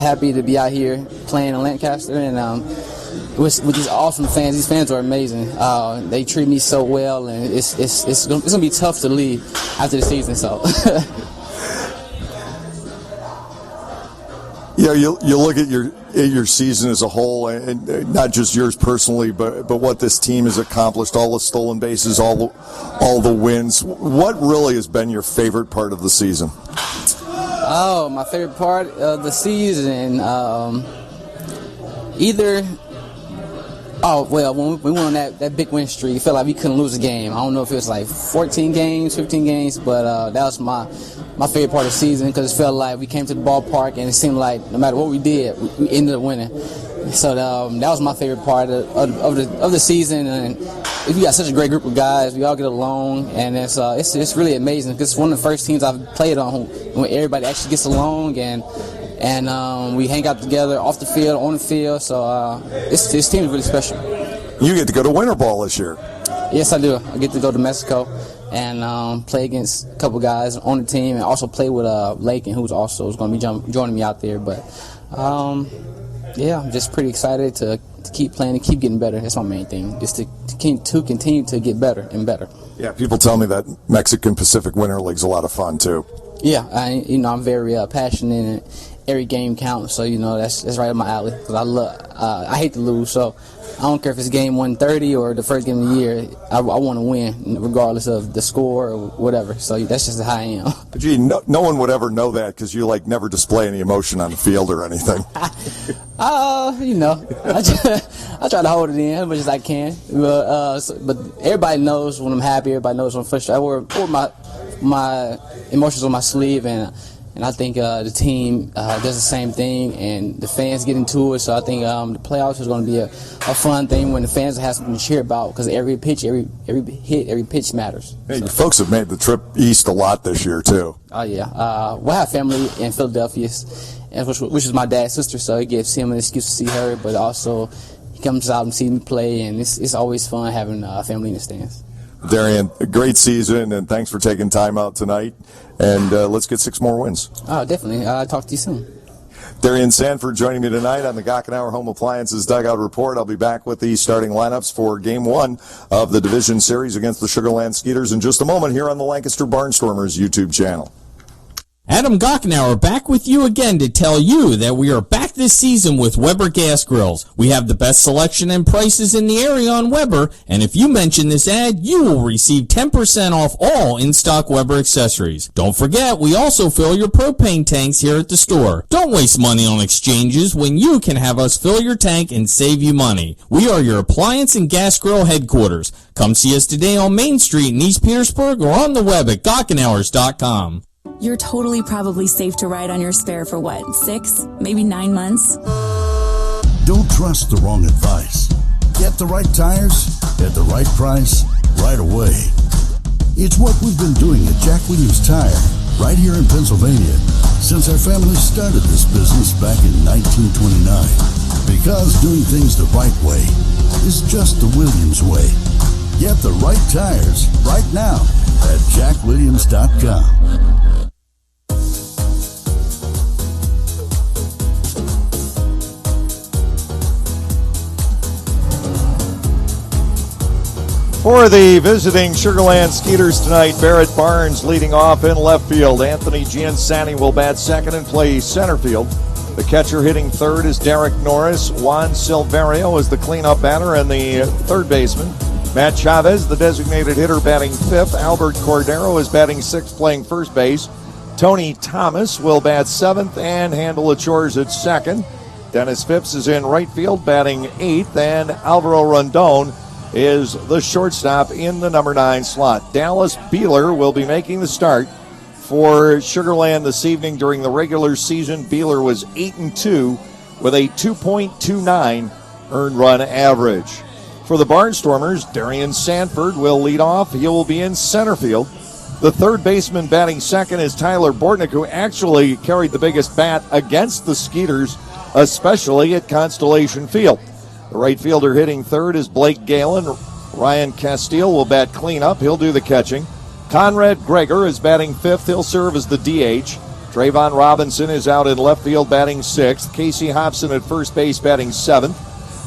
Happy to be out here playing in Lancaster and with these awesome fans. These fans are amazing. They treat me so well, and it's gonna be tough to leave after the season. So. Yeah, you look at your season as a whole, and not just yours personally, but what this team has accomplished, all the stolen bases, all the wins. What really has been your favorite part of the season? Oh, my favorite part of the season, when we went on that big win streak, it felt like we couldn't lose a game. I don't know if it was like 14 games, 15 games, but that was my favorite part of the season because it felt like we came to the ballpark and it seemed like no matter what we did, we ended up winning. So that was my favorite part of the season, and we got such a great group of guys. We all get along, and it's really amazing because it's one of the first teams I've played on when everybody actually gets along and we hang out together off the field, on the field. So this team is really special. You get to go to Winter Ball this year. Yes, I do. I get to go to Mexico and play against a couple guys on the team, and also play with Lakin, who's going to be joining me out there. But yeah, I'm just pretty excited to keep playing and keep getting better. That's my main thing, is to continue to get better and better. Yeah, people tell me that Mexican Pacific Winter League's a lot of fun too. Yeah, I'm very passionate, and every game counts. So that's right up my alley because I hate to lose. So I don't care if it's game 130 or the first game of the year. I want to win regardless of the score or whatever. So that's just how I am. But gee, no one would ever know that because you never display any emotion on the field or anything. I try to hold it in as much as I can. But everybody knows when I'm happy. Everybody knows when I'm frustrated. Or my emotions on my sleeve, and I think the team does the same thing, and the fans get into it. So I think the playoffs is going to be a fun thing when the fans have something to cheer about, because every pitch, every hit, every pitch matters. Hey, you folks have made the trip east a lot this year too. Oh yeah, we have family in Philadelphia, which is my dad's sister, so it gives him an excuse to see her, but also he comes out and sees me play, and it's always fun having family in the stands. Darian, a great season, and thanks for taking time out tonight. And let's get 6 more wins. Oh, definitely. I'll talk to you soon. Darian Sanford joining me tonight on the Gockenauer Home Appliances Dugout Report. I'll be back with the starting lineups for Game 1 of the Division Series against the Sugar Land Skeeters in just a moment here on the Lancaster Barnstormers YouTube channel. Adam Gockenauer back with you again to tell you that we are back this season with Weber Gas Grills. We have the best selection and prices in the area on Weber, and if you mention this ad, you will receive 10% off all in-stock Weber accessories. Don't forget, we also fill your propane tanks here at the store. Don't waste money on exchanges when you can have us fill your tank and save you money. We are your appliance and gas grill headquarters. Come see us today on Main Street in East Petersburg or on the web at Gockenauers.com. You're totally probably safe to ride on your spare for 6, maybe 9 months? Don't trust the wrong advice. Get the right tires at the right price right away. It's what we've been doing at Jack Williams Tire right here in Pennsylvania since our family started this business back in 1929. Because doing things the right way is just the Williams way. Get the right tires right now at jackwilliams.com. For the visiting Sugar Land Skeeters tonight, Barrett Barnes leading off in left field. Anthony Giansani will bat second and play center field. The catcher hitting third is Derek Norris. Juan Silverio is the cleanup batter and the third baseman. Matt Chavez, the designated hitter, batting fifth. Albert Cordero is batting sixth, playing first base. Tony Thomas will bat seventh and handle the chores at second. Dennis Phipps is in right field, batting eighth, and Alvaro Rondon is the shortstop in the number 9 slot. Dallas Beeler will be making the start for Sugar Land this evening. During the regular season, Beeler was 8-2 with a 2.29 earned run average. For the Barnstormers, Darian Sanford will lead off. He will be in center field. The third baseman batting second is Tyler Bortnick, who actually carried the biggest bat against the Skeeters, especially at Constellation Field. The right fielder hitting third is Blake Galen. Ryan Castile will bat cleanup. He'll do the catching. Conrad Greger is batting fifth. He'll serve as the DH. Trayvon Robinson is out in left field batting 6th. Casey Hobson at first base batting 7th.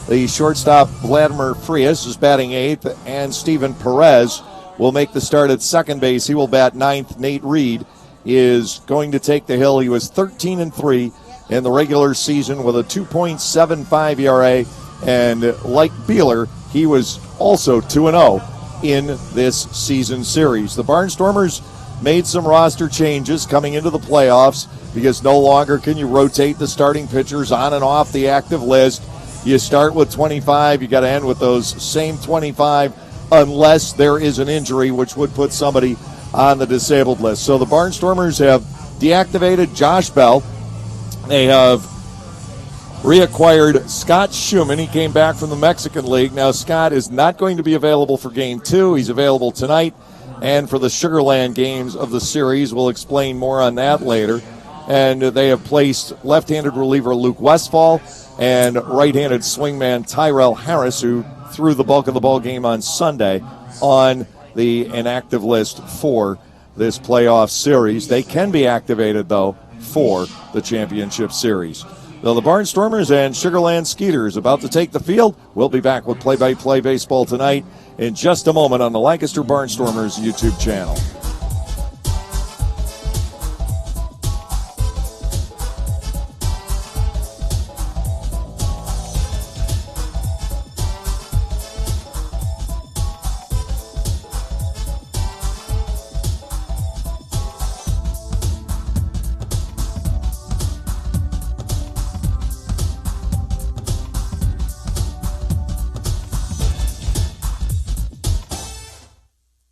The shortstop Vladimir Frias is batting 8th, and Steven Perez will make the start at second base. He will bat 9th. Nate Reed is going to take the hill. He was 13-3 in the regular season with a 2.75 ERA, and like Beeler, he was also 2-0 in this season series. The Barnstormers made some roster changes coming into the playoffs because no longer can you rotate the starting pitchers on and off the active list. You start with 25, you got to end with those same 25 unless there is an injury, which would put somebody on the disabled list. So the Barnstormers have deactivated Josh Bell. They have reacquired Scott Schumann. He came back from the Mexican League. Now Scott is not going to be available for Game 2. He's available tonight and for the Sugar Land games of the series. We'll explain more on that later. And they have placed left-handed reliever Luke Westfall and right-handed swingman Tyrell Harris, who threw the bulk of the ball game on Sunday, on the inactive list for this playoff series. They can be activated, though, for the championship series. Now, the Barnstormers and Sugar Land Skeeters about to take the field. We'll be back with play-by-play baseball tonight in just a moment on the Lancaster Barnstormers YouTube channel.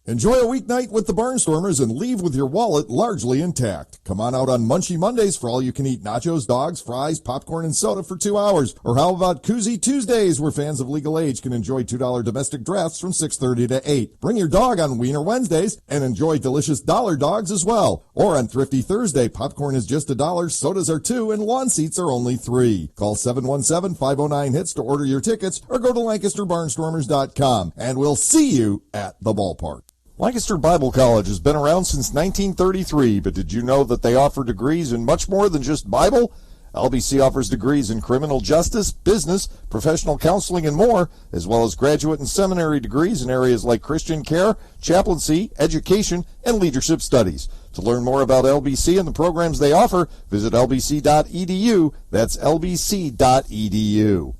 Enjoy a weeknight with the Barnstormers and leave with your wallet largely intact. Come on out on Munchie Mondays for all you can eat nachos, dogs, fries, popcorn, and soda for 2 hours. Or how about Koozie Tuesdays, where fans of legal age can enjoy $2 domestic drafts from 6:30 to 8. Bring your dog on Wiener Wednesdays and enjoy delicious dollar dogs as well. Or on Thrifty Thursday, popcorn is just $1, sodas are $2, and lawn seats are only $3. Call 717-509-HITS to order your tickets or go to LancasterBarnstormers.com. And we'll see you at the ballpark. Lancaster Bible College has been around since 1933, but did you know that they offer degrees in much more than just Bible? LBC offers degrees in criminal justice, business, professional counseling, and more, as well as graduate and seminary degrees in areas like Christian care, chaplaincy, education, and leadership studies. To learn more about LBC and the programs they offer, visit lbc.edu. That's lbc.edu.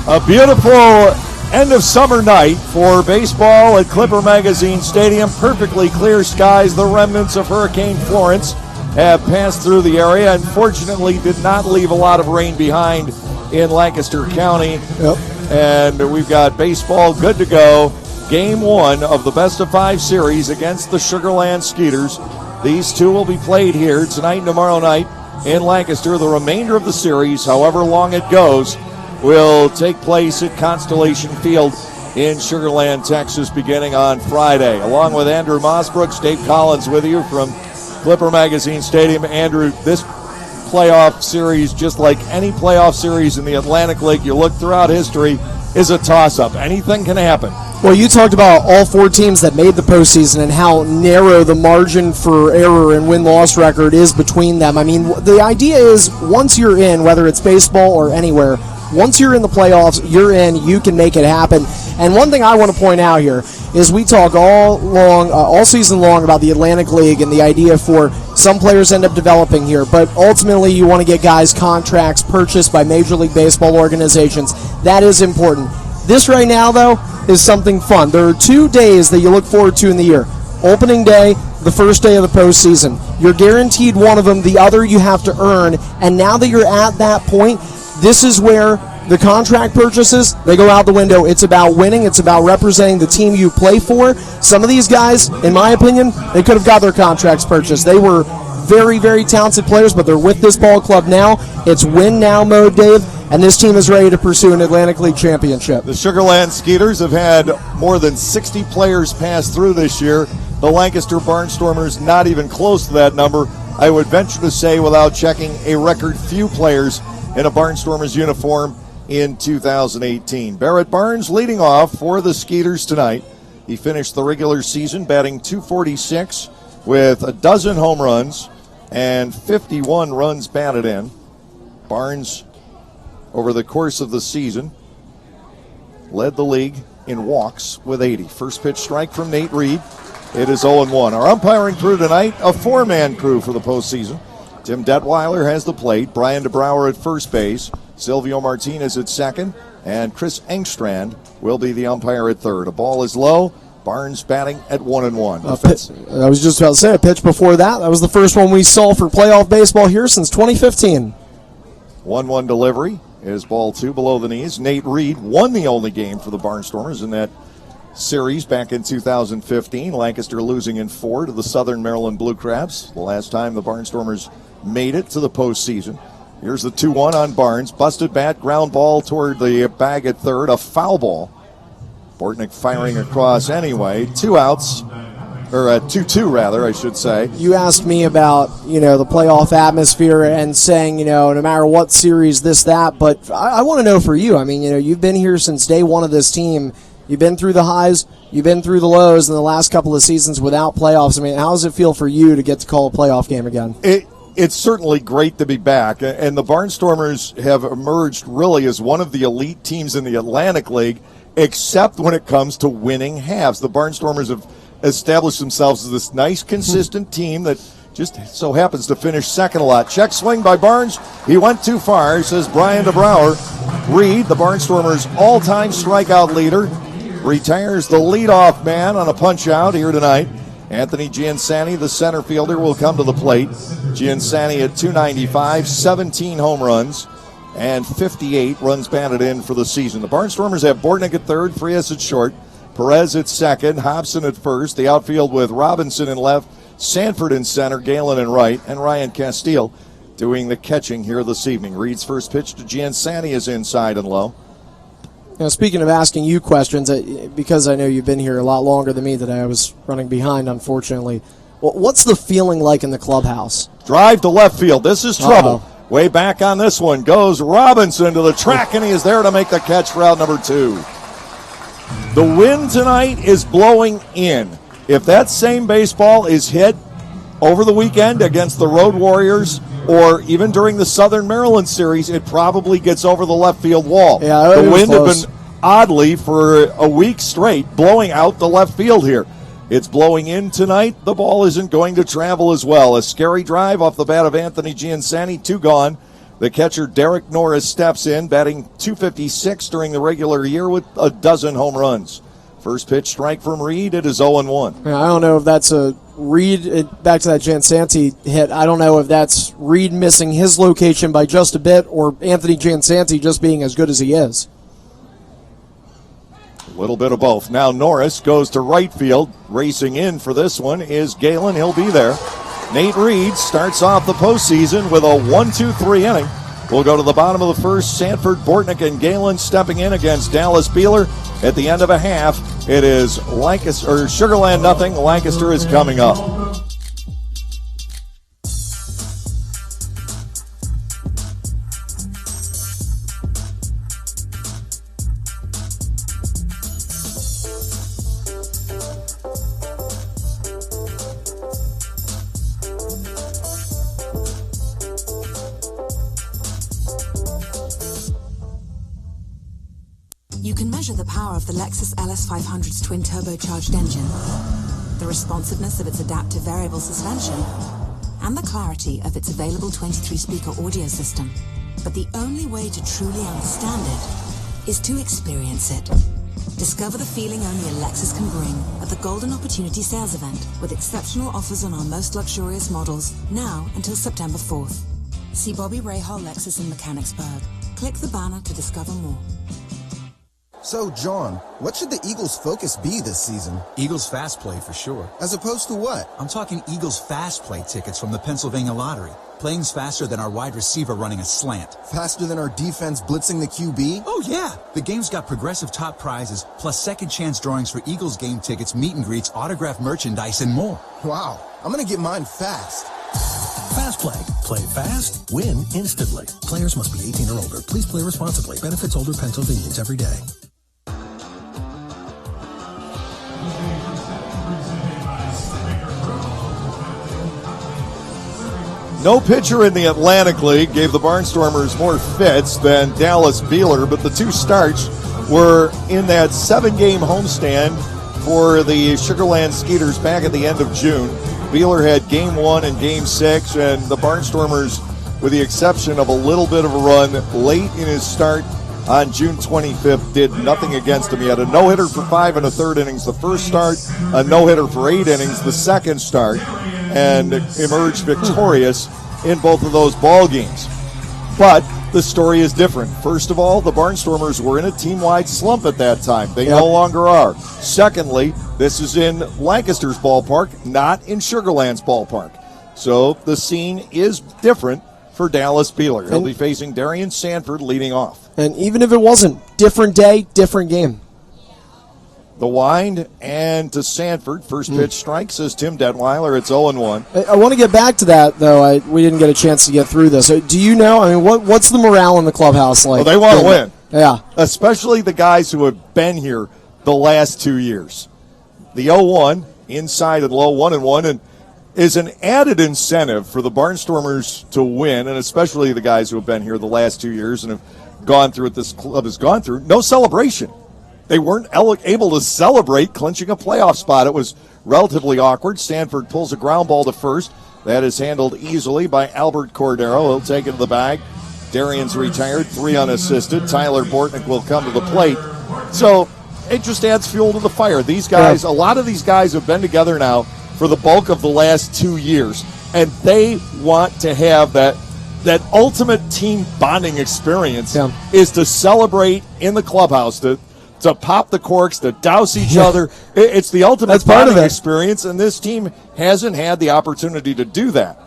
A beautiful end of summer night for baseball at Clipper Magazine Stadium. Perfectly clear skies. The remnants of Hurricane Florence have passed through the area. Unfortunately, did not leave a lot of rain behind in Lancaster County. Yep. And we've got baseball good to go. Game 1 of the best-of-5 series against the Sugar Land Skeeters. These two will be played here tonight and tomorrow night in Lancaster. The remainder of the series, however long it goes, will take place at Constellation Field in Sugar Land, Texas, beginning on Friday. Along with Andrew Mossbrooks, Dave Collins with you from Clipper Magazine Stadium. Andrew, this playoff series, just like any playoff series in the Atlantic League, you look throughout history, is a toss-up. Anything can happen. Well, you talked about all 4 teams that made the postseason and how narrow the margin for error and win-loss record is between them. I mean, the idea is once you're in, whether it's baseball or anywhere, once you're in the playoffs, you're in, you can make it happen. And one thing I want to point out here is we talk all season long about the Atlantic League and the idea for some players end up developing here, but ultimately you want to get guys contracts purchased by Major League Baseball organizations. That is important. This right now, though, is something fun. There are 2 days that you look forward to in the year. Opening day, the first day of the postseason. You're guaranteed one of them, the other you have to earn, and now that you're at that point, this is where the contract purchases, they go out the window. It's about winning. It's about representing the team you play for. Some of these guys, in my opinion, they could have got their contracts purchased. They were very, very talented players, but they're with this ball club now. It's win now mode, Dave, and this team is ready to pursue an Atlantic League championship. The Sugar Land Skeeters have had more than 60 players pass through this year. The Lancaster Barnstormers not even close to that number. I would venture to say, without checking, a record few players in a Barnstormers uniform in 2018. Barrett Barnes leading off for the Skeeters tonight. He finished the regular season batting .246 with a dozen home runs and 51 runs batted in. Barnes, over the course of the season, led the league in walks with 80. First pitch strike from Nate Reed. It is 0-1. Our umpiring crew tonight, a four-man crew for the postseason. Tim Detweiler has the plate. Brian DeBrouwer at first base. Silvio Martinez at second. And Chris Engstrand will be the umpire at third. A ball is low. Barnes batting at 1-1. I was just about to say a pitch before that. That was the first one we saw for playoff baseball here since 2015. 1-1 delivery is ball two below the knees. Nate Reed won the only game for the Barnstormers in that series back in 2015. Lancaster losing in 4 to the Southern Maryland Blue Crabs. The last time the Barnstormers made it to the postseason. Here's the 2-1 on Barnes. Busted bat, ground ball toward the bag at third. A foul ball. Bortnick firing across anyway. 2 outs. Or 2-2 rather, I should say. You asked me about, the playoff atmosphere and saying, no matter what series, this, that. But I want to know for you. I mean, you've been here since day one of this team. You've been through the highs, you've been through the lows in the last couple of seasons without playoffs. I mean, how does it feel for you to get to call a playoff game again? It's certainly great to be back, and the Barnstormers have emerged really as one of the elite teams in the Atlantic League, except when it comes to winning halves. The Barnstormers have established themselves as this nice, consistent team that just so happens to finish second a lot. Check swing by Barnes. He went too far, says Brian DeBrouwer. Reed, the Barnstormers' all-time strikeout leader, retires the leadoff man on a punch-out here tonight. Anthony Giansani, the center fielder, will come to the plate. Giansani at .295, 17 home runs, and 58 runs batted in for the season. The Barnstormers have Bortnick at third, Frias at short, Perez at second, Hobson at first, the outfield with Robinson in left, Sanford in center, Galen in right, and Ryan Castile doing the catching here this evening. Reed's first pitch to Giansani is inside and low. Speaking of asking you questions, because I know you've been here a lot longer than me today, I was running behind, unfortunately. What's the feeling like in the clubhouse? Drive to left field. This is trouble. Way back on this one goes Robinson to the track, and he is there to make the catch for out number 2. The wind tonight is blowing in. If that same baseball is hit over the weekend against the Road Warriors, or even during the Southern Maryland series, it probably gets over the left field wall. Yeah, the wind has been, oddly, for a week straight, blowing out the left field here. It's blowing in tonight. The ball isn't going to travel as well. A scary drive off the bat of Anthony Giansani, 2 gone. The catcher, Derek Norris, steps in, batting .256 during the regular year with a dozen home runs. First pitch strike from Reed. It is 0-1. I don't know if that's a Reed, back to that Giansani hit, I don't know if that's Reed missing his location by just a bit or Anthony Giansani just being as good as he is. A little bit of both. Now Norris goes to right field. Racing in for this one is Galen. He'll be there. Nate Reed starts off the postseason with a 1-2-3 inning. We'll go to the bottom of the first. Sanford, Bortnick, and Galen stepping in against Dallas Beeler. At the end of a half, it is Sugar Land nothing. Lancaster is coming up. You can measure the power of the Lexus LS500's twin-turbocharged engine, the responsiveness of its adaptive variable suspension, and the clarity of its available 23-speaker audio system. But the only way to truly understand it is to experience it. Discover the feeling only a Lexus can bring at the Golden Opportunity Sales Event, with exceptional offers on our most luxurious models, now until September 4th. See Bobby Rahal Lexus in Mechanicsburg. Click the banner to discover more. So, John, what should the Eagles' focus be this season? Eagles Fast Play, for sure. As opposed to what? I'm talking Eagles Fast Play tickets from the Pennsylvania Lottery. Playing's faster than our wide receiver running a slant. Faster than our defense blitzing the QB? Oh, yeah. The game's got progressive top prizes, plus second chance drawings for Eagles game tickets, meet and greets, autographed merchandise, and more. Wow. I'm going to get mine fast. Fast Flag. Play fast, win instantly. Players must be 18 or older. Please play responsibly. Benefits older Pennsylvanians every day. No pitcher in the Atlantic League gave the Barnstormers more fits than Dallas Beeler, but the two starts were in that 7-game homestand for the Sugarland Skeeters back at the end of June. Beeler had Game 1 and Game 6, and the Barnstormers, with the exception of a little bit of a run late in his start on June 25th, did nothing against him. He had a no-hitter for 5 1/3 innings the first start, a no-hitter for 8 innings the second start, and emerged victorious in both of those ball games. But the story is different. First of all, the Barnstormers were in a team-wide slump at that time. They no longer are. Secondly, this is in Lancaster's ballpark, not in Sugarland's ballpark. So the scene is different for Dallas Beeler. He'll be facing Darian Sanford leading off. And even if it wasn't, different day, different game. The wind and to Sanford. First pitch strike, says Tim Detweiler. It's 0-1. I want to get back to that, though. We didn't get a chance to get through this. Do you know, I mean, what's the morale in the clubhouse like? Well, they want to win. Yeah. Especially the guys who have been here the last 2 years. The 0-1, inside and low, 1-1, and is an added incentive for the Barnstormers to win, and especially the guys who have been here the last 2 years and have gone through what this club has gone through. No celebration. They weren't able to celebrate clinching a playoff spot. It was relatively awkward. Sanford pulls a ground ball to first. That is handled easily by Albert Cordero. He'll take it to the bag. Darian's retired, 3 unassisted. Tyler Bortnick will come to the plate. So it just adds fuel to the fire. These guys, a lot of these guys have been together now for the bulk of the last 2 years, and they want to have that ultimate team bonding experience is to celebrate in the clubhouse, to pop the corks, to douse each other. It's the ultimate bonding experience, and this team hasn't had the opportunity to do that.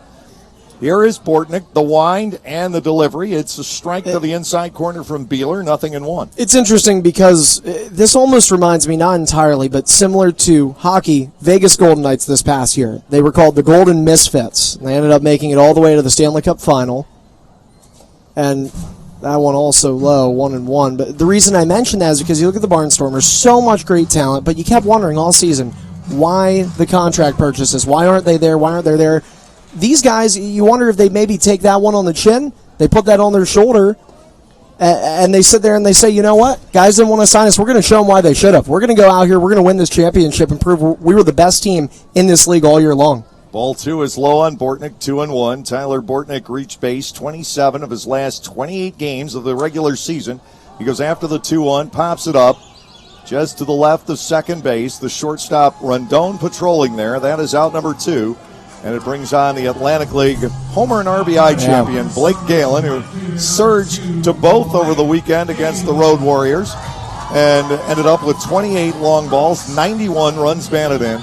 Here is Bortnick, the wind and the delivery. It's a strike to the inside corner from Beeler, 0-1. It's interesting because this almost reminds me, not entirely, but similar to hockey, Vegas Golden Knights this past year. They were called the Golden Misfits. They ended up making it all the way to the Stanley Cup final. And that one also low, 1-1. But the reason I mention that is because you look at the Barnstormers, so much great talent, but you kept wondering all season, why the contract purchases? Why aren't they there? Why aren't they there? These guys, you wonder if they maybe take that one on the chin. They put that on their shoulder, and they sit there and they say, you know what? Guys didn't want to sign us. We're going to show them why they should have. We're going to go out here. We're going to win this championship and prove we were the best team in this league all year long. Ball 2 is low on Bortnick, 2-1. Tyler Bortnick reached base 27 of his last 28 games of the regular season. He goes after the 2-1, pops it up just to the left of second base. The shortstop Rondon patrolling there. That is out number 2. And it brings on the Atlantic League homer and RBI champion, Blake Galen, who surged to both over the weekend against the Road Warriors and ended up with 28 long balls, 91 runs batted in,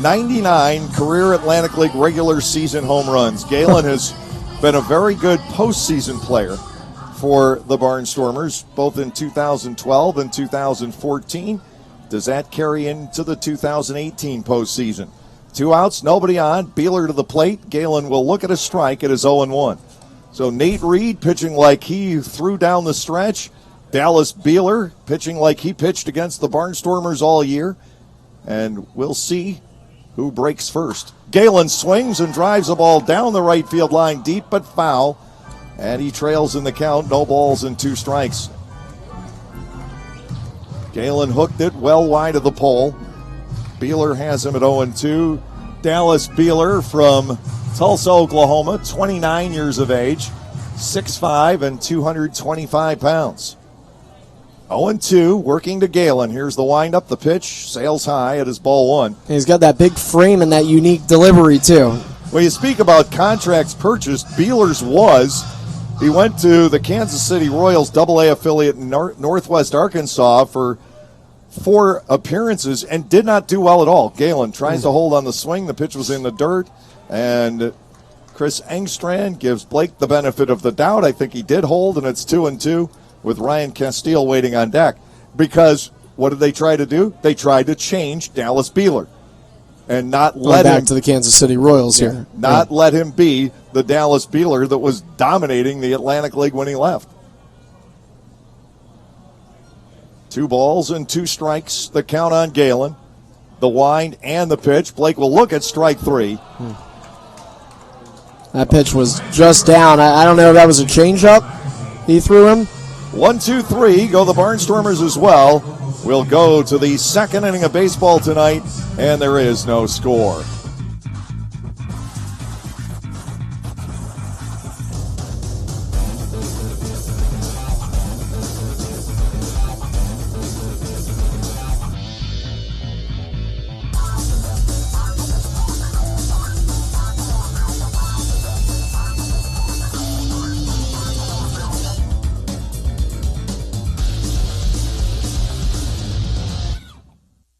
99 career Atlantic League regular season home runs. Galen has been a very good postseason player for the Barnstormers, both in 2012 and 2014. Does that carry into the 2018 postseason? 2 outs, nobody on. Beeler to the plate. Galen will look at a strike. It is 0-1. So Nate Reed pitching like he threw down the stretch. Dallas Beeler pitching like he pitched against the Barnstormers all year. And we'll see who breaks first. Galen swings and drives the ball down the right field line, deep but foul. And he trails in the count. No balls and 2 strikes. Galen hooked it well wide of the pole. Beeler has him at 0-2. Dallas Beeler from Tulsa, Oklahoma, 29 years of age, 6'5", and 225 pounds. 0-2, working to Galen. Here's the windup, the pitch, sails high. It is ball 1. He's got that big frame and that unique delivery, too. When you speak about contracts purchased, Beeler's was. He went to the Kansas City Royals AA affiliate in Northwest Arkansas for 4 appearances and did not do well at all. Galen tries to hold on the swing. The pitch was in the dirt, and Chris Engstrand gives Blake the benefit of the doubt. I think he did hold, and it's 2-2 with Ryan Castile waiting on deck. Because what did they try to do? They tried to change Dallas Beeler. and not Going let back him to the Kansas City Royals here. not let him be the Dallas Beeler that was dominating the Atlantic League when he left. 2 balls and 2 strikes. The count on Galen. The wind and the pitch. Blake will look at strike 3. That pitch was just down. I don't know if that was a changeup he threw him. 1, 2, 3. Go the Barnstormers as well. We'll go to the second inning of baseball tonight, and there is no score.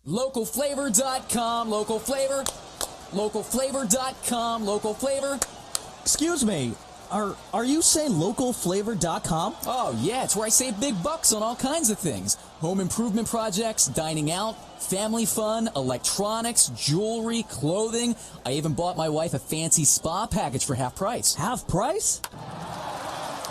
Localflavor.com, local flavor, localflavor.com, local flavor. Excuse me, are you saying localflavor.com? Oh yeah, it's where I save big bucks on all kinds of things. Home improvement projects, dining out, family fun, electronics, jewelry, clothing. I even bought my wife a fancy spa package for half price. Half price?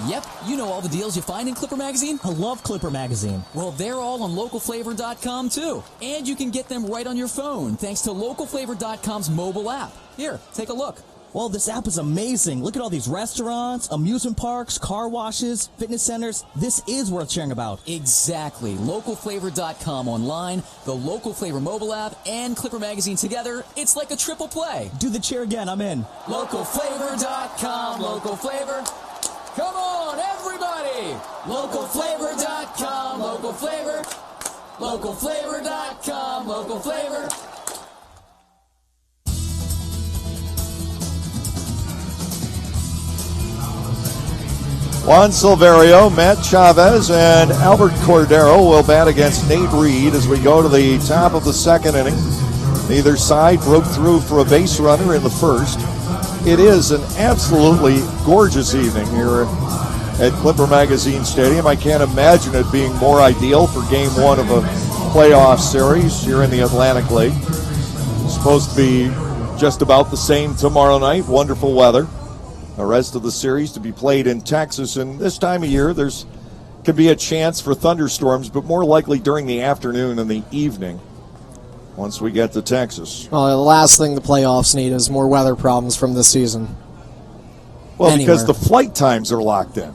Yep, you know all the deals you find in Clipper Magazine. I love Clipper Magazine. Well, they're all on localflavor.com too. And you can get them right on your phone thanks to localflavor.com's mobile app. Here, take a look. Well, this app is amazing. Look at all these restaurants, amusement parks, car washes, fitness centers. This is worth sharing about. Exactly. Localflavor.com online, the Local Flavor mobile app, and Clipper Magazine together. It's like a triple play. Do the cheer again. I'm in. Localflavor.com, local flavor. Come on, everybody! Localflavor.com, local flavor. Localflavor.com, local flavor. Juan Silverio, Matt Chavez, and Albert Cordero will bat against Nate Reed as we go to the top of the second inning. Neither side broke through for a base runner in the first. It is an absolutely gorgeous evening here at Clipper Magazine Stadium. I can't imagine it being more ideal for Game 1 of a playoff series here in the Atlantic League. It's supposed to be just about the same tomorrow night. Wonderful weather. The rest of the series to be played in Texas, and this time of year there's could be a chance for thunderstorms, but more likely during the afternoon and the evening once we get to Texas. Well, the last thing the playoffs need is more weather problems from this season. Well, because the flight times are locked in.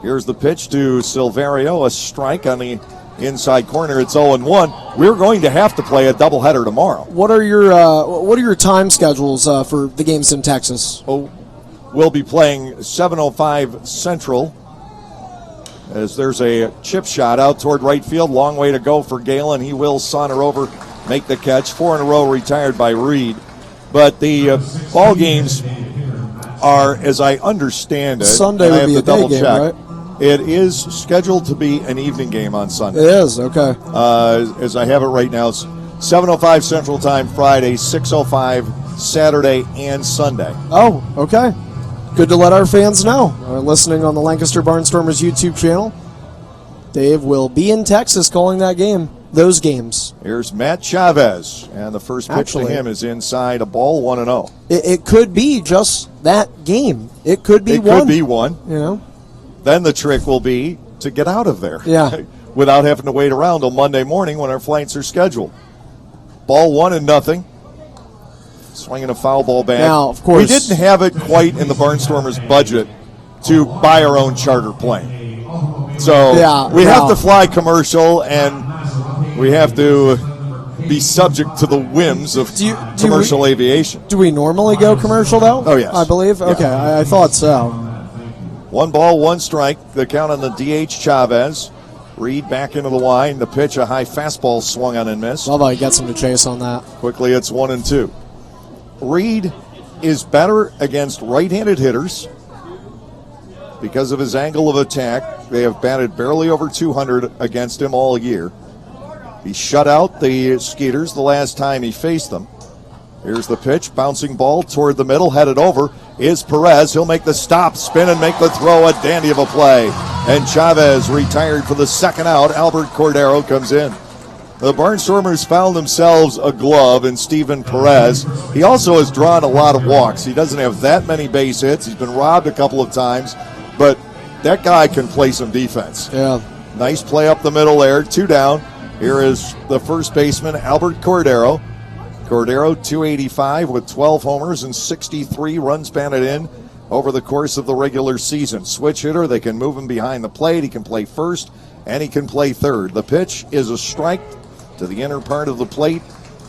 Here's the pitch to Silverio, a strike on the inside corner. It's 0-1. We're going to have to play a doubleheader tomorrow. What are your time schedules for the games in Texas? We'll be playing 7:05 Central as there's a chip shot out toward right field. Long way to go for Galen. He will saunter over, make the catch. 4 in a row retired by Reed. But the ball games are, as I understand it, Sunday would be a day game, right? It is scheduled to be an evening game on Sunday. It is, okay. As I have it right now, it's 7:05 Central Time Friday, 6:05 Saturday and Sunday. Oh, okay. Good to let our fans know. Listening on the Lancaster Barnstormers YouTube channel, Dave will be in Texas calling that game, those games. Here's Matt Chavez, and the first pitch to him is inside, a ball, 1-0. It could be just that game. It could be one. It could be one. You know? Then the trick will be to get out of there. Yeah. Without having to wait around till Monday morning when our flights are scheduled. Ball 1-0. Swinging a foul ball back. Now, of course, we didn't have it quite in the Barnstormers' budget to buy our own charter plane. So we have to fly commercial, and we have to be subject to the whims of commercial aviation. Do we normally go commercial, though? Oh, yes. I believe? Yeah. Okay, I thought so. 1 ball, 1 strike. The count on the DH Chavez. Reed back into the line. The pitch, a high fastball swung on and missed. Love how he gets him to chase on that. Quickly, it's 1-2. Reed is better against right-handed hitters because of his angle of attack. They have batted barely over 200 against him all year. He shut out the Skeeters the last time he faced them. Here's the pitch, bouncing ball toward the middle, headed over is Perez. He'll make the stop, spin, and make the throw. A dandy of a play. And Chavez retired for the second out. Albert Cordero comes in. The Barnstormers found themselves a glove in Steven Perez. He also has drawn a lot of walks. He doesn't have that many base hits. He's been robbed a couple of times, but that guy can play some defense. Yeah. Nice play up the middle there, 2 down. Here is the first baseman, Albert Cordero. Cordero, 285 with 12 homers and 63 runs batted in over the course of the regular season. Switch hitter, they can move him behind the plate. He can play first and he can play third. The pitch is a strike to the inner part of the plate.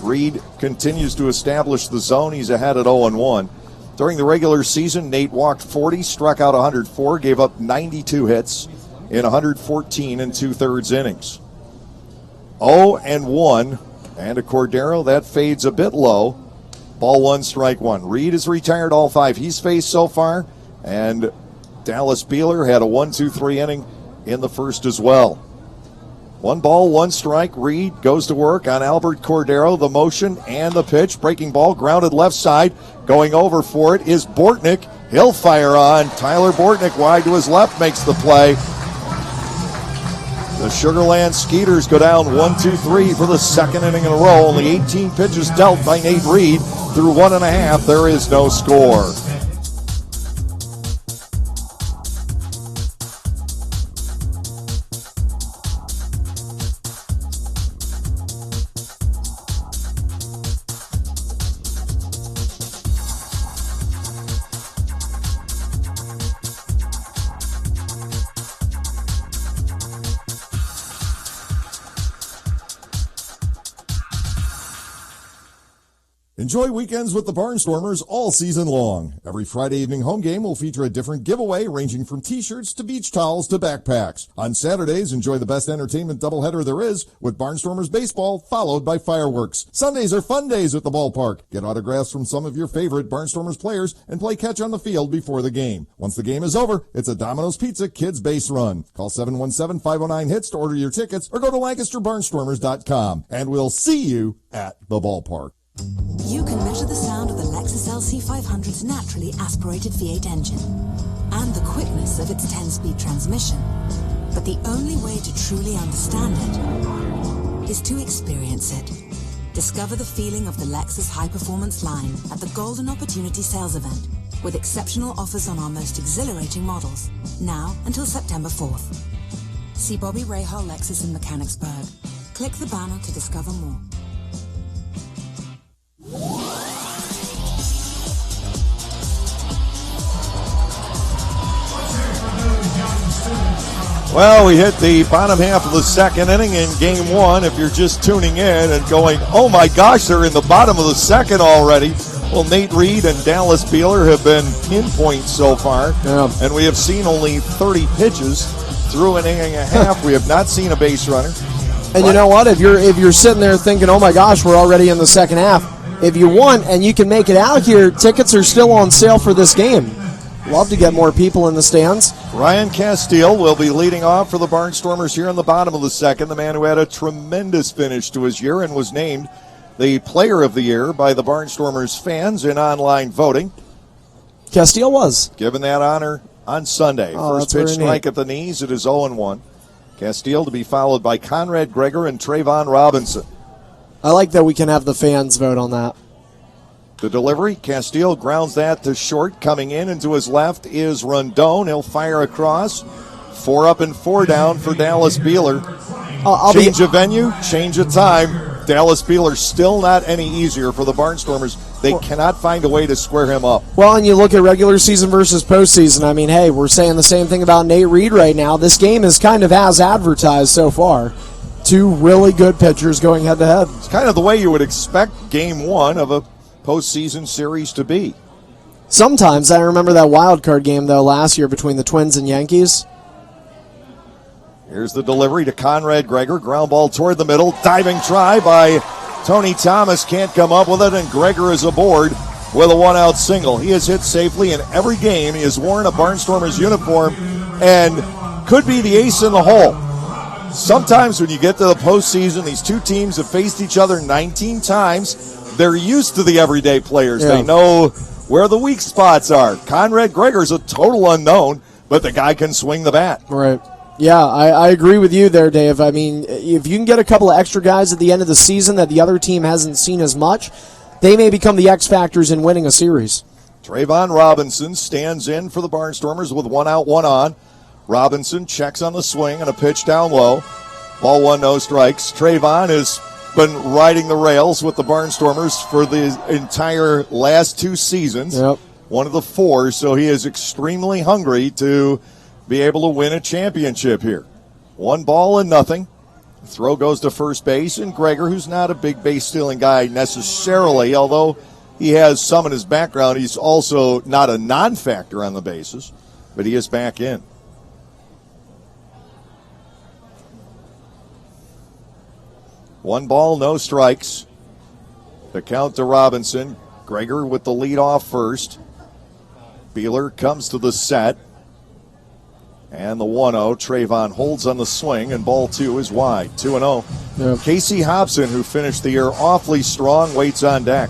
Reed continues to establish the zone. He's ahead at 0-1. During the regular season, Nate walked 40, struck out 104, gave up 92 hits in 114 and 2/3 innings. 0-1, and a Cordero that fades a bit low. Ball 1, strike 1. Reed has retired all 5 he's faced so far, and Dallas Beeler had a 1-2-3 inning in the first as well. 1 ball, 1 strike. Reed goes to work on Albert Cordero. The motion and the pitch. Breaking ball, grounded left side. Going over for it is Bortnick. He'll fire on. Tyler Bortnick wide to his left makes the play. The Sugar Land Skeeters go down 1-2-3 for the second inning in a row. Only 18 pitches dealt by Nate Reed. Through 1.5, there is no score. Enjoy weekends with the Barnstormers all season long. Every Friday evening home game will feature a different giveaway ranging from t-shirts to beach towels to backpacks. On Saturdays, enjoy the best entertainment doubleheader there is with Barnstormers baseball followed by fireworks. Sundays are fun days at the ballpark. Get autographs from some of your favorite Barnstormers players and play catch on the field before the game. Once the game is over, it's a Domino's Pizza Kids Base Run. Call 717-509-HITS to order your tickets or go to LancasterBarnstormers.com. And we'll see you at the ballpark. You can measure the sound of the Lexus LC500's naturally aspirated V8 engine and the quickness of its 10-speed transmission. But the only way to truly understand it is to experience it. Discover the feeling of the Lexus high-performance line at the Golden Opportunity Sales Event with exceptional offers on our most exhilarating models, now until September 4th. See Bobby Rahal Lexus in Mechanicsburg. Click the banner to discover more. Well, we hit the bottom half of the second inning in game 1. If you're just tuning in and going, oh my gosh, they're in the bottom of the second already. Well, Nate Reed and Dallas Beeler have been pinpoint so far. Yeah. And we have seen only 30 pitches through an inning and a half. We have not seen a base runner. And you know what? If you're sitting there thinking, oh my gosh, we're already in the second half, if you want and you can make it out here, tickets are still on sale for this game. Love to get more people in the stands. Ryan Castile will be leading off for the Barnstormers here in the bottom of the second, the man who had a tremendous finish to his year and was named the Player of the Year by the Barnstormers fans in online voting. Castile was given that honor on Sunday. First pitch strike neat. at the knees. It is 0-1. Castile to be followed by Conrad Gregor and Trayvon Robinson. I like that we can have the fans vote on that. The delivery, Castile grounds that to short. Coming in and to his left is Rondon. He'll fire across. 4 up and 4 down for Dallas Beeler. Change of venue, change of time. Dallas Beeler still not any easier for the Barnstormers. They cannot find a way to square him up. Well, and you look at regular season versus postseason. I mean, hey, we're saying the same thing about Nate Reed right now. This game is kind of as advertised so far. 2 really good pitchers going head-to-head. It's kind of the way you would expect game 1 of a postseason series to be. Sometimes. I remember that wild card game, though, last year between the Twins and Yankees. Here's the delivery to Conrad Gregor. Ground ball toward the middle. Diving try by Tony Thomas. Can't come up with it, and Gregor is aboard with a 1-out single. He has hit safely in every game. He has worn a Barnstormers uniform and could be the ace in the hole. Sometimes when you get to the postseason, these two teams have faced each other 19 times. They're used to the everyday players. Yeah. They know where the weak spots are. Conrad Gregor's a total unknown, but the guy can swing the bat. Right. Yeah, I agree with you there, Dave. I mean, if you can get a couple of extra guys at the end of the season that the other team hasn't seen as much, they may become the X factors in winning a series. Trayvon Robinson stands in for the Barnstormers with 1 out, 1 on. Robinson checks on the swing and a pitch down low. Ball 1, no strikes. Trayvon has been riding the rails with the Barnstormers for the entire last 2 seasons. Yep. One of the 4, so he is extremely hungry to be able to win a championship here. 1 ball and nothing. Throw goes to first base, and Gregor, who's not a big base-stealing guy necessarily, although he has some in his background, he's also not a non-factor on the bases, but he is back in. One ball, no strikes. The count to Robinson. Gregor with the lead off first. Beeler comes to the set. And the 1-0. Trayvon holds on the swing, and ball 2 is wide. 2-0. Yep. Casey Hobson, who finished the year awfully strong, waits on deck.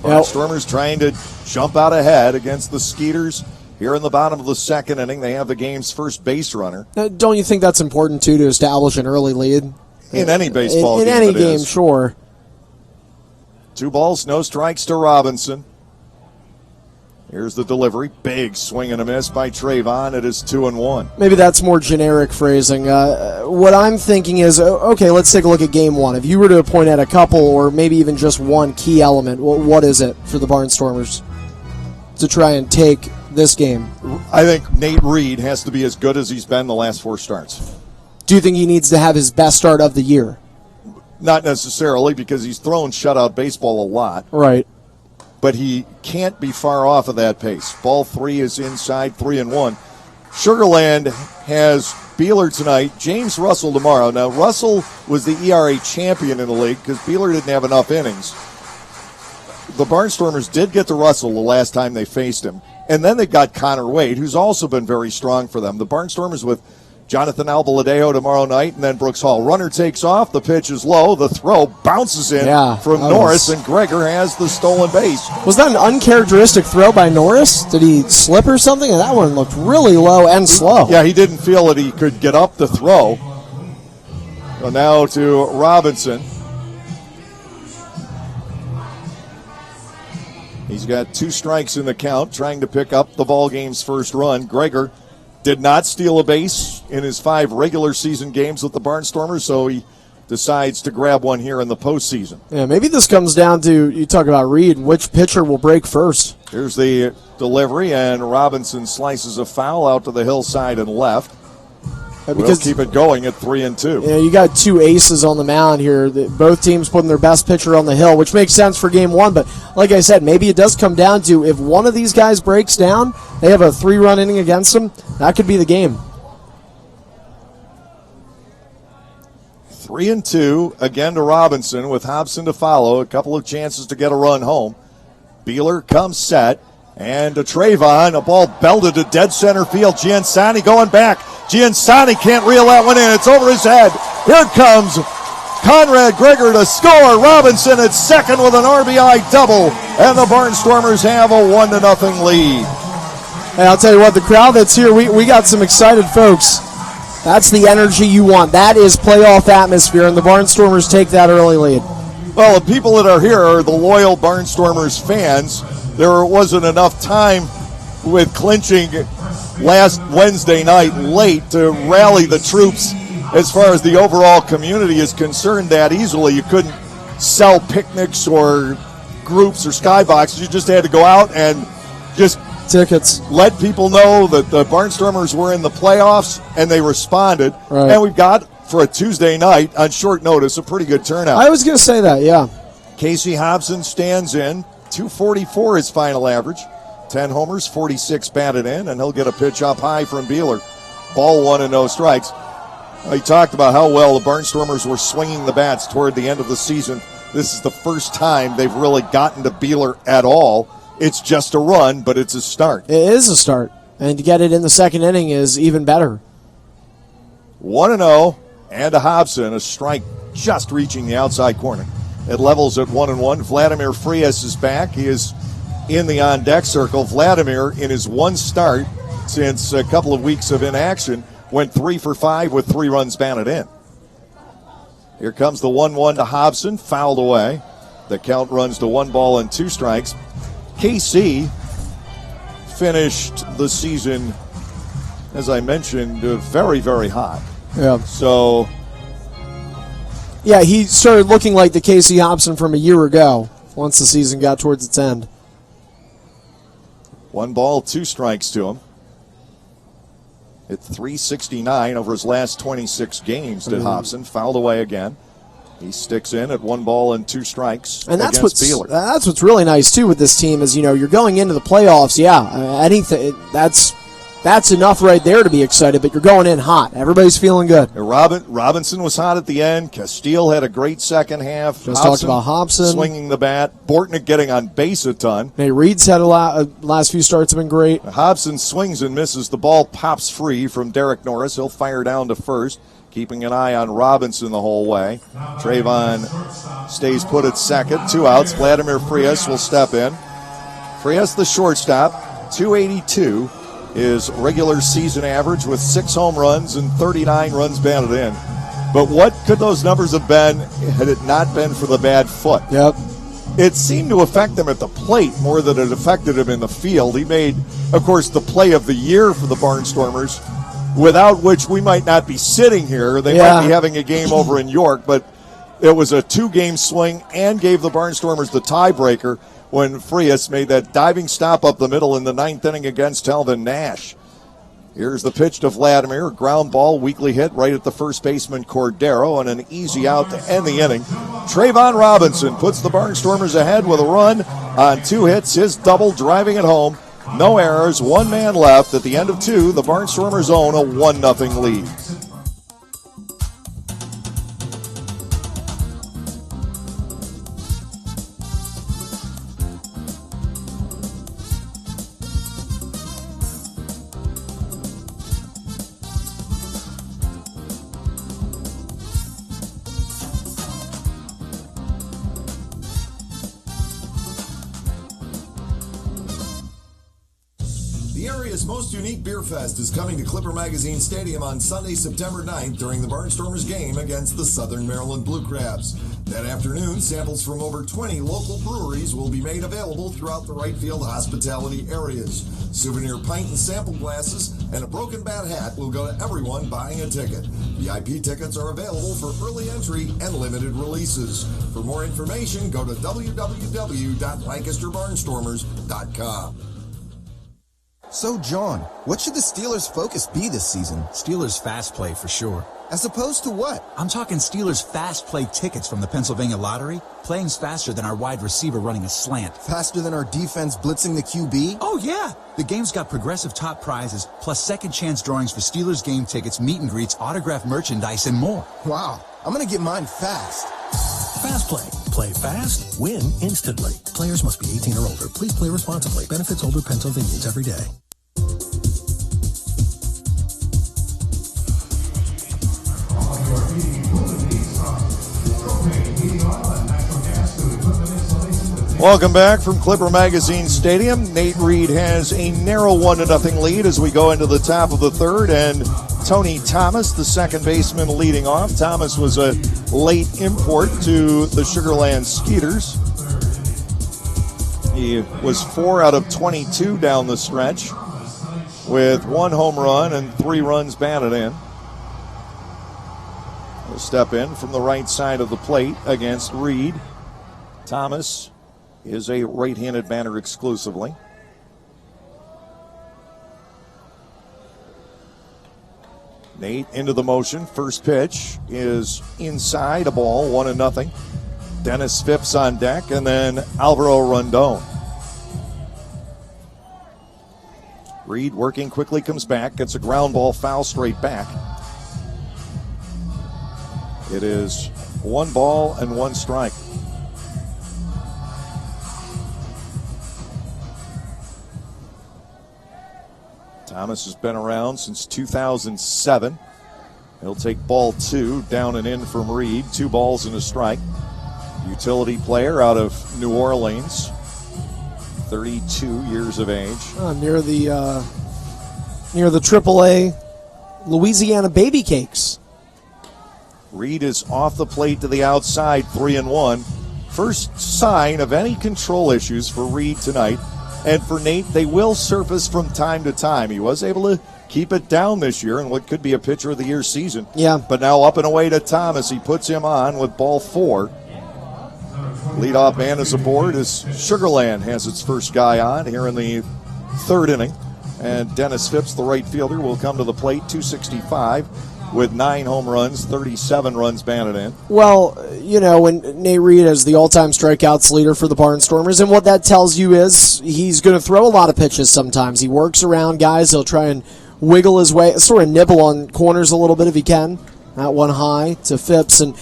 Barnstormers trying to jump out ahead against the Skeeters. Here in the bottom of the second inning, they have the game's first base runner. Don't you think that's important, too, to establish an early lead? In any baseball game. In any game, sure. 2 balls, no strikes to Robinson. Here's the delivery. Big swing and a miss by Trayvon. It is 2-1. Maybe that's more generic phrasing. What I'm thinking is, okay, let's take a look at game 1. If you were to point at a couple or maybe even just one key element, what is it for the Barnstormers to try and take this game? I think Nate Reed has to be as good as he's been the last 4 starts. Do you think he needs to have his best start of the year? Not necessarily, because he's thrown shutout baseball a lot. Right. But he can't be far off of that pace. Ball 3 is inside, 3-1. Sugarland has Beeler tonight, James Russell tomorrow. Now, Russell was the ERA champion in the league because Beeler didn't have enough innings. The Barnstormers did get to Russell the last time they faced him. And then they got Connor Wade, who's also been very strong for them. The Barnstormers with Jonathan Albaladejo tomorrow night, and then Brooks Hall. Runner takes off, the pitch is low, the throw bounces in from Norris, and Gregor has the stolen base. Was that an uncharacteristic throw by Norris? Did he slip or something? That one looked really low and slow. Yeah, he didn't feel that he could get up the throw. So now to Robinson. He's got 2 strikes in the count, trying to pick up the ball game's first run. Gregor did not steal a base in his 5 regular season games with the Barnstormers, so he decides to grab one here in the postseason. Yeah, maybe this comes down to, you talk about Reed, which pitcher will break first. Here's the delivery, and Robinson slices a foul out to the hillside and left. We'll keep it going at 3-2. Yeah, you got 2 aces on the mound here. Both teams putting their best pitcher on the hill, which makes sense for game 1. But like I said, maybe it does come down to if one of these guys breaks down, they have a 3-run inning against them, that could be the game. 3-2 again to Robinson with Hobson to follow. A couple of chances to get a run home. Beeler comes set. And to Trayvon, a ball belted to dead center field. Giansani going back. Giansani can't reel that one in. It's over his head. Here comes Conrad Gregor to score. Robinson at second with an RBI double. And the Barnstormers have a 1-0 lead. Hey, I'll tell you what, the crowd that's here, we got some excited folks. That's the energy you want. That is playoff atmosphere, and the Barnstormers take that early lead. Well, the people that are here are the loyal Barnstormers fans. There wasn't enough time with clinching last Wednesday night late to rally the troops as far as the overall community is concerned that easily. You couldn't sell picnics or groups or skyboxes. You just had to go out and just tickets. Let people know that the Barnstormers were in the playoffs, and they responded. Right. And we've got, for a Tuesday night, on short notice, a pretty good turnout. I was going to say that, yeah. Casey Hobson stands in. 244 his final average. 10 homers, 46 batted in, and he'll get a pitch up high from Beeler. Ball 1 and no strikes. He talked about how well the Barnstormers were swinging the bats toward the end of the season. This is the first time they've really gotten to Beeler at all. It's just a run, but it's a start. It is a start, and to get it in the second inning is even better. 1-0, and a Hobson, a strike just reaching the outside corner. It levels at 1-1. Vladimir Frias is back. He is in the on-deck circle. Vladimir, in his one start, since a couple of weeks of inaction, went 3 for 5 with 3 runs batted in. Here comes the 1-1 to Hobson, fouled away. The count runs to 1 ball and 2 strikes. KC finished the season, as I mentioned, very, very hot. Yeah. So, yeah, he started looking like the Casey Hobson from a year ago once the season got towards its end. 1 ball, 2 strikes to him. Hit .369 over his last 26 games, did Hobson. Fouled away again. He sticks in at 1 ball and 2 strikes and that's against Beeler. That's what's really nice, too, with this team is, you're going into the playoffs. Yeah, anything that's enough right there to be excited, but you're going in hot. Everybody's feeling good. Robinson was hot at the end. Castile had a great second half. Just talked about Hobson. Swinging the bat. Bortnick getting on base a ton. Hey, Reed's had last few starts have been great. Hobson swings and misses. The ball pops free from Derek Norris. He'll fire down to first, keeping an eye on Robinson the whole way. Trayvon stays put at second. 2 outs. Vladimir Frias will step in. Frias, the shortstop, .282 is regular season average with 6 home runs and 39 runs batted in. But what could those numbers have been had it not been for the bad foot? Yep. It seemed to affect him at the plate more than it affected him in the field. He made, of course, the play of the year for the Barnstormers, without which we might not be sitting here. They might be having a game over in York, but it was a 2-game swing and gave the Barnstormers the tiebreaker when Frias made that diving stop up the middle in the 9th inning against Telvin Nash. Here's the pitch to Vladimir. Ground ball, weakly hit right at the first baseman Cordero, and an easy out to end the inning. Trayvon Robinson puts the Barnstormers ahead with a run on 2 hits, his double driving it home. No errors, 1 man left. At the end of 2, the Barnstormers own a 1-0 lead. Most unique beer fest is coming to Clipper Magazine Stadium on Sunday, September 9th during the Barnstormers game against the Southern Maryland Blue Crabs. That afternoon, samples from over 20 local breweries will be made available throughout the right field hospitality areas. Souvenir pint and sample glasses and a broken bat hat will go to everyone buying a ticket. VIP tickets are available for early entry and limited releases. For more information, go to www.lancasterbarnstormers.com. So, John, what should the Steelers' focus be this season? Steelers fast play for sure. As opposed to what? I'm talking Steelers fast play tickets from the Pennsylvania Lottery. Playing's faster than our wide receiver running a slant. Faster than our defense blitzing the QB? Oh, yeah. The game's got progressive top prizes, plus second chance drawings for Steelers game tickets, meet and greets, autographed merchandise, and more. Wow. I'm going to get mine fast. Fast Play. Play fast, win instantly. Players must be 18 or older. Please play responsibly. Benefits older Pennsylvanians every day. Welcome back from Clipper Magazine Stadium. Nate Reed has a narrow 1-0 lead as we go into the top of the third, and Tony Thomas, the second baseman, leading off. Thomas was a late import to the Sugar Land Skeeters. He was 4 out of 22 down the stretch with 1 home run and 3 runs batted in. He'll step in from the right side of the plate against Reed. Thomas is a right-handed batter exclusively. Nate into the motion. First pitch is inside, a ball, 1-0. Dennis Phipps on deck, and then Alvaro Rondon. Reed working quickly, comes back, gets a ground ball foul straight back. It is 1 ball and 1 strike. Thomas has been around since 2007. He'll take ball 2, down and in from Reed. 2 balls and a strike. Utility player out of New Orleans, 32 years of age. Near the near the AAA Louisiana Baby Cakes. Reed is off the plate to the outside, 3-1. First sign of any control issues for Reed tonight. And for Nate, they will surface from time to time. He was able to keep it down this year in what could be a Pitcher of the Year season. Yeah. But now up and away to Thomas. He puts him on with ball 4. Leadoff man is aboard as Sugarland has its first guy on here in the third inning. And Dennis Phipps, the right fielder, will come to the plate, 265 with 9 home runs, 37 runs batted in. Well, when Nate Reed is the all-time strikeouts leader for the Barnstormers, and what that tells you is he's going to throw a lot of pitches sometimes. He works around guys. He'll try and wiggle his way, sort of nibble on corners a little bit if he can. That one high to Phipps. And,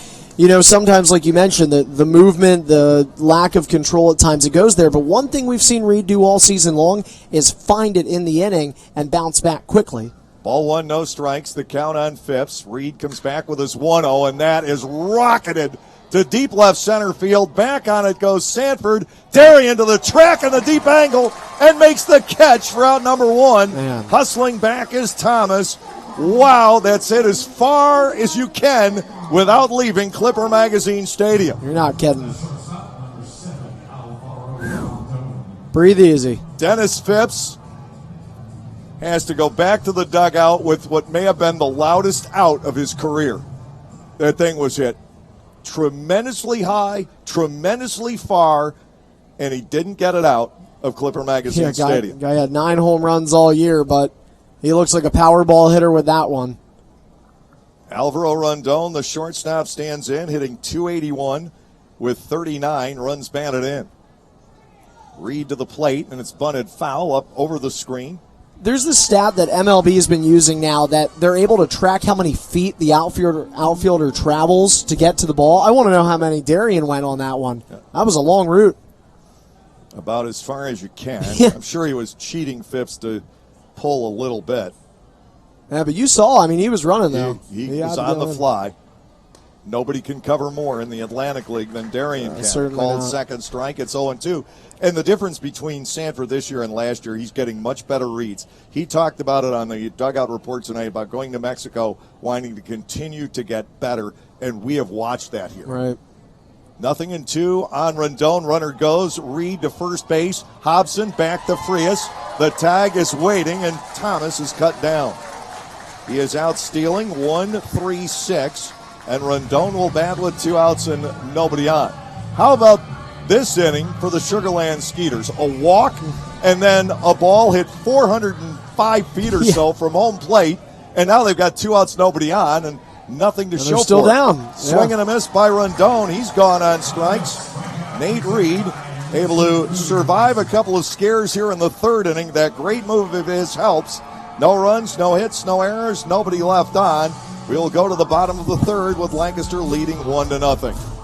sometimes, like you mentioned, the movement, the lack of control at times, it goes there. But one thing we've seen Reed do all season long is find it in the inning and bounce back quickly. Ball 1, no strikes. The count on Phipps. Reed comes back with his 1-0, and that is rocketed to deep left center field. Back on it goes Sanford. Darien to the track in the deep angle and makes the catch for out number 1. Man. Hustling back is Thomas. Wow, that's it as far as you can without leaving Clipper Magazine Stadium. You're not kidding. Breathe easy. Dennis Phipps has to go back to the dugout with what may have been the loudest out of his career. That thing was hit tremendously high, tremendously far, and he didn't get it out of Clipper Magazine Stadium. Guy had 9 home runs all year, but he looks like a Powerball hitter with that one. Alvaro Rondon, the shortstop, stands in, hitting .281 with 39 runs batted in. Reed to the plate, and it's bunted foul up over the screen. There's this stat that MLB has been using now that they're able to track how many feet the outfielder travels to get to the ball. I want to know how many Darien went on that one. That was a long route. About as far as you can. Yeah. I'm sure he was cheating Phipps to pull a little bit. Yeah, but you saw, he was running, though. He was on the fly. Nobody can cover more in the Atlantic League than Darien can. Certainly Called not. second strike. It's 0-2. And the difference between Sanford this year and last year, he's getting much better reads. He talked about it on the Dugout Report tonight about going to Mexico, wanting to continue to get better, and we have watched that here. Right. 0-2 on Rondon. Runner goes. Reed to first base. Hobson back to Frias. The tag is waiting, and Thomas is cut down. He is out stealing 1-3-6, and Rondon will bat with 2 outs and nobody on. How about this inning for the Sugarland Skeeters? A walk and then a ball hit 405 feet or so from home plate, and now they've got 2 outs, nobody on, and nothing to show for still it. down. Swing and a miss by Rondon. He's gone on strikes. Nate Reed able to survive a couple of scares here in the third inning. That great move of his helps. No runs, no hits, no errors, nobody left on. We'll go to the bottom of the third with Lancaster leading 1-0.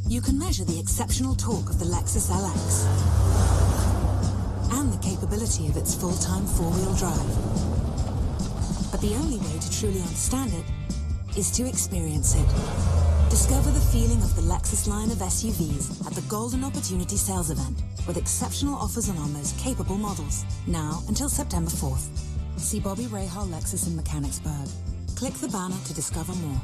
You can measure the exceptional torque of the Lexus LX and the capability of its full-time four-wheel drive. But the only way to truly understand it is to experience it. Discover the feeling of the Lexus line of SUVs at the Golden Opportunity Sales Event with exceptional offers on our most capable models, now until September 4th. See Bobby Rahal Lexus in Mechanicsburg. Click the banner to discover more.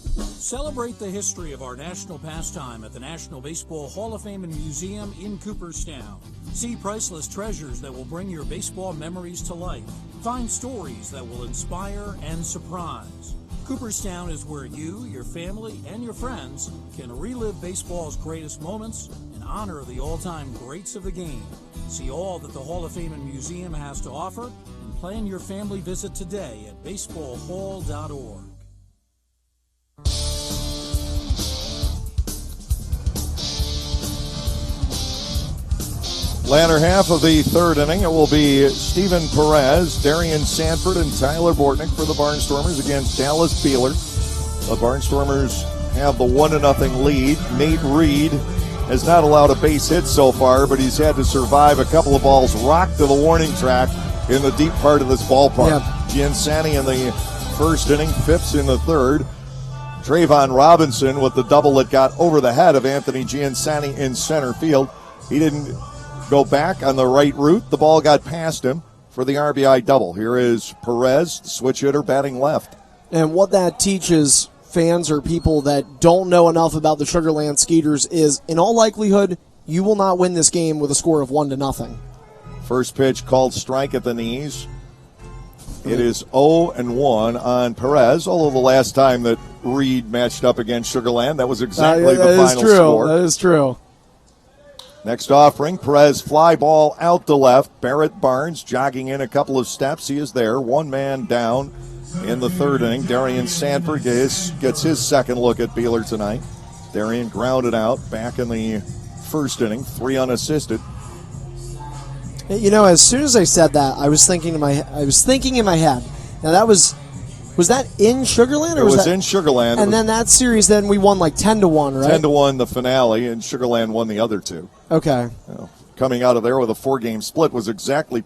Celebrate the history of our national pastime at the National Baseball Hall of Fame and Museum in Cooperstown. See priceless treasures that will bring your baseball memories to life. Find stories that will inspire and surprise. Cooperstown is where you, your family, and your friends can relive baseball's greatest moments and honor the all-time greats of the game. See all that the Hall of Fame and Museum has to offer and plan your family visit today at baseballhall.org. Latter half of the third inning, it will be Steven Perez, Darian Sanford, and Tyler Bortnick for the Barnstormers against Dallas Beeler. The Barnstormers have the 1-0 lead. Nate Reed has not allowed a base hit so far, but he's had to survive a couple of balls rocked to the warning track in the deep part of this ballpark. Yep. Giansani in the first inning, Phipps in the third. Trayvon Robinson with the double that got over the head of Anthony Giansani in center field. He didn't go back on the right route. The ball got past him for the RBI double. Here is Perez, the switch hitter, batting left. And what that teaches fans or people that don't know enough about the Sugar Land Skeeters is, in all likelihood, you will not win this game with a score of 1-0. First pitch called strike at the knees. It is 0-1 on Perez, although the last time that Reed matched up against Sugar Land, that was exactly the final score. That is true. Next offering, Perez fly ball out to left. Barrett Barnes jogging in a couple of steps. He is there. One man down in the third inning. Darian Sanford gets his second look at Beeler tonight. Darian grounded out back in the first inning, 3 unassisted. You know, as soon as I said that, I was thinking in my head. Now that was that in Sugar Land? Or It was that in Sugar Land. And then that series, then we won like 10-1, right? 10-1 the finale, and Sugar Land won the other two. Okay. Coming out of there with a 4-game split was exactly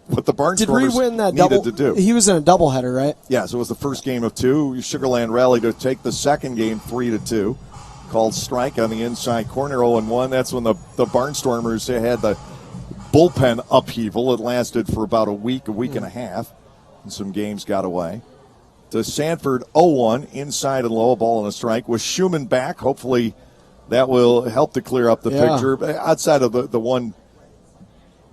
what the Barnstormers Did Reed win that needed double? to do. He was in a doubleheader, right? Yes, it was the first game of 2. Sugar Land rallied to take the second game 3-2. Called strike on the inside corner, 0-1. That's when the Barnstormers had the bullpen upheaval. It lasted for about a week and a half, and some games got away. To Sanford, 0-1, inside and low, a ball and a strike. With Schumann back, hopefully that will help to clear up the picture. Outside of the one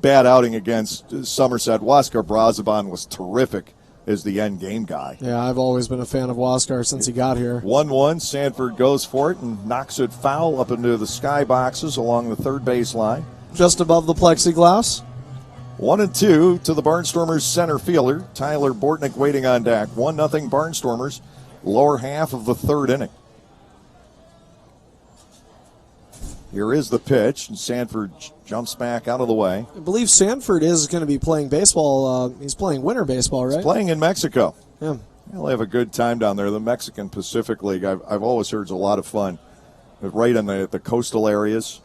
bad outing against Somerset, Huáscar Brazoban was terrific as the end game guy. Yeah, I've always been a fan of Huáscar since he got here. 1-1, Sanford goes for it and knocks it foul up into the sky boxes along the third base line. Just above the plexiglass. 1-2 to the Barnstormers center fielder, Tyler Bortnick, waiting on deck. 1-0 Barnstormers, lower half of the third inning. Here is the pitch, and Sanford jumps back out of the way. I believe Sanford is going to be playing baseball. He's playing winter baseball, right? He's playing in Mexico. Yeah. They'll have a good time down there. The Mexican Pacific League, I've always heard, is a lot of fun. Right in the coastal areas.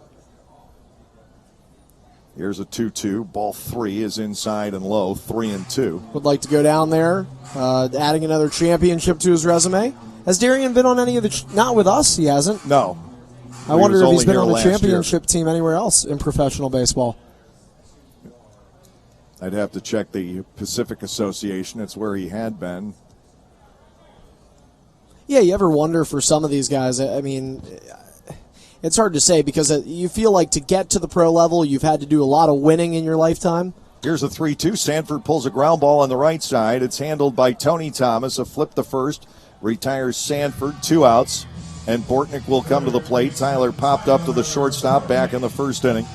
Here's a 2-2. Ball 3 is inside and low, 3-2. Would like to go down there, adding another championship to his resume. Has Darian been on any of the... Not with us, he hasn't. No. I wonder if he's been on the championship team anywhere else in professional baseball. I'd have to check the Pacific Association. It's where he had been. Yeah, you ever wonder for some of these guys, I mean... It's hard to say because you feel like to get to the pro level, you've had to do a lot of winning in your lifetime. Here's a 3-2. Sanford pulls a ground ball on the right side. It's handled by Tony Thomas. A flip to first. Retires Sanford. 2 outs. And Bortnick will come to the plate. Tyler popped up to the shortstop back in the first inning.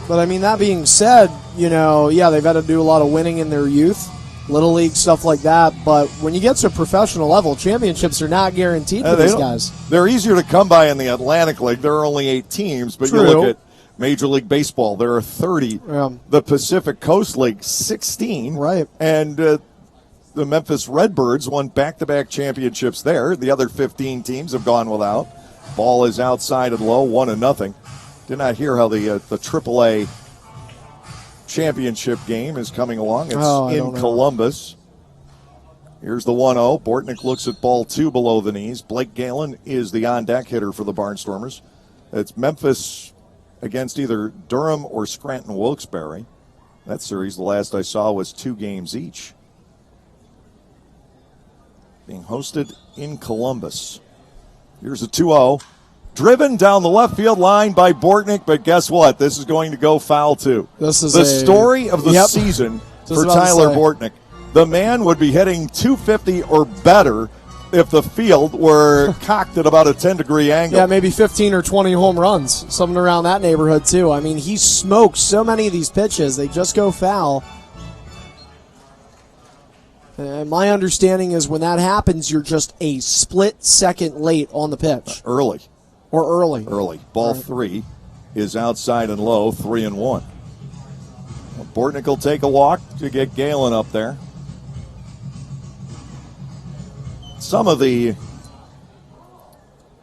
But, I mean, that being said, you know, yeah, they've had to do a lot of winning in their youth. Little league, stuff like that. But when you get to a professional level, championships are not guaranteed for these guys. They're easier to come by in the Atlantic League. There are only 8 teams, but True. you look at Major League Baseball, there are 30. The Pacific Coast League, 16. Right. And the Memphis Redbirds won back-to-back championships there. The other 15 teams have gone without. Ball is outside and low, 1-0. Did not hear how the AAA championship game is coming along. It's in Columbus. Here's the 1-0. Bortnick looks at ball 2 below the knees. Blake Galen is the on-deck hitter for the Barnstormers. It's Memphis against either Durham or Scranton Wilkes-Barre. That series, the last I saw, was 2 games each. Being hosted in Columbus. Here's a 2-0. Driven down the left field line by Bortnick, but guess what? This is going to go foul, too. This is the story of the season for Tyler Bortnick. The man would be hitting 250 or better if the field were cocked at about a 10-degree angle. Yeah, maybe 15 or 20 home runs, something around that neighborhood, too. I mean, he smokes so many of these pitches. They just go foul. And my understanding is when that happens, you're just a split second late on the pitch. Early. Or early. Early. Ball 3 is outside and low, 3-1. Bortnick will take a walk to get Galen up there. Some of the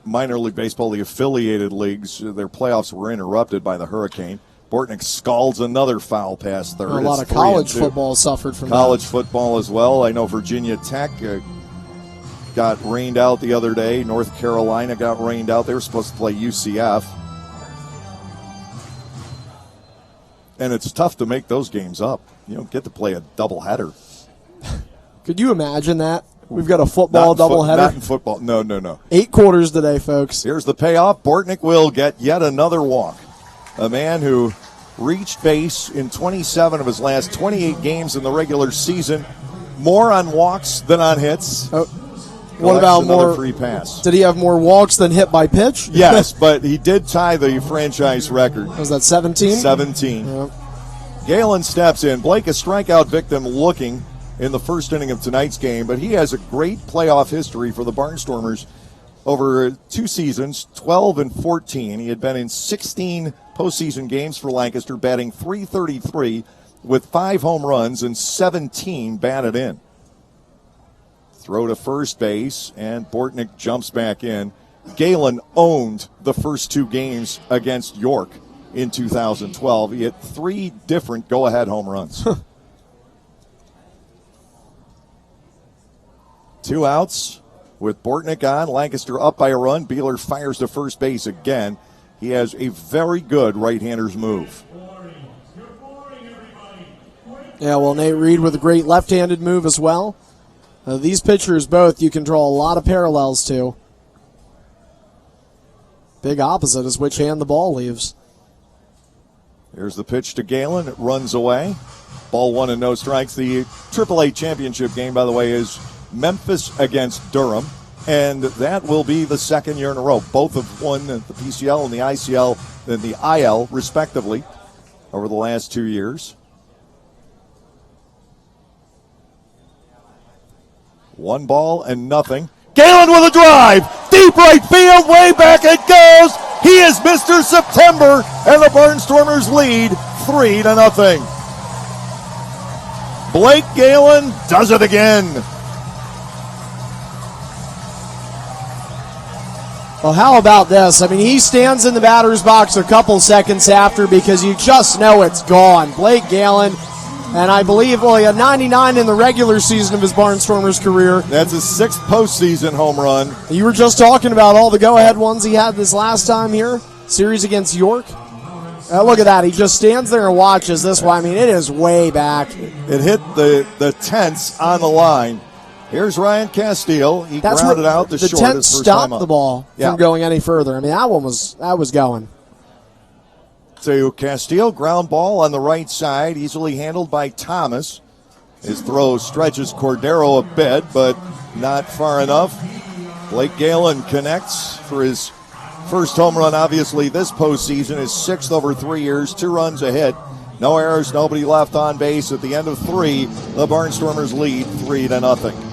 minor league baseball, the affiliated leagues, their playoffs were interrupted by the hurricane. Bortnick scalds another foul past third. A lot of college football suffered from college football as well. I know Virginia Tech got rained out the other day. North Carolina got rained out. They were supposed to play UCF. And it's tough to make those games up. You don't get to play a doubleheader. Could you imagine that? We've got a football doubleheader. Not in football. No. 8 quarters today, folks. Here's the payoff. Bortnick will get yet another walk. A man who reached base in 27 of his last 28 games in the regular season. More on walks than on hits. What about more free pass? Did he have more walks than hit by pitch? Yes, but he did tie the franchise record. Was that 17? 17. Yep. Galen steps in. Blake, a strikeout victim, looking in the first inning of tonight's game, but he has a great playoff history for the Barnstormers over 2 seasons, 12 and 14. He had been in 16 postseason games for Lancaster, batting .333 with 5 home runs and 17 batted in. Throw to first base, and Bortnick jumps back in. Galen owned the first 2 games against York in 2012. He had 3 different go-ahead home runs. 2 outs with Bortnick on. Lancaster up by a run. Beeler fires to first base again. He has a very good right-hander's move. Yeah, well, Nate Reed with a great left-handed move as well. These pitchers both you can draw a lot of parallels to. Big opposite is which hand the ball leaves. Here's the pitch to Galen. It runs away. Ball 1 and no strikes. The AAA championship game, by the way, is Memphis against Durham, and that will be the 2nd year in a row. Both have won the PCL and the ICL and the IL, respectively, over the last 2 years. 1 ball and nothing. Galen with a drive. Deep right field. Way back it goes. He is Mr. September, and the Barnstormers lead 3-0. Blake Galen does it again. Well, how about this? I mean, he stands in the batter's box a couple seconds after because you just know it's gone. Blake Galen, and I believe he had 99 in the regular season of his Barnstormers career. That's his 6th postseason home run. You were just talking about all the go-ahead ones he had this last time here, series against York. Look at that. He just stands there and watches this one. I mean, it is way back. It hit the tents on the line. Here's Ryan Castile. He grounded out the short. The tent stopped the ball from going any further. I mean, that was going. So Castile, ground ball on the right side, easily handled by Thomas. His throw stretches Cordero a bit, but not far enough. Blake Galen connects for his first home run, obviously, this postseason. His 6th over 3 years, 2 runs a hit. No errors, nobody left on base. At the end of 3, the Barnstormers lead 3-0.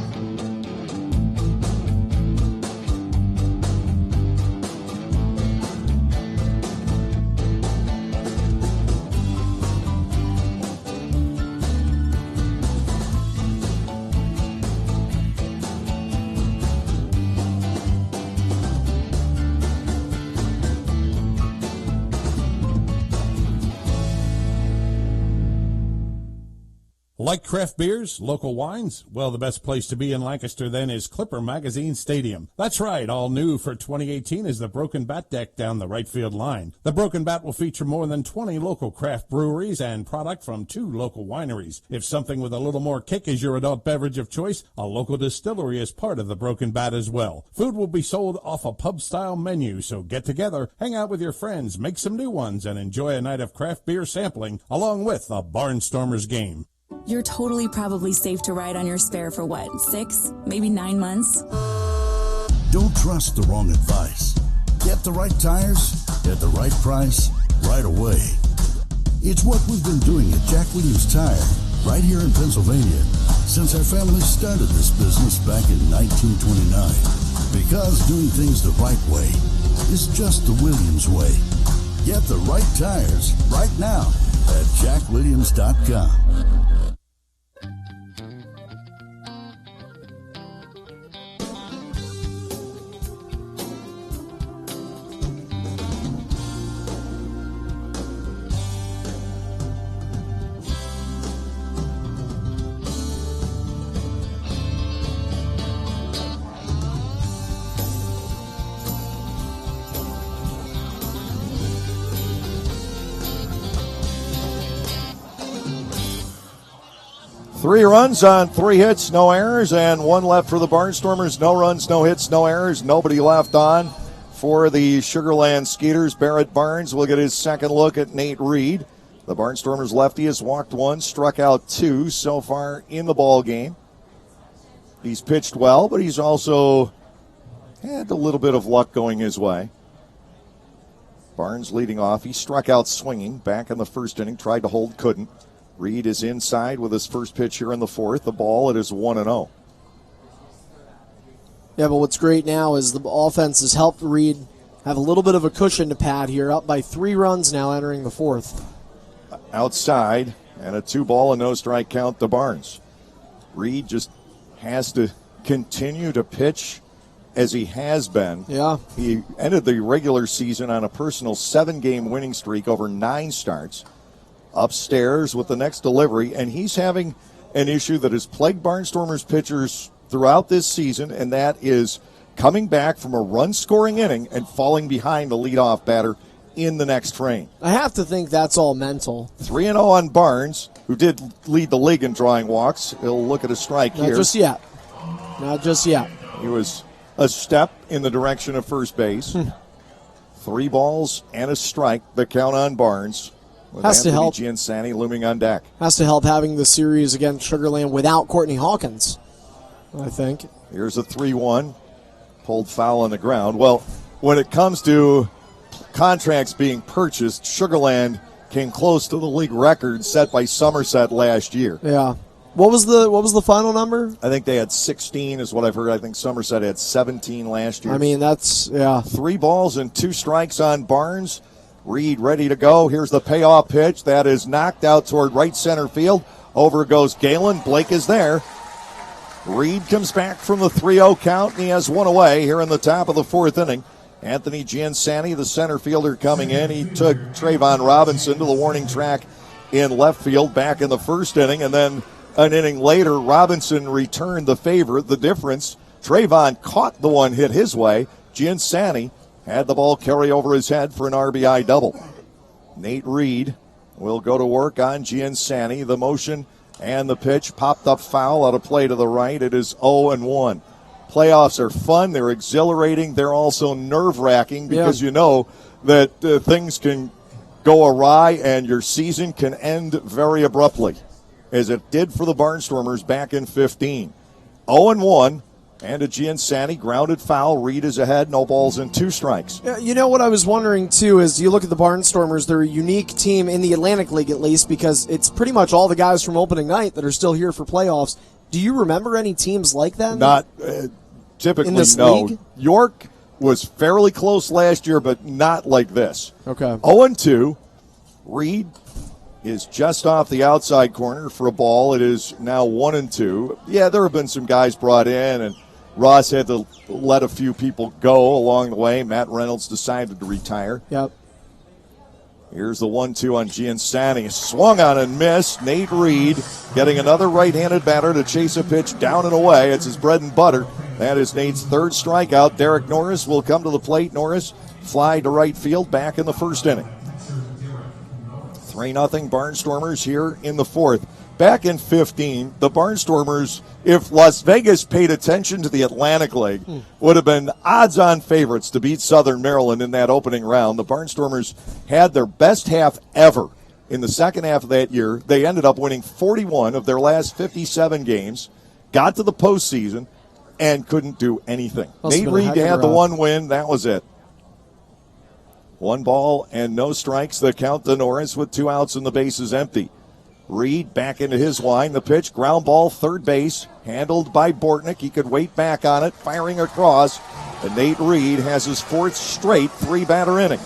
Like craft beers, local wines? Well, the best place to be in Lancaster then is Clipper Magazine Stadium. That's right, all new for 2018 is the Broken Bat deck down the right field line. The Broken Bat will feature more than 20 local craft breweries and product from 2 local wineries. If something with a little more kick is your adult beverage of choice, a local distillery is part of the Broken Bat as well. Food will be sold off a pub-style menu, so get together, hang out with your friends, make some new ones, and enjoy a night of craft beer sampling along with a Barnstormers game. You're totally probably safe to ride on your spare for 6, maybe 9 months? Don't trust the wrong advice. Get the right tires at the right price right away. It's what we've been doing at Jack Williams Tire right here in Pennsylvania since our family started this business back in 1929. Because doing things the right way is just the Williams way. Get the right tires right now at JackWilliams.com. Three runs on 3 hits, no errors, and 1 left for the Barnstormers. No runs, no hits, no errors, nobody left on for the Sugar Land Skeeters. Barrett Barnes will get his second look at Nate Reed. The Barnstormers lefty has walked 1, struck out 2 so far in the ball game. He's pitched well, but he's also had a little bit of luck going his way. Barnes leading off. He struck out swinging back in the first inning, tried to hold, couldn't. Reed is inside with his first pitch here in the fourth. The ball, it is 1-0. Yeah, but what's great now is the offense has helped Reed have a little bit of a cushion to pad here, up by 3 runs now entering the fourth. Outside, and a 2-ball and no strike count to Barnes. Reed just has to continue to pitch as he has been. Yeah. He ended the regular season on a personal 7-game winning streak over 9 starts. Upstairs with the next delivery, and he's having an issue that has plagued Barnstormers pitchers throughout this season, and that is coming back from a run-scoring inning and falling behind the leadoff batter in the next frame. I have to think that's all mental. 3-0 on Barnes, who did lead the league in drawing walks. He'll look at a strike Not here. just yet. Not just yet. He was a step in the direction of first base. 3 balls and a strike, the count on Barnes. With Has to Anthony help. Giansani looming on deck. Has to help having the series against Sugar Land without Courtney Hawkins, I think. Here's a 3-1. Pulled foul on the ground. Well, when it comes to contracts being purchased, Sugar Land came close to the league record set by Somerset last year. Yeah. What was the final number? I think they had 16 is what I've heard. I think Somerset had 17 last year. I mean, that's, yeah. 3 balls and 2 strikes on Barnes. Reed ready to go. Here's the payoff pitch. That is knocked out toward right center field. Over goes Galen. Blake is there. Reed comes back from the 3-0 count, and he has 1 away here in the top of the 4th inning. Anthony Giansani, the center fielder, coming in. He took Trayvon Robinson to the warning track in left field back in the first inning, and then an inning later, Robinson returned the favor. The difference, Trayvon caught the one hit his way. Giansani had the ball carry over his head for an RBI double. Nate Reed will go to work on Giansani. The motion and the pitch popped up foul out of play to the right. It is 0-1. Playoffs are fun. They're exhilarating. They're also nerve-wracking because you know that things can go awry and your season can end very abruptly, as it did for the Barnstormers back in 15. 0-1. And a Giansani grounded foul. Reed is ahead. No balls and 2 strikes. Yeah, you know what I was wondering, too, is you look at the Barnstormers, they're a unique team in the Atlantic League, at least, because it's pretty much all the guys from opening night that are still here for playoffs. Do you remember any teams like that? Not typically, in this no. league? York was fairly close last year, but not like this. Okay. 0-2. Reed is just off the outside corner for a ball. It is now 1-2. Yeah, there have been some guys brought in, and Ross had to let a few people go along the way. Matt Reynolds decided to retire. Yep. Here's the 1-2 on Giansani. Swung on and missed. Nate Reed getting another right-handed batter to chase a pitch down and away. It's his bread and butter. That is Nate's 3rd strikeout. Derek Norris will come to the plate. Norris fly to right field back in the first inning. 3-0 Barnstormers here in the 4th. Back in 15, the Barnstormers, if Las Vegas paid attention to the Atlantic League, would have been odds-on favorites to beat Southern Maryland in that opening round. The Barnstormers had their best half ever in the second half of that year. They ended up winning 41 of their last 57 games, got to the postseason, and couldn't do anything. Nate Reed had the 1 win. That was it. 1 ball and no strikes. The count to Norris with 2 outs and the bases empty. Reed back into his line. The pitch, ground ball, third base, handled by Bortnick. He could wait back on it, firing across. And Nate Reed has his 4th straight 3-batter inning.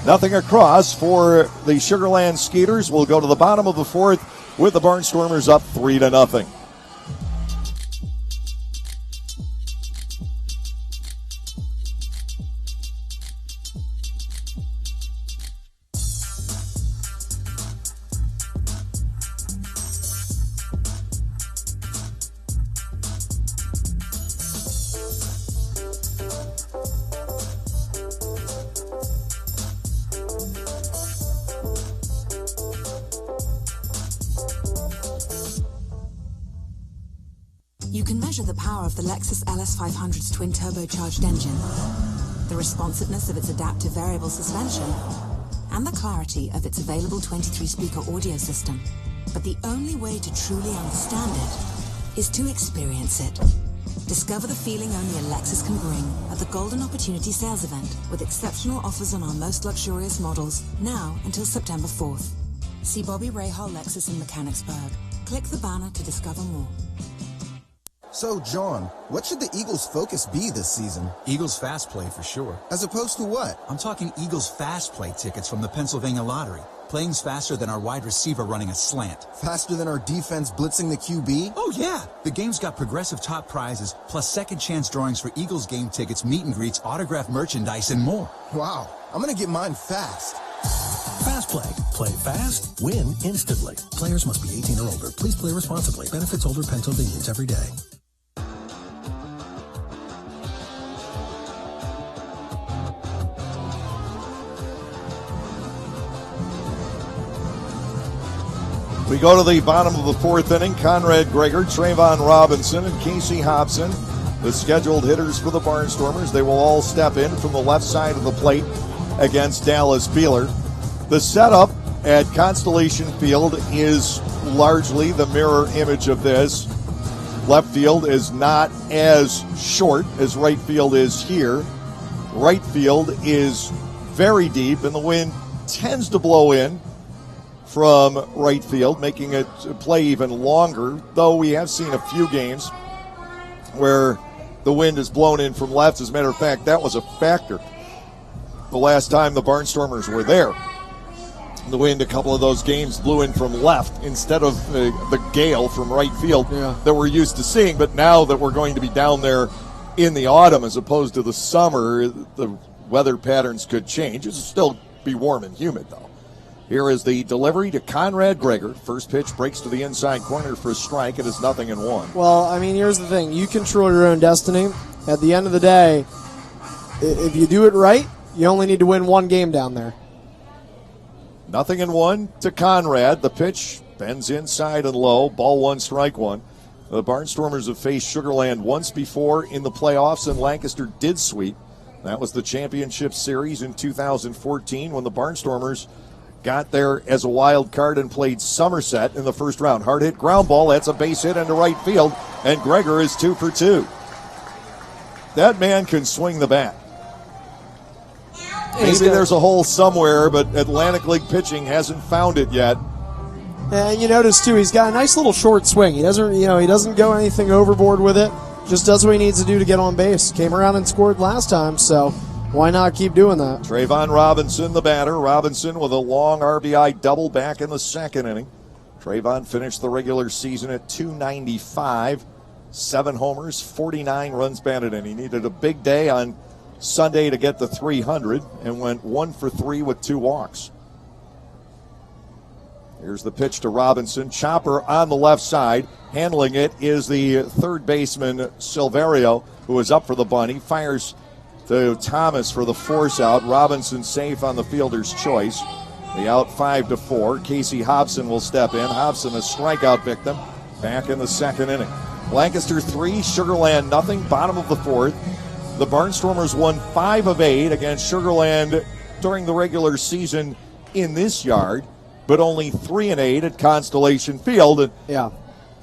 Nothing across for the Sugarland Skeeters. We'll go to the bottom of the fourth with the Barnstormers up 3-0. You can measure the power of the Lexus LS500's twin-turbocharged engine, the responsiveness of its adaptive variable suspension, and the clarity of its available 23-speaker audio system. But the only way to truly understand it is to experience it. Discover the feeling only a Lexus can bring at the Golden Opportunity Sales Event, with exceptional offers on our most luxurious models, now until September 4th. See Bobby Rahal Lexus in Mechanicsburg. Click the banner to discover more. So, John, what should the Eagles' focus be this season? Eagles Fast Play for sure. As opposed to what? I'm talking Eagles Fast Play tickets from the Pennsylvania Lottery. Playing's faster than our wide receiver running a slant. Faster than our defense blitzing the QB? Oh, yeah. The game's got progressive top prizes, plus second chance drawings for Eagles game tickets, meet and greets, autographed merchandise, and more. Wow. I'm going to get mine fast. Fast Play. Play fast, win instantly. Players must be 18 or older. Please play responsibly. Benefits older Pennsylvanians every day. We go to the bottom of the fourth inning. Conrad Greger, Trayvon Robinson, and Casey Hobson, the scheduled hitters for the Barnstormers. They will all step in from the left side of the plate against Dallas Beeler. The setup at Constellation Field is largely the mirror image of this. Left field is not as short as right field is here. Right field is very deep, and the wind tends to blow in from right field, making it play even longer, though we have seen a few games where the wind is blown in from left. As a matter of fact, that was a factor the last time the Barnstormers were there. The wind, a couple of those games, blew in from left instead of the gale from right field that we're used to seeing. But now that we're going to be down there in the autumn as opposed to the summer, the weather patterns could change. It'll still be warm and humid, though. Here is the delivery to Conrad Greger. First pitch breaks to the inside corner for a strike. It is 0-1. Well, I mean, here's the thing. You control your own destiny. At the end of the day, if you do it right, you only need to win one game down there. 0-1 to Conrad. The pitch bends inside and low. Ball one, strike one. The Barnstormers have faced Sugarland once before in the playoffs, and Lancaster did sweep. That was the championship series in 2014 when the Barnstormers got there as a wild card and played Somerset in the first round. Hard hit ground ball. That's a base hit into right field, and Greger is 2 for 2. That man can swing the bat. Maybe there's a hole somewhere, but Atlantic League pitching hasn't found it yet. And you notice too, he's got a nice little short swing. He doesn't go anything overboard with it. Just does what he needs to do to get on base. Came around and scored last time, so why not keep doing that? Trayvon Robinson, the batter. Robinson with a long RBI double back in the second inning. Trayvon finished the regular season at .295, 7 homers, 49 runs batted in. He needed a big day on Sunday to get the 300 and went 1 for 3 with 2 walks. Here's the pitch to Robinson. Chopper on the left side. Handling it is the third baseman, Silverio, who is up for the bunt. He fires to Thomas for the force out. Robinson safe on the fielder's choice. The out 5-4. Casey Hobson will step in. Hobson, a strikeout victim, back in the second inning. Lancaster 3, Sugarland nothing. Bottom of the fourth. The Barnstormers won 5 of 8 against Sugarland during the regular season in this yard, but only 3 and 8 at Constellation Field. And yeah,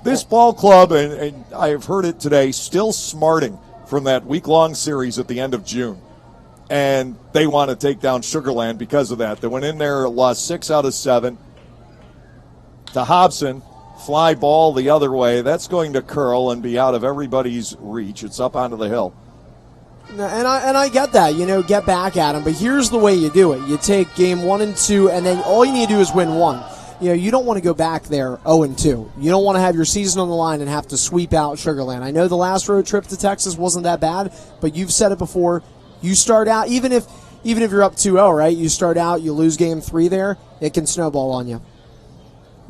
this ball club, and I've heard it today, still smarting from that week-long series at the end of June. And they want to take down Sugarland because of that. They went in there, lost 6 out of 7. To Hobson, fly ball the other way. That's going to curl and be out of everybody's reach. It's up onto the hill. And I get that, get back at them. But here's the way you do it. You take game 1 and 2, and then all you need to do is win one. You don't want to go back there 0-2. You don't want to have your season on the line and have to sweep out Sugar Land. I know the last road trip to Texas wasn't that bad, but you've said it before. You start out, even if you're up 2-0, right? You start out, you lose game 3 there, it can snowball on you.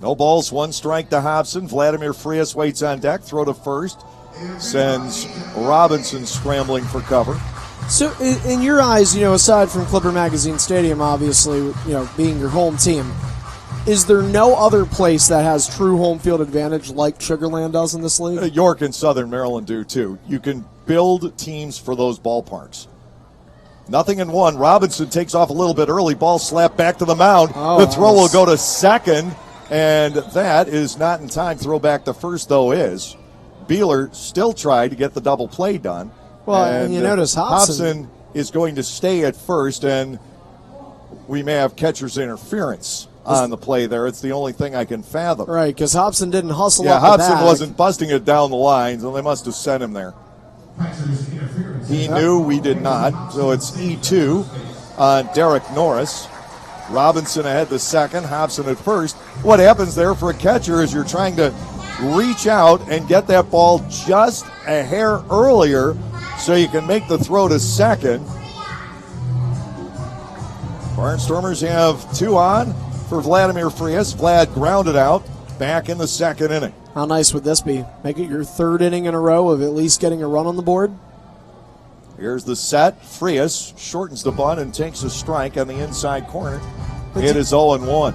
No balls, 1 strike to Hobson. Vladimir Frias waits on deck. Throw to first. Sends Robinson scrambling for cover. So, in your eyes, aside from Clipper Magazine Stadium, obviously, being your home team, is there no other place that has true home field advantage like Sugar Land does in this league? York and Southern Maryland do, too. You can build teams for those ballparks. 0-1. Robinson takes off a little bit early. Ball slapped back to the mound. The throw will go to second, and that is not in time. Throw back to first, though, is. Beeler still tried to get the double play done. Well, and you notice Hobson is going to stay at first, and we may have catcher's interference on the play there. It's the only thing I can fathom. Right, because Hobson didn't hustle up Yeah, the Hobson bag. wasn't busting it down the line, so they must have sent him there. He knew, we did not, so it's E2 on Derek Norris. Robinson ahead to second, Hobson at first. What happens there for a catcher is you're trying to reach out and get that ball just a hair earlier so you can make the throw to second. Barnstormers have 2 on for Vladimir Frias. Vlad grounded out back in the second inning. How nice would this be? Make it your 3rd inning in a row of at least getting a run on the board? Here's the set. Frias shortens the bunt and takes a strike on the inside corner. It is 0-1.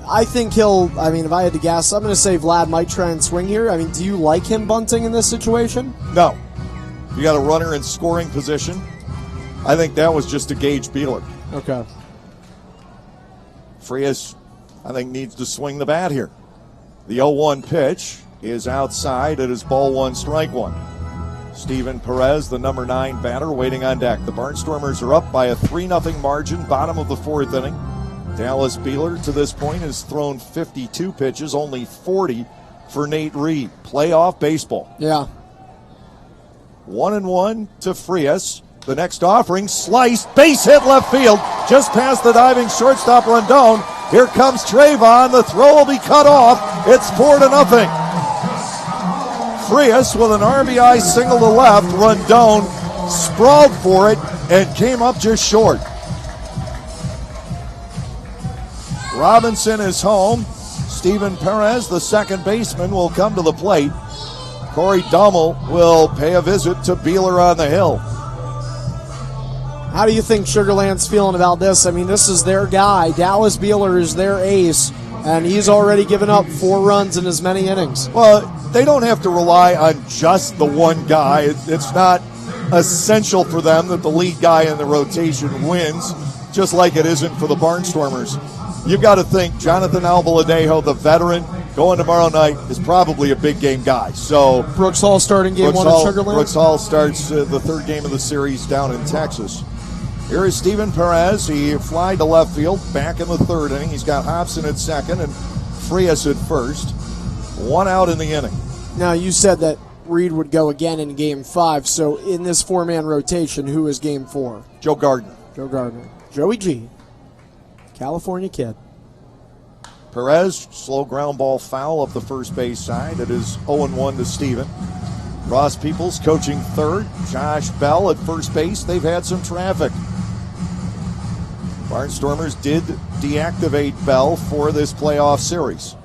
I think if I had to guess, I'm going to say Vlad might try and swing here. Do you like him bunting in this situation? No. You got a runner in scoring position. I think that was just to gauge Beeler. Okay. Frias, I think, needs to swing the bat here. The 0-1 pitch is outside. It is ball 1, strike 1. Steven Perez, the number 9 batter, waiting on deck. The Barnstormers are up by a 3-0 margin, bottom of the 4th inning. Dallas Beeler, to this point, has thrown 52 pitches, only 40 for Nate Reed. Playoff baseball. Yeah. 1-1 to Frias. The next offering, sliced, base hit left field, just past the diving shortstop Rondon. Here comes Trayvon. The throw will be cut off. It's 4-0. Frias with an RBI single to left. Rondon sprawled for it and came up just short. Robinson is home. Steven Perez, the second baseman, will come to the plate. Corey Dummel will pay a visit to Beeler on the hill. How do you think Sugar Land's feeling about this? This is their guy. Dallas Beeler is their ace, and he's already given up 4 runs in as many innings. Well, they don't have to rely on just the one guy. It's not essential for them that the lead guy in the rotation wins, just like it isn't for the Barnstormers. You've got to think Jonathan Albaladejo, the veteran, going tomorrow night is probably a big game guy. So Brooks Hall starting game 1 at Sugar Land? Brooks Hall starts the 3rd game of the series down in Texas. Here is Steven Perez. He flied to left field back in the 3rd inning. He's got Hobson at second and Frias at first. 1 out in the inning. Now, you said that Reed would go again in game 5. So in this 4-man rotation, who is game 4? Joe Gardner. Joe Gardner. Joey G. California kid. Perez, slow ground ball foul up the first base side. It is 0-1 to Steven. Ross Peoples coaching 3rd. Josh Bell at first base. They've had some traffic. Barnstormers did deactivate Bell for this playoff series.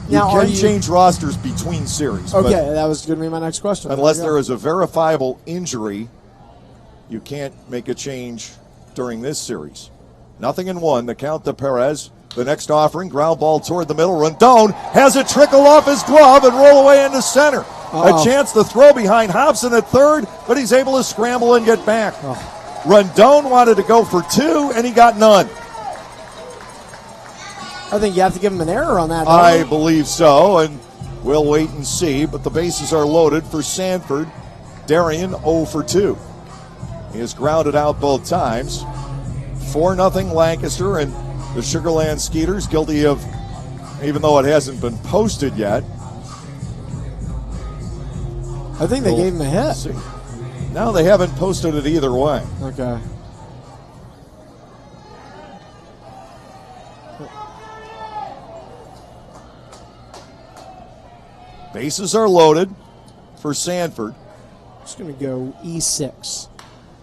You can change rosters between series. Okay, that was going to be my next question. Unless there is a verifiable injury, you can't make a change during this series. 0-1, the count to Perez. The next offering, ground ball toward the middle. Rondon has it trickle off his glove and roll away into center. A chance to throw behind Hobson at 3rd, but he's able to scramble and get back. Rondon wanted to go for 2, and he got none. I think you have to give him an error on that. I believe so, and we'll wait and see. But the bases are loaded for Sanford. Darian 0 for 2. He has grounded out both times. 4-0 Lancaster, and the Sugar Land Skeeters guilty of, even though it hasn't been posted yet. I think they gave him a hit. See. No, they haven't posted it either way. Okay. Bases are loaded for Sanford. Just going to go E6.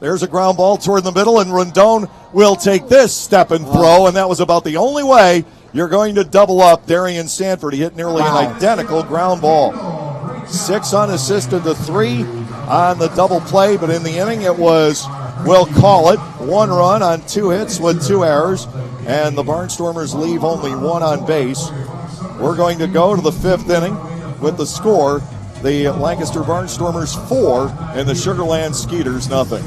There's a ground ball toward the middle, and Rondon will take this step and throw, and that was about the only way you're going to double up Darian Sanford. He hit nearly an identical ground ball. 6 unassisted to 3 on the double play, but in the inning it was, we'll call it, 1 run on 2 hits with 2 errors, and the Barnstormers leave only 1 on base. We're going to go to the 5th inning with the score, the Lancaster Barnstormers 4 and the Sugar Land Skeeters nothing.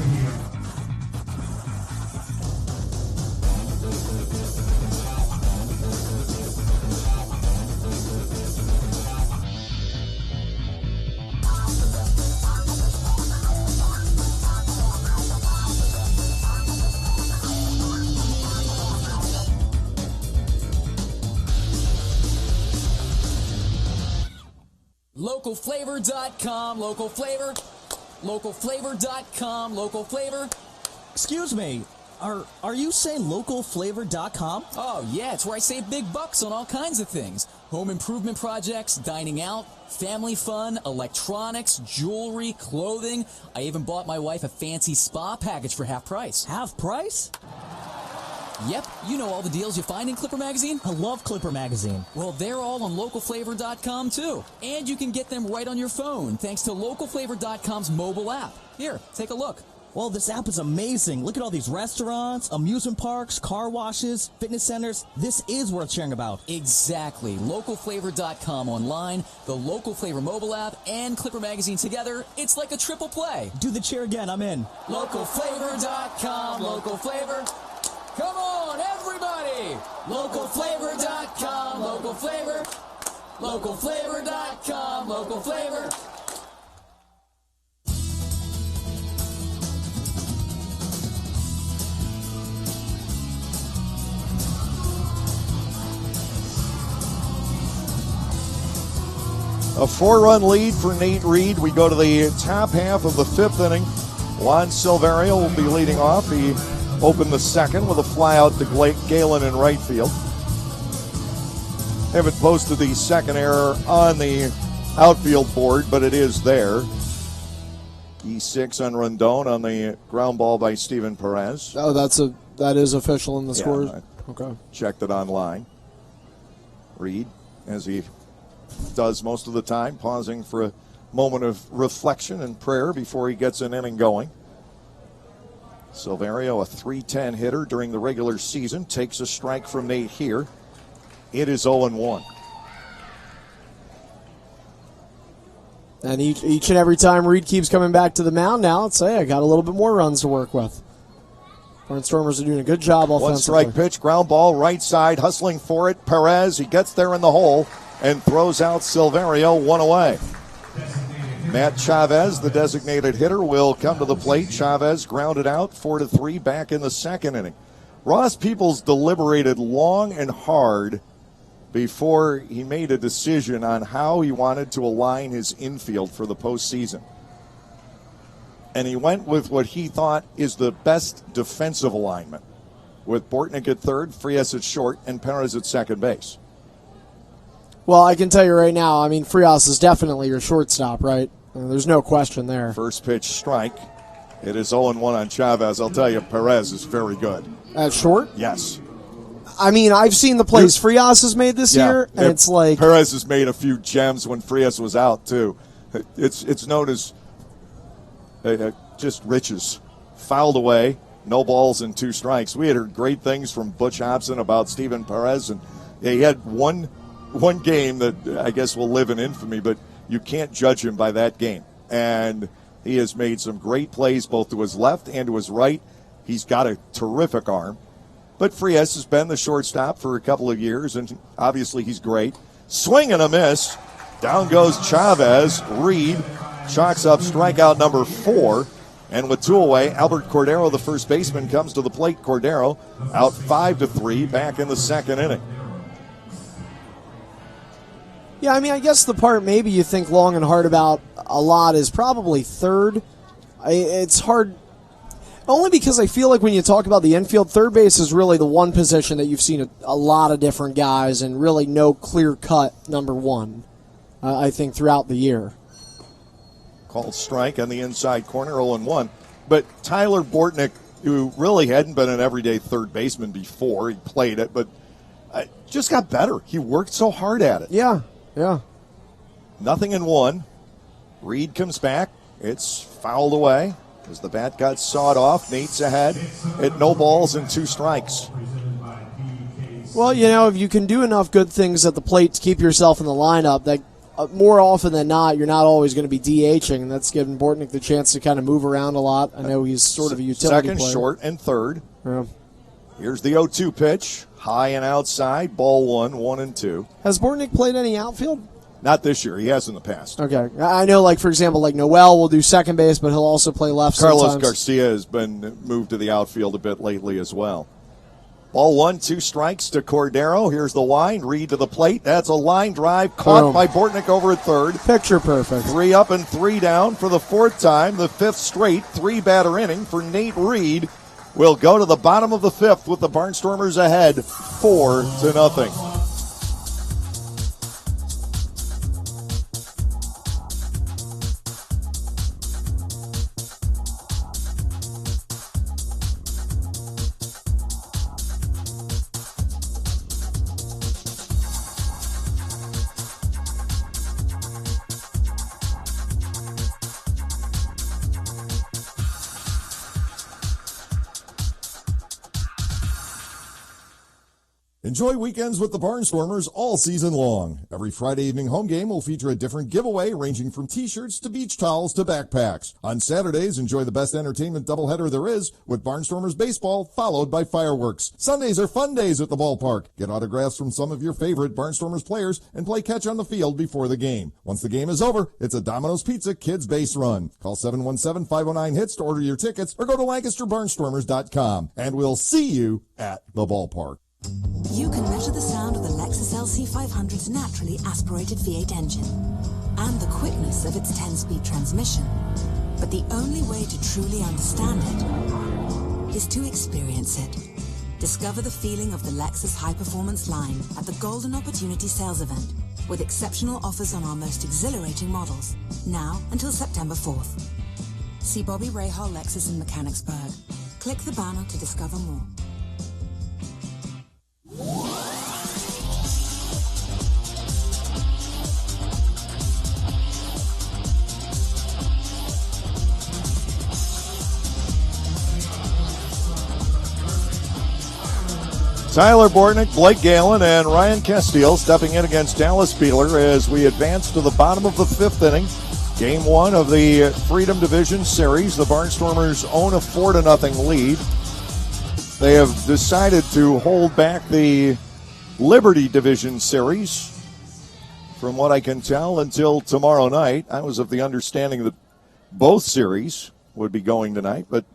Localflavor.com, local flavor. Localflavor.com, local flavor. Excuse me, are you saying localflavor.com? Oh, yeah, it's where I save big bucks on all kinds of things. Home improvement projects, dining out, family fun, electronics, jewelry, clothing. I even bought my wife a fancy spa package for half price. Half price? Yep, you know all the deals you find in Clipper Magazine. I love Clipper Magazine. Well, they're all on localflavor.com too. And you can get them right on your phone thanks to localflavor.com's mobile app. Here, take a look. Well, this app is amazing. Look at all these restaurants, amusement parks, car washes, fitness centers. This is worth sharing about. Exactly. Localflavor.com online, the Local Flavor mobile app, and Clipper Magazine together. It's like a triple play. Do the cheer again. I'm in. Localflavor.com, local flavor. Come on, everybody! Localflavor.com, local flavor. Localflavor.com, local flavor. A 4-run lead for Nate Reed. We go to the top half of the 5th inning. Juan Silverio will be leading off. He opened the 2nd with a fly out to Galen in right field. Haven't posted the 2nd error on the outfield board, but it is there. E6 on Rondon on the ground ball by Steven Perez. Oh, that is official in the scores? Okay. Checked it online. Reed, as he does most of the time, pausing for a moment of reflection and prayer before he gets an inning going. Silverio, a .310 hitter during the regular season, takes a strike from Nate here. It is 0-1. And each and every time Reed keeps coming back to the mound now, let's say I got a little bit more runs to work with. Barnstormers are doing a good job offensively. 1 strike pitch, ground ball, right side, hustling for it. Perez, he gets there in the hole and throws out Silverio, 1 away. Matt Chavez, the designated hitter, will come to the plate. Chavez grounded out 4-3 back in the 2nd inning. Ross Peoples deliberated long and hard before he made a decision on how he wanted to align his infield for the postseason. And he went with what he thought is the best defensive alignment, with Bortnick at 3rd, Frias at short, and Perez at 2nd base. Well, I can tell you right now, I mean, Frias is definitely your shortstop, right? There's no question there. First pitch strike. It is 0-1 on Chavez. I'll tell you, Perez is very good. At short? Yes. I mean, I've seen the plays Frias has made this year, and it's like... Perez has made a few gems when Frias was out, too. It's known as just riches. Fouled away, no balls and 2 strikes. We had heard great things from Butch Hobson about Steven Perez, and he had one game that I guess will live in infamy, but you can't judge him by that game. And he has made some great plays both to his left and to his right. He's got a terrific arm. But Frias has been the shortstop for a couple of years, and obviously he's great. Swing and a miss. Down goes Chavez. Reed chalks up strikeout number 4. And with 2 away, Albert Cordero, the first baseman, comes to the plate. Cordero out 5-3 back in the 2nd inning. Yeah, I mean, I guess the part maybe you think long and hard about a lot is probably 3rd. It's hard, only because I feel like when you talk about the infield, third base is really the one position that you've seen a lot of different guys and really no clear-cut number one, I think, throughout the year. Called strike on the inside corner, 0-1. But Tyler Bortnick, who really hadn't been an everyday third baseman before, he played it, but just got better. He worked so hard at it. Yeah. 0-1. Reed comes back. It's fouled away as the bat got sawed off. Nate's ahead at no balls and 2 strikes. Well, if you can do enough good things at the plate to keep yourself in the lineup, that more often than not, you're not always going to be DHing, and that's giving Bortnick the chance to kind of move around a lot. I know he's sort of a utility Second, player. short, and third. Yeah. Here's the 0-2 pitch. High and outside. Ball 1-2. Has Bortnick played any outfield? Not this year. He has in the past. Okay. I know, for example, Noel will do second base, but he'll also play left Carlos sometimes. Garcia has been moved to the outfield a bit lately as well. Ball 1, 2 strikes to Cordero. Here's the wind. Reed to the plate. That's a line drive caught by Bortnick over at third. Picture perfect. 3 up and 3 down for the 4th time. The 5th straight 3-batter inning for Nate Reed. Will go to the bottom of the 5th with the Barnstormers ahead 4-0. Enjoy weekends with the Barnstormers all season long. Every Friday evening home game will feature a different giveaway ranging from t-shirts to beach towels to backpacks. On Saturdays, enjoy the best entertainment doubleheader there is with Barnstormers baseball followed by fireworks. Sundays are fun days at the ballpark. Get autographs from some of your favorite Barnstormers players and play catch on the field before the game. Once the game is over, it's a Domino's Pizza Kids Base Run. Call 717-509-HITS to order your tickets or go to LancasterBarnstormers.com. And we'll see you at the ballpark. You can measure the sound of the Lexus LC500's naturally aspirated V8 engine and the quickness of its 10-speed transmission. But the only way to truly understand it is to experience it. Discover the feeling of the Lexus high-performance line at the Golden Opportunity Sales Event with exceptional offers on our most exhilarating models, now until September 4th. See Bobby Rahal Lexus in Mechanicsburg. Click the banner to discover more. Tyler Bortnick, Blake Galen, and Ryan Castile stepping in against Dallas Beeler as we advance to the bottom of the 5th inning. Game 1 of the Freedom Division Series. The Barnstormers own a 4-0 lead. They have decided to hold back the Liberty Division Series, from what I can tell, until tomorrow night. I was of the understanding that both series would be going tonight, but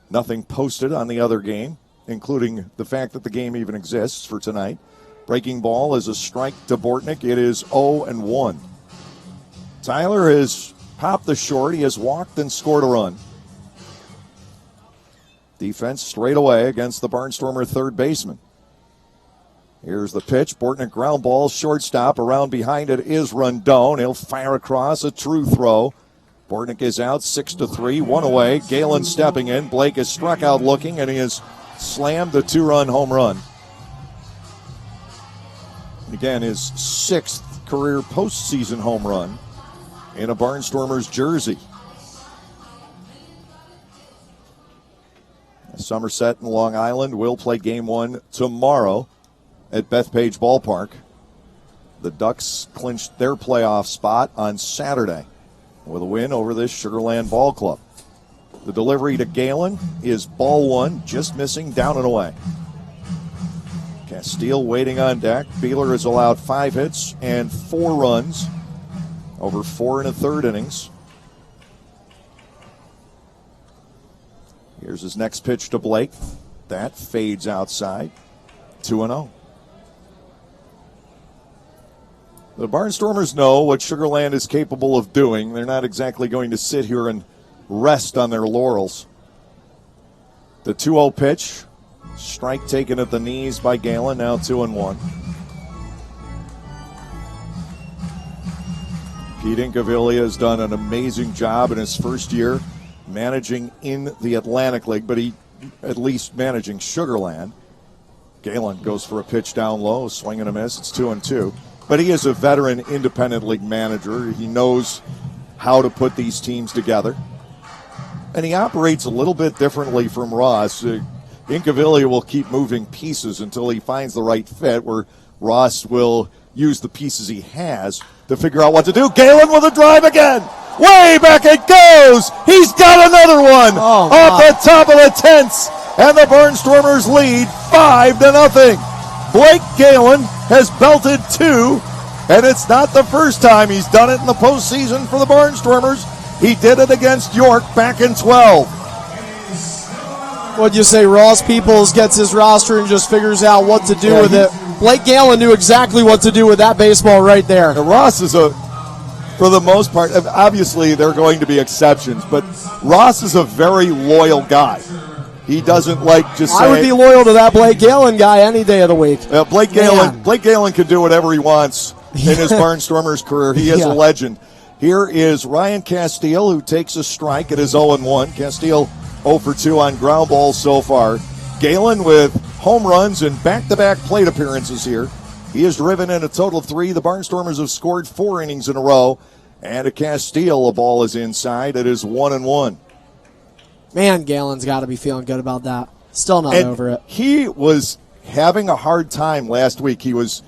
nothing posted on the other game, including the fact that the game even exists for tonight. Breaking ball is a strike to Bortnick. It is 0-1. Tyler has popped the short. He has walked and scored a run. Defense straight away against the Barnstormer third baseman. Here's the pitch. Bortnick ground ball, shortstop. Around behind it is Rondon. He'll fire across, a true throw. Bortnick is out, 6-3, 1 away. Galen stepping in. Blake is struck out looking, and he has slammed a 2-run home run. Again, his 6th career postseason home run in a Barnstormers jersey. Somerset and Long Island will play game 1 tomorrow at Bethpage Ballpark. The Ducks clinched their playoff spot on Saturday with a win over this Sugarland Ball Club. The delivery to Galen is ball 1, just missing, down and away. Castile waiting on deck. Beeler has allowed 5 hits and 4 runs over 4 1/3 innings. Here's his next pitch to Blake. That fades outside. 2-0. The Barnstormers know what Sugarland is capable of doing. They're not exactly going to sit here and rest on their laurels. The 2-0 pitch. Strike taken at the knees by Galen, now 2-1. Pete Incaviglia has done an amazing job in his first year managing in the Atlantic League, but he at least managing Sugar Land. Galen goes for a pitch down low, swing and a miss. It's 2-2. But he is a veteran independent league manager. He knows how to put these teams together. And he operates a little bit differently from Ross. Incaviglia will keep moving pieces until he finds the right fit, where Ross will use the pieces he has to figure out what to do. Galen with a drive again. Way back it goes. He's got another one off the top of the tents. And the Barnstormers lead 5-0. Blake Galen has belted 2, and it's not the first time he's done it in the postseason for the Barnstormers. He did it against York back in 12. What'd you say, Ross Peoples gets his roster and just figures out what to do with it? Blake Galen knew exactly what to do with that baseball right there. Now, Ross is for the most part, obviously there are going to be exceptions, but Ross is a very loyal guy. He doesn't like just saying, I would be loyal to that Blake Galen guy any day of the week. Blake Galen can do whatever he wants in his Barnstormers career. He is a legend. Here is Ryan Castile, who takes a strike at his 0-1. Castile 0 for 2 on ground balls so far. Galen with home runs and back-to-back plate appearances here. He has driven in a total of 3. The Barnstormers have scored 4 innings in a row. And to Castile, a ball is inside. It is 1-1. Man, Galen's got to be feeling good about that. Still not over it. He was having a hard time last week. His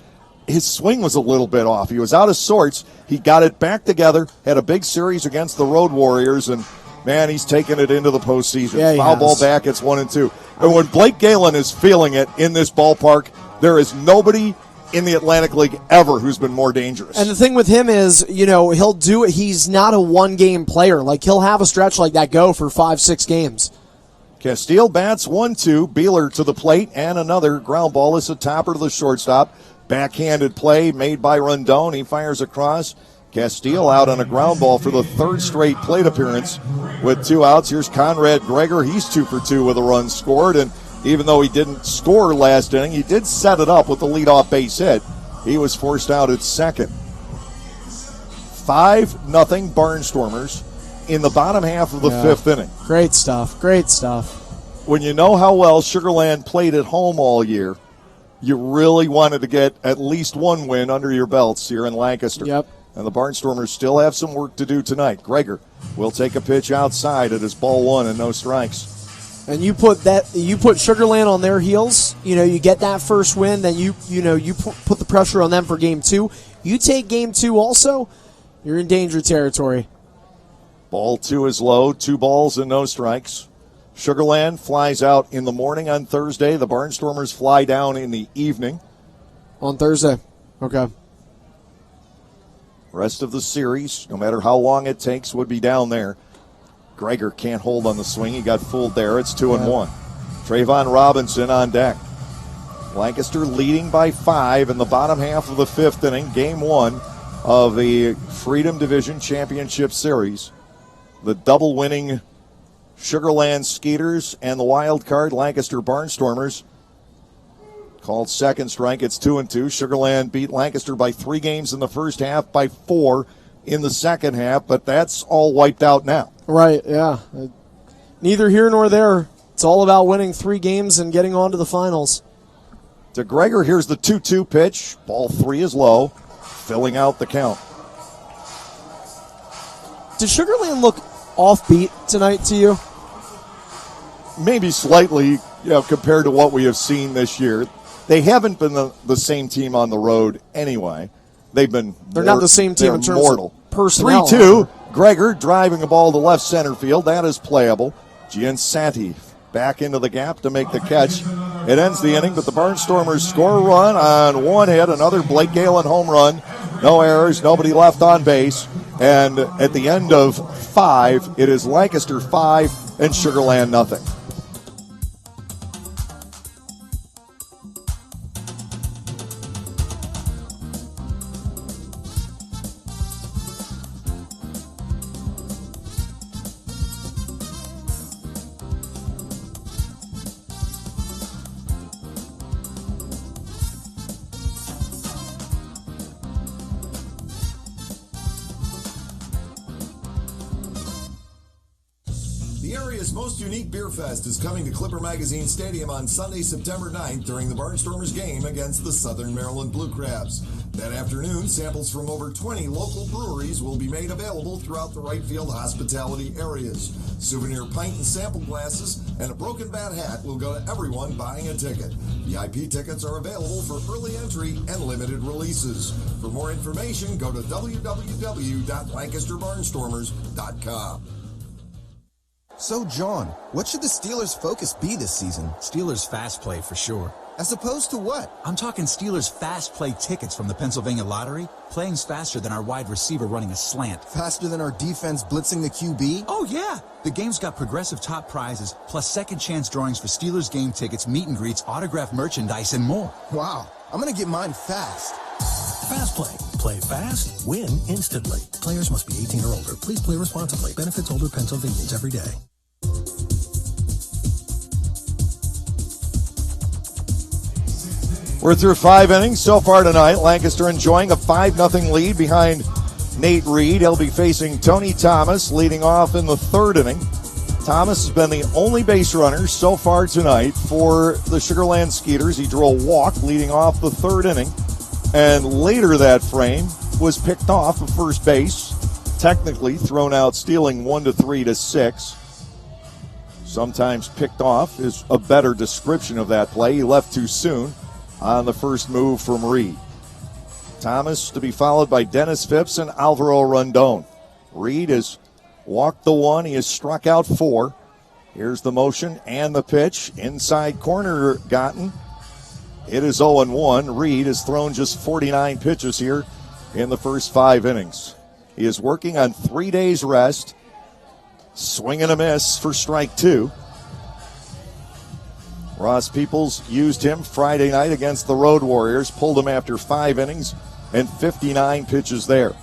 swing was a little bit off. He was out of sorts. He got it back together, had a big series against the Road Warriors, and, man, he's taken it into the postseason. Yeah, Foul ball back, it's 1-2. And when Blake Galen is feeling it in this ballpark, there is nobody in the Atlantic League ever who's been more dangerous. And the thing with him is, he'll do it. He's not a one-game player. Like, he'll have a stretch like that go for 5-6 games. Castile bats 1-2. Beeler to the plate, and another ground ball is a topper to the shortstop. Backhanded play made by Rondon. He fires across. Castile out on a ground ball for the 3rd straight plate appearance with 2 outs. Here's Conrad Gregor. He's 2 for 2 with a run scored, and even though he didn't score last inning, he did set it up with the leadoff base hit. He was forced out at second. 5-0 Barnstormers in the bottom half of the 5th inning. Great stuff. Great stuff. When you know how well Sugar Land played at home all year, you really wanted to get at least one win under your belts here in Lancaster. Yep. And the Barnstormers still have some work to do tonight. Gregor will take a pitch outside. It is ball 1 and no strikes. And you put Sugar Land on their heels. You get that first win, then you put the pressure on them for game 2. You take game 2 also, you're in danger territory. Ball 2 is low. 2 balls and no strikes. Sugar Land flies out in the morning on Thursday. The Barnstormers fly down in the evening. On Thursday. Okay. Rest of the series, no matter how long it takes, would be down there. Gregor can't hold on the swing. He got fooled there. It's 2-1. Trayvon Robinson on deck. Lancaster leading by 5 in the bottom half of the 5th inning. Game 1 of the Freedom Division Championship Series. The double winning Sugar Land Skeeters and the wild card Lancaster Barnstormers. Called second strike. It's 2-2. Sugar Land beat Lancaster by 3 games in the first half, by 4 in the second half, but that's all wiped out now. Right, yeah. Neither here nor there. It's all about winning 3 games and getting on to the finals. To Gregor, here's the 2-2 pitch. Ball 3 is low, filling out the count. Did Sugar Land look offbeat tonight to you? Maybe slightly, compared to what we have seen this year. They haven't been the same team on the road anyway. They're not the same team in terms mortal. of personnel. 3-2. Gregor driving a ball to left center field. That is playable. Giansanti back into the gap to make the catch. It ends the inning, but the Barnstormers score a run on 1 hit. Another Blake Galen home run. No errors, nobody left on base. And at the end of 5, it is Lancaster 5 and Sugar Land nothing. Area most unique beer fest is coming to Clipper Magazine Stadium on Sunday, September 9th during the Barnstormers game against the Southern Maryland Blue Crabs. That afternoon, samples from over 20 local breweries will be made available throughout the right field hospitality areas. Souvenir pint and sample glasses and a broken bat hat will go to everyone buying a ticket. VIP tickets are available for early entry and limited releases. For more information, go to www.lancasterbarnstormers.com. So, John, what should the Steelers' focus be this season? Steelers fast play for sure. As opposed to what? I'm talking Steelers fast play tickets from the Pennsylvania Lottery. Playing's faster than our wide receiver running a slant. Faster than our defense blitzing the QB? Oh, yeah. The game's got progressive top prizes, plus second chance drawings for Steelers game tickets, meet and greets, autographed merchandise, and more. Wow. I'm going to get mine fast. Fast Play. Play fast, win instantly. Players must be 18 or older. Please play responsibly. Benefits older Pennsylvanians every day. We're through 5 innings so far tonight. Lancaster enjoying a 5-0 lead behind Nate Reed. He'll be facing Tony Thomas leading off in the 3rd inning. Thomas has been the only base runner so far tonight for the Sugarland Skeeters. He drew a walk leading off the 3rd inning, and later that frame was picked off of first base, technically thrown out, stealing 1-3 to 6. Sometimes picked off is a better description of that play. He left too soon on the first move from Reed. Thomas to be followed by Dennis Phipps and Alvaro Rondon. Reed has walked the 1. He has struck out 4. Here's the motion and the pitch. Inside corner gotten. It is 0-1. Reed has thrown just 49 pitches here in the first 5 innings. He is working on 3 days rest. Swing and a miss for strike 2. Ross Peoples used him Friday night against the Road Warriors, pulled him after 5 innings and 59 pitches there.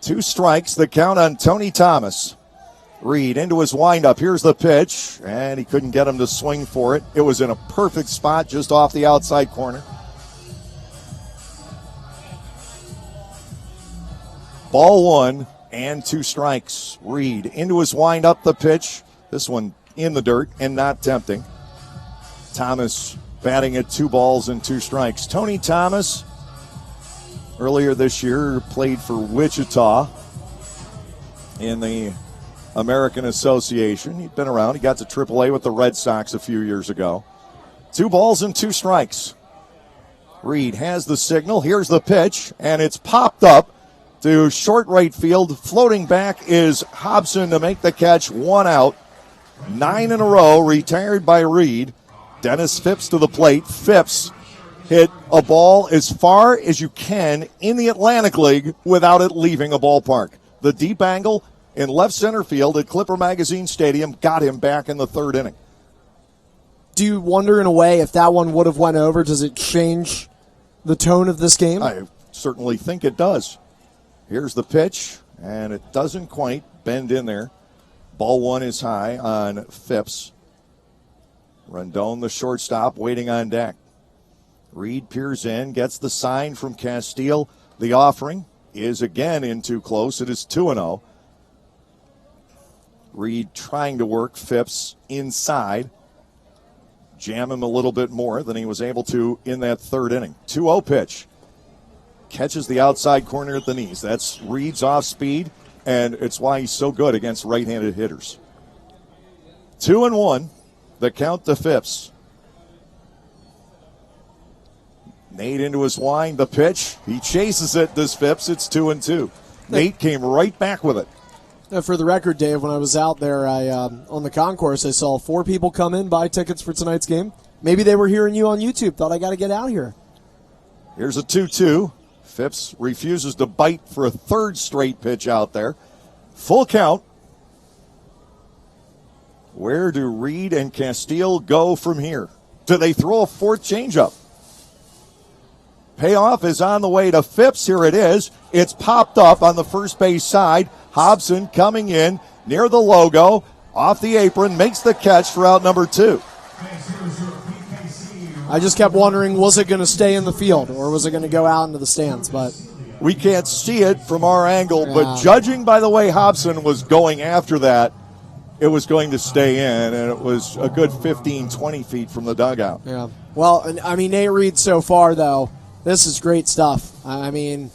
2 strikes, the count on Tony Thomas. Reed into his windup. Here's the pitch, and he couldn't get him to swing for it. It was in a perfect spot just off the outside corner. Ball 1 and 2 strikes. Reed into his windup, the pitch. This one in the dirt and not tempting. Thomas batting at 2 balls and 2 strikes. Tony Thomas, earlier this year, played for Wichita in the American Association. He'd been around. He got to AAA with the Red Sox a few years ago. 2 balls and 2 strikes. Reed has the signal. Here's the pitch, and it's popped up to short right field. Floating back is Hobson to make the catch. 1 out. 9 in a row, retired by Reed. Dennis Phipps to the plate. Phipps hit a ball as far as you can in the Atlantic League without it leaving a ballpark. The deep angle in left center field at Clipper Magazine Stadium got him back in the 3rd inning. Do you wonder in a way if that one would have went over, does it change the tone of this game? I certainly think it does. Here's the pitch, and it doesn't quite bend in there. Ball 1 is high on Phipps. Rondon, the shortstop, waiting on deck. Reed peers in, gets the sign from Castile. The offering is again in too close. It is 2-0. Reed trying to work Phipps inside. Jam him a little bit more than he was able to in that 3rd inning. 2-0 pitch. Catches the outside corner at the knees. That's Reed's off speed, and it's why he's so good against right-handed hitters. 2-1, the count to Phipps. Nate into his wind, the pitch. He chases it, does Phipps. It's 2-2. Nate came right back with it. For the record, Dave, when I was out there on the concourse, I saw 4 people come in, buy tickets for tonight's game. Maybe they were hearing you on YouTube. Thought I got to get out here. Here's a 2-2. Phipps refuses to bite for a 3rd straight pitch out there. Full count. Where do Reed and Castile go from here? Do they throw a 4th changeup? Payoff is on the way to Phipps. Here it is. It's popped up on the first base side. Hobson coming in near the logo, off the apron, makes the catch for out number 2. I just kept wondering, was it going to stay in the field or was it going to go out into the stands? But we can't see it from our angle, but judging by the way Hobson was going after that, it was going to stay in, and it was a good 15, 20 feet from the dugout. Yeah. Well, I mean, Nate Reed so far, though, this is great stuff. I mean,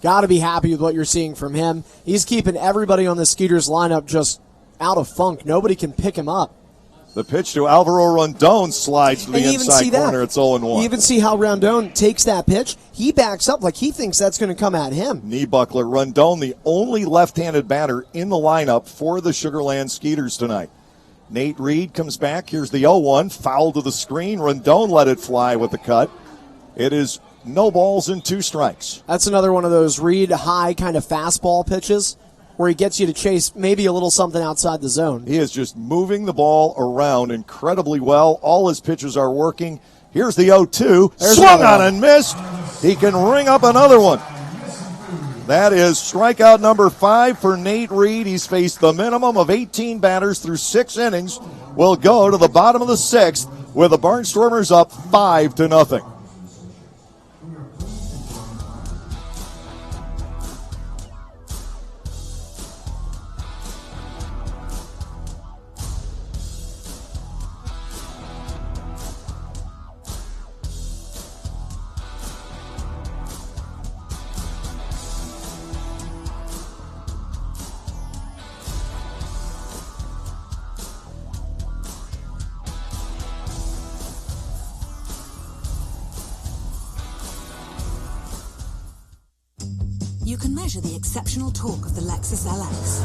got to be happy with what you're seeing from him. He's keeping everybody on the Skeeters lineup just out of funk. Nobody can pick him up. The pitch to Alvaro Rondon slides to the inside corner. It's 0-1. You even see how Rondon takes that pitch. He backs up like he thinks that's going to come at him. Knee buckler. Rondon, the only left-handed batter in the lineup for the Sugar Land Skeeters tonight. Nate Reed comes back. Here's the 0-1. Foul to the screen. Rondon let it fly with the cut. It is no balls and 2 strikes. That's another one of those Reed high kind of fastball pitches where he gets you to chase maybe a little something outside the zone. He is just moving the ball around incredibly well. All his pitches are working. Here's the 0-2. Swung on and missed. He can ring up another one. That is strikeout number 5 for Nate Reed. He's faced the minimum of 18 batters through 6 innings. Will go to the bottom of the 6th with the Barnstormers up 5-0. You can measure the exceptional torque of the Lexus LX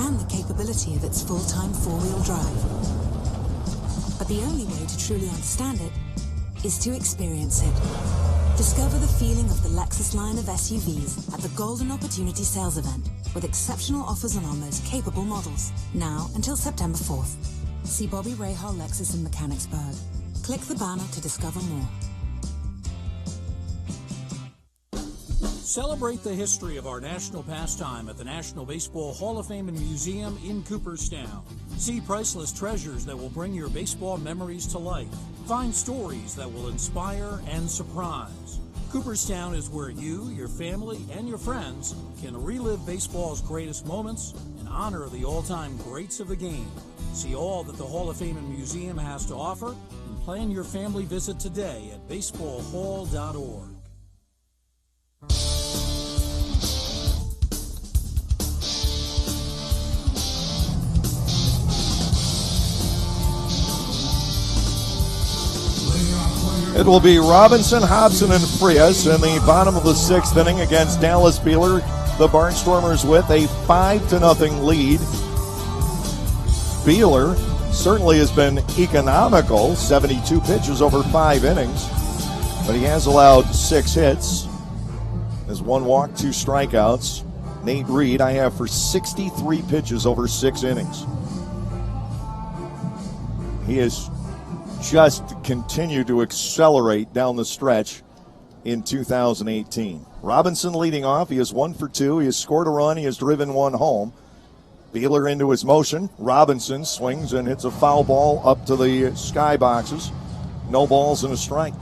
and the capability of its full-time 4-wheel drive. But the only way to truly understand it is to experience it. Discover the feeling of the Lexus line of SUVs at the Golden Opportunity Sales Event with exceptional offers on our most capable models, now until September 4th. See Bobby Rahal Lexus in Mechanicsburg. Click the banner to discover more. Celebrate the history of our national pastime at the National Baseball Hall of Fame and Museum in Cooperstown. See priceless treasures that will bring your baseball memories to life. Find stories that will inspire and surprise. Cooperstown is where you, your family, and your friends can relive baseball's greatest moments and honor the all-time greats of the game. See all that the Hall of Fame and Museum has to offer and plan your family visit today at baseballhall.org. It will be Robinson, Hobson, and Frias in the bottom of the 6th inning against Dallas Beeler. The Barnstormers with a 5-0 lead. Beeler certainly has been economical, 72 pitches over 5 innings, but he has allowed 6 hits. Has 1 walk, 2 strikeouts. Nate Reed, I have for 63 pitches over 6 innings. He is just continued to accelerate down the stretch in 2018. Robinson leading off. He is 1 for 2. He has scored a run. He has driven 1 home. Beeler into his motion. Robinson swings and hits a foul ball up to the sky boxes. No balls and a strike.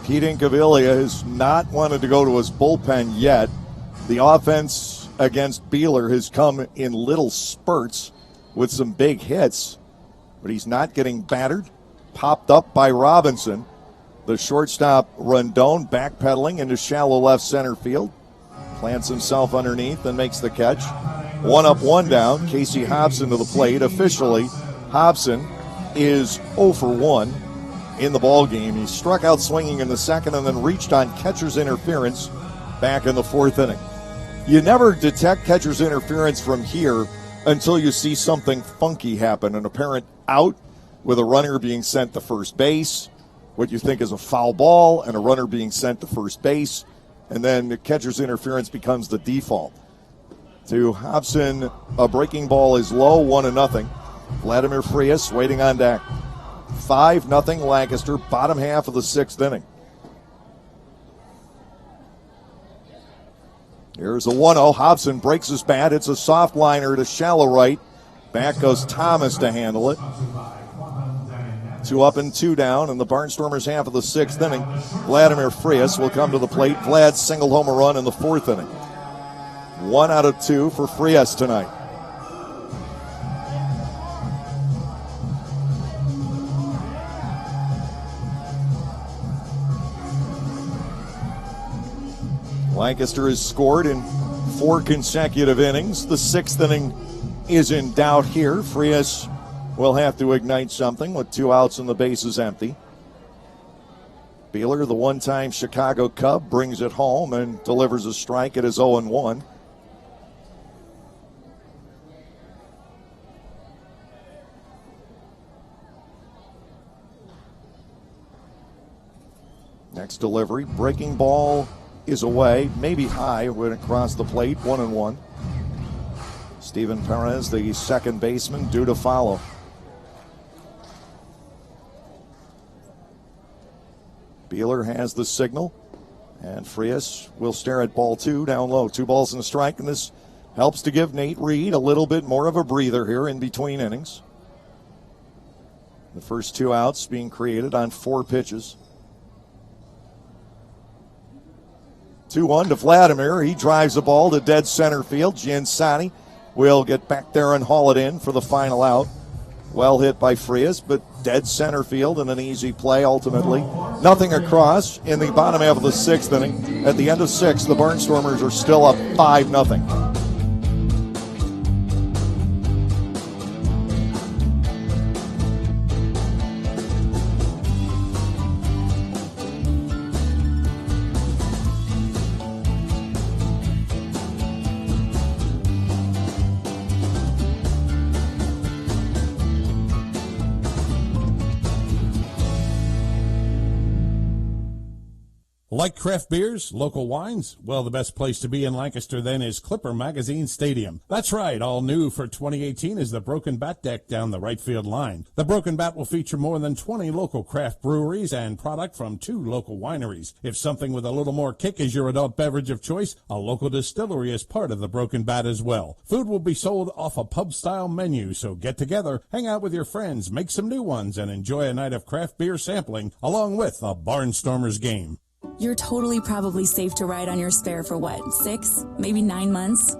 Pete Incaviglia has not wanted to go to his bullpen yet. The offense against Beeler has come in little spurts with some big hits, but he's not getting battered. Popped up by Robinson. The shortstop Rondon backpedaling into shallow left center field. Plants himself underneath and makes the catch. 1 up, 1 down. Casey Hobson to the plate. Officially, Hobson is 0 for 1 in the ball game. He struck out swinging in the 2nd and then reached on catcher's interference back in the 4th inning. You never detect catcher's interference from here until you see something funky happen. An apparent out with a runner being sent to first base, what you think is a foul ball, and a runner being sent to first base, and then the catcher's interference becomes the default. To Hobson, a breaking ball is low, 1-0. Vladimir Frias waiting on deck. 5-0 Lancaster, bottom half of the 6th inning. Here's a 1-0. Hobson breaks his bat. It's a soft liner to shallow right. Back goes Thomas to handle it. 2 up and 2 down in the Barnstormers half of the 6th inning. Vladimir Frias will come to the plate. Vlad singled home a run in the 4th inning. 1 out of 2 for Frias tonight. Lancaster has scored in 4 consecutive innings. The 6th inning is in doubt here. Frias will have to ignite something with 2 outs and the bases empty. Beeler, the one-time Chicago Cub, brings it home and delivers a strike at his 0-1. Next delivery, breaking ball is away, maybe high when it crossed the plate, 1-1. Steven Perez, the second baseman, due to follow. Beeler has the signal, and Frias will stare at ball 2 down low. 2 balls and a strike, and this helps to give Nate Reed a little bit more of a breather here in between innings. The first 2 outs being created on 4 pitches. 2-1 to Vladimir. He drives the ball to dead center field. Giansani will get back there and haul it in for the final out. Well hit by Frias, but dead center field and an easy play ultimately. Nothing across in the bottom half of the 6th inning. At the end of 6, the Barnstormers are still up 5-0. Like craft beers, local wines? Well, the best place to be in Lancaster then is Clipper Magazine Stadium. That's right, all new for 2018 is the Broken Bat deck down the right field line. The Broken Bat will feature more than 20 local craft breweries and product from 2 local wineries. If something with a little more kick is your adult beverage of choice, a local distillery is part of the Broken Bat as well. Food will be sold off a pub-style menu, so get together, hang out with your friends, make some new ones, and enjoy a night of craft beer sampling along with a Barnstormers game. You're totally probably safe to ride on your spare for what, 6, maybe 9 months?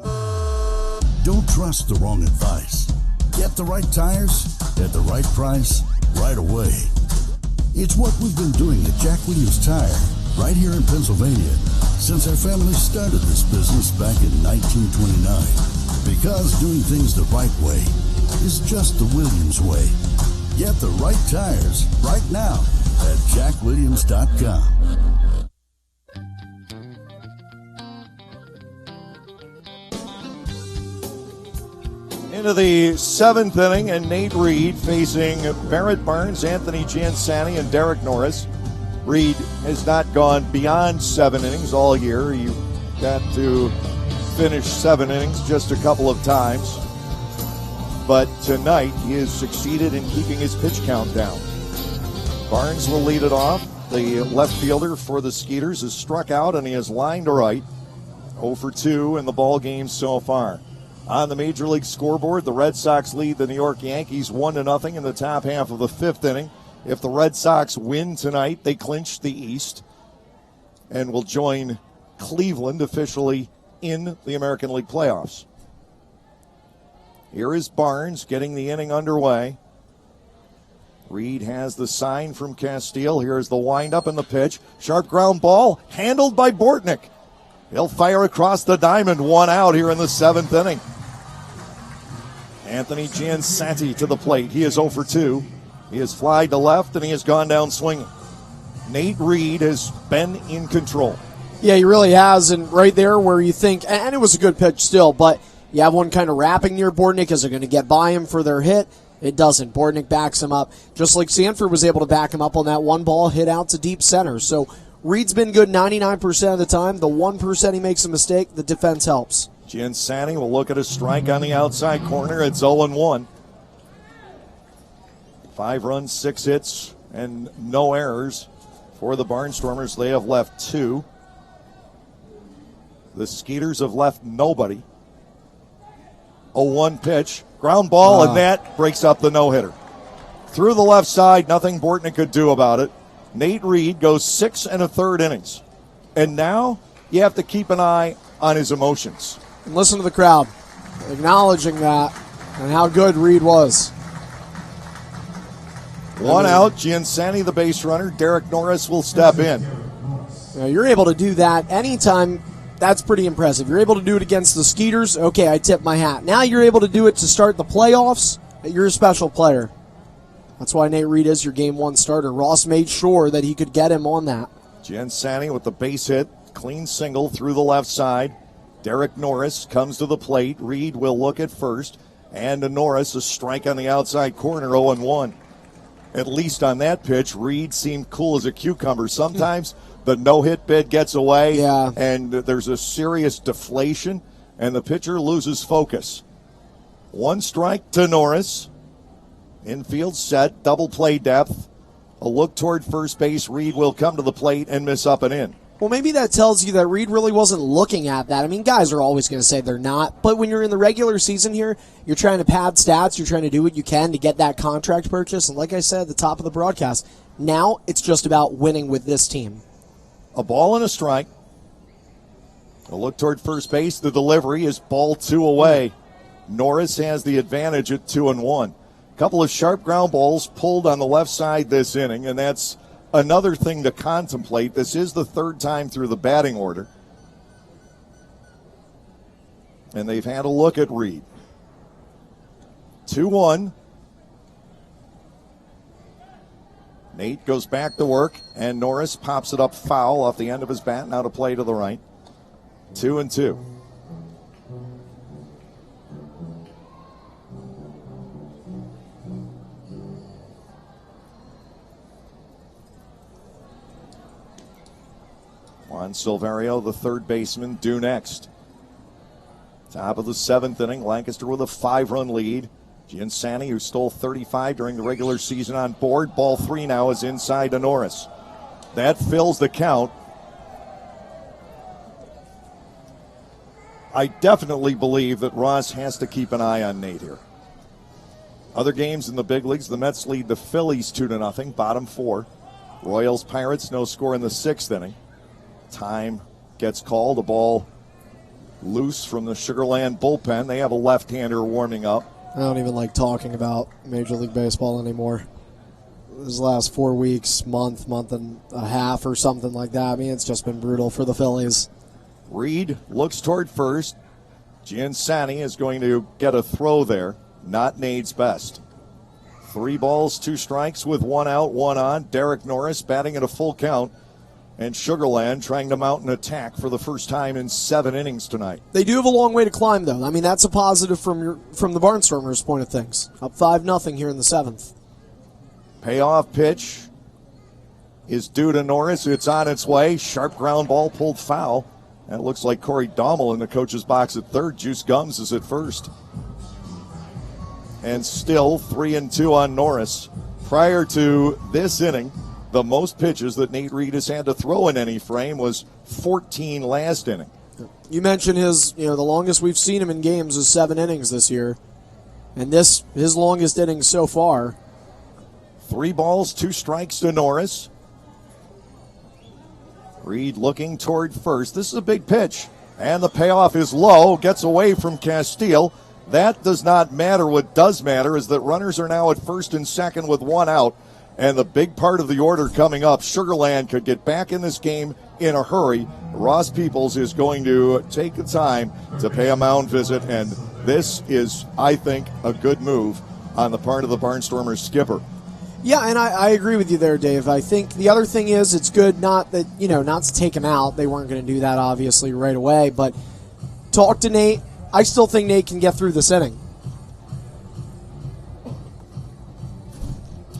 Don't trust the wrong advice. Get the right tires at the right price right away. It's what we've been doing at Jack Williams Tire right here in Pennsylvania since our family started this business back in 1929. Because doing things the right way is just the Williams way. Get the right tires right now at jackwilliams.com. Into the 7th inning, and Nate Reed facing Barrett Barnes, Anthony Giansani, and Derek Norris. Reed has not gone beyond 7 innings all year. He got to finish 7 innings just a couple of times. But tonight, he has succeeded in keeping his pitch count down. Barnes will lead it off. The left fielder for the Skeeters is struck out, and he has lined to right. 0 for 2 in the ball game so far. On the Major League scoreboard, the Red Sox lead the New York Yankees 1-0 in the top half of the 5th inning. If the Red Sox win tonight, they clinch the East and will join Cleveland officially in the American League playoffs. Here is Barnes getting the inning underway. Reed has the sign from Castile. Here's the windup and the pitch. Sharp ground ball handled by Bortnick. He'll fire across the diamond, 1 out here in the 7th inning. Anthony Giansani to the plate. He is 0 for 2. He has flied to left, and he has gone down swinging. Nate Reed has been in control. Yeah, he really has, and right there where you think, and it was a good pitch still, but you have one kind of wrapping near Bortnick. Is it going to get by him for their hit? It doesn't. Bortnick backs him up, just like Sanford was able to back him up on that one ball hit out to deep center. So Reed's been good 99% of the time. The 1% he makes a mistake, the defense helps. Giansani will look at a strike on the outside corner. It's 0-1. 5 runs, 6 hits, and no errors for the Barnstormers. They have left 2. The Skeeters have left nobody. 0-1 pitch. Ground ball, and that breaks up the no-hitter. through the left side, nothing Bortnick could do about it. Nate Reed goes 6 1/3 innings. And now you have to keep an eye on his emotions. And listen to the crowd acknowledging that and how good Reed was. One out, Giansanti the base runner. Derek Norris will step in. Now, you're able to do that anytime. That's pretty impressive. You're able to do it against the Skeeters. Okay, I tip my hat. Now you're able to do it to start the playoffs. You're a special player. That's why Nate Reed is your game one starter. Ross made sure that he could get him on that. Giansanti with the base hit. Clean single through the left side. Derek Norris comes to the plate. Reed will look at first. And to Norris, a strike on the outside corner, 0-1. At least on that pitch, Reed seemed cool as a cucumber. Sometimes the no-hit bid gets away, and there's a serious deflation, and the pitcher loses focus. One strike to Norris. Infield set, double play depth. A look toward first base. Reed will come to the plate and miss up and in. Well, maybe that tells you that Reed really wasn't looking at that. I mean, guys are always going to say they're not. But when you're in the regular season here, you're trying to pad stats. You're trying to do what you can to get that contract purchase. And like I said at the top of the broadcast, now it's just about winning with this team. A ball and a strike. A look toward first base. The delivery is ball 2 away. Norris has the advantage at 2-1. A couple of sharp ground balls pulled on the left side this inning, and that's another thing to contemplate. This is the third time through the batting order. And they've had a look at Reed. 2-1. Nate goes back to work, and Norris pops it up foul off the end of his bat. Now to play to the right. 2-2. Juan Silverio, the third baseman, due next. Top of the 7th inning, Lancaster with a 5-run lead. Giansanti, who stole 35 during the regular season, on board. Ball 3 now is inside to Norris. That fills the count. I definitely believe that Ross has to keep an eye on Nate here. Other games in the big leagues, the Mets lead the Phillies 2-0, bottom 4. Royals, Pirates, no score in the 6th inning. Time gets called. A ball loose from the Sugarland bullpen. They have a left-hander warming up. I don't even like talking about Major League Baseball anymore. These last 4 weeks, month and a half or something like that. I mean, it's just been brutal for the Phillies. Reed looks toward first. Giansanti is going to get a throw there. Not Nate's best. 3 balls, 2 strikes with 1 out, 1 on. Derek Norris batting at a full count. And Sugarland trying to mount an attack for the first time in 7 innings tonight. They do have a long way to climb, though. I mean, that's a positive from the Barnstormers' point of things. Up 5-0 here in the 7th. Payoff pitch is due to Norris. It's on its way. Sharp ground ball pulled foul. That looks like Corey Dommel in the coach's box at third. Juice Gums is at first. And still 3-2 on Norris. Prior to this inning, the most pitches that Nate Reed has had to throw in any frame was 14 last inning. You mentioned the longest we've seen him in games is 7 innings this year. And his longest inning so far. 3 balls, 2 strikes to Norris. Reed looking toward first. This is a big pitch. And the payoff is low. Gets away from Castile. That does not matter. What does matter is that runners are now at first and second with 1 out. And the big part of the order coming up, Sugarland could get back in this game in a hurry. Ross Peoples is going to take the time to pay a mound visit, and this is, I think, a good move on the part of the Barnstormers skipper. Yeah, and I agree with you there, Dave. I think the other thing is it's good not to take him out. They weren't going to do that, obviously, right away. But talk to Nate. I still think Nate can get through this inning.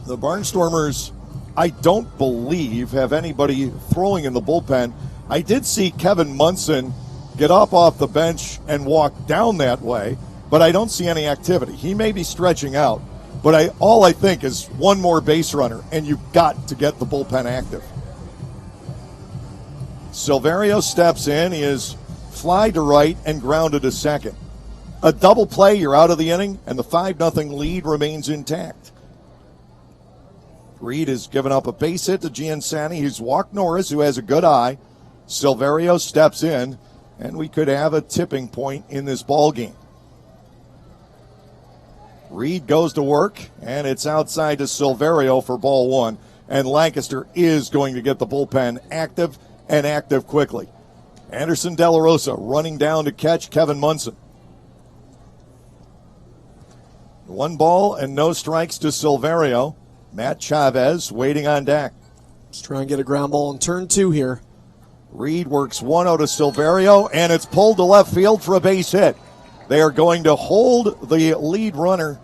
The Barnstormers, I don't believe, have anybody throwing in the bullpen. I did see Kevin Munson get up off the bench and walk down that way, but I don't see any activity. He may be stretching out, but all I think is one more base runner, and you've got to get the bullpen active. Silverio steps in. He is fly to right and grounded to second. A double play, you're out of the inning, and the 5-0 lead remains intact. Reed has given up a base hit to Giansani. He's walked Norris, who has a good eye. Silverio steps in, and we could have a tipping point in this ball game. Reed goes to work, and it's outside to Silverio for ball one. And Lancaster is going to get the bullpen active and active quickly. Anderson De La Rosa running down to catch Kevin Munson. 1 ball and no strikes to Silverio. Matt Chavez waiting on deck. Let's try and get a ground ball in turn 2 here. Reed works 1-0 to Silverio, and it's pulled to left field for a base hit. They are going to hold the lead runner,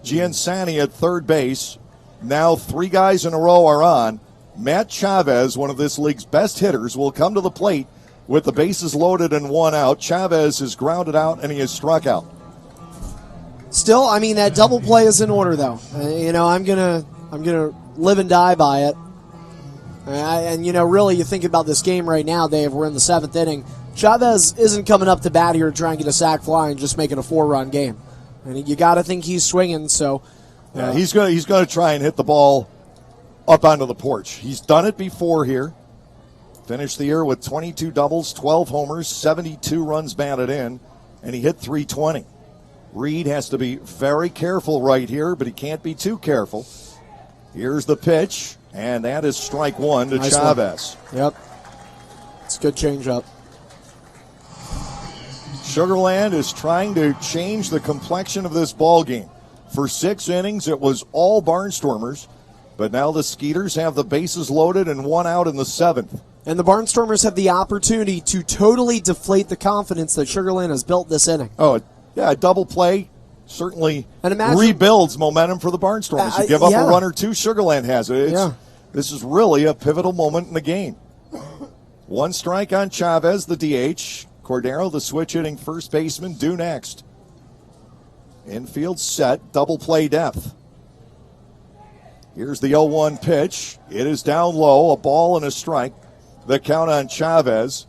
Giansani, at third base. Now 3 guys in a row are on. Matt Chavez, one of this league's best hitters, will come to the plate with the bases loaded and 1 out. Chavez is grounded out, and he is struck out. Still, I mean, that double play is in order, though. I'm gonna live and die by it. Really, you think about this game right now, Dave. We're in the 7th inning. Chavez isn't coming up to bat here trying to get a sac fly and just making a 4-run game. And you got to think he's swinging. So, yeah, he's gonna try and hit the ball up onto the porch. He's done it before here. Finished the year with 22 doubles, 12 homers, 72 runs batted in, and he hit .320. Reed has to be very careful right here, but he can't be too careful. Here's the pitch, and that is strike 1 to nice Chavez. One. Yep. It's a good changeup. Sugarland is trying to change the complexion of this ball game. For 6 innings, it was all Barnstormers, but now the Skeeters have the bases loaded and 1 out in the 7th. And the Barnstormers have the opportunity to totally deflate the confidence that Sugarland has built this inning. Oh, yeah, a double play certainly rebuilds momentum for the Barnstormers. You give up a run or two, Sugarland has it. This is really a pivotal moment in the game. 1 strike on Chavez, the DH. Cordero, the switch hitting first baseman, due next. Infield set, double play depth. Here's the 0-1 pitch. It is down low, a ball and a strike. The count on Chavez,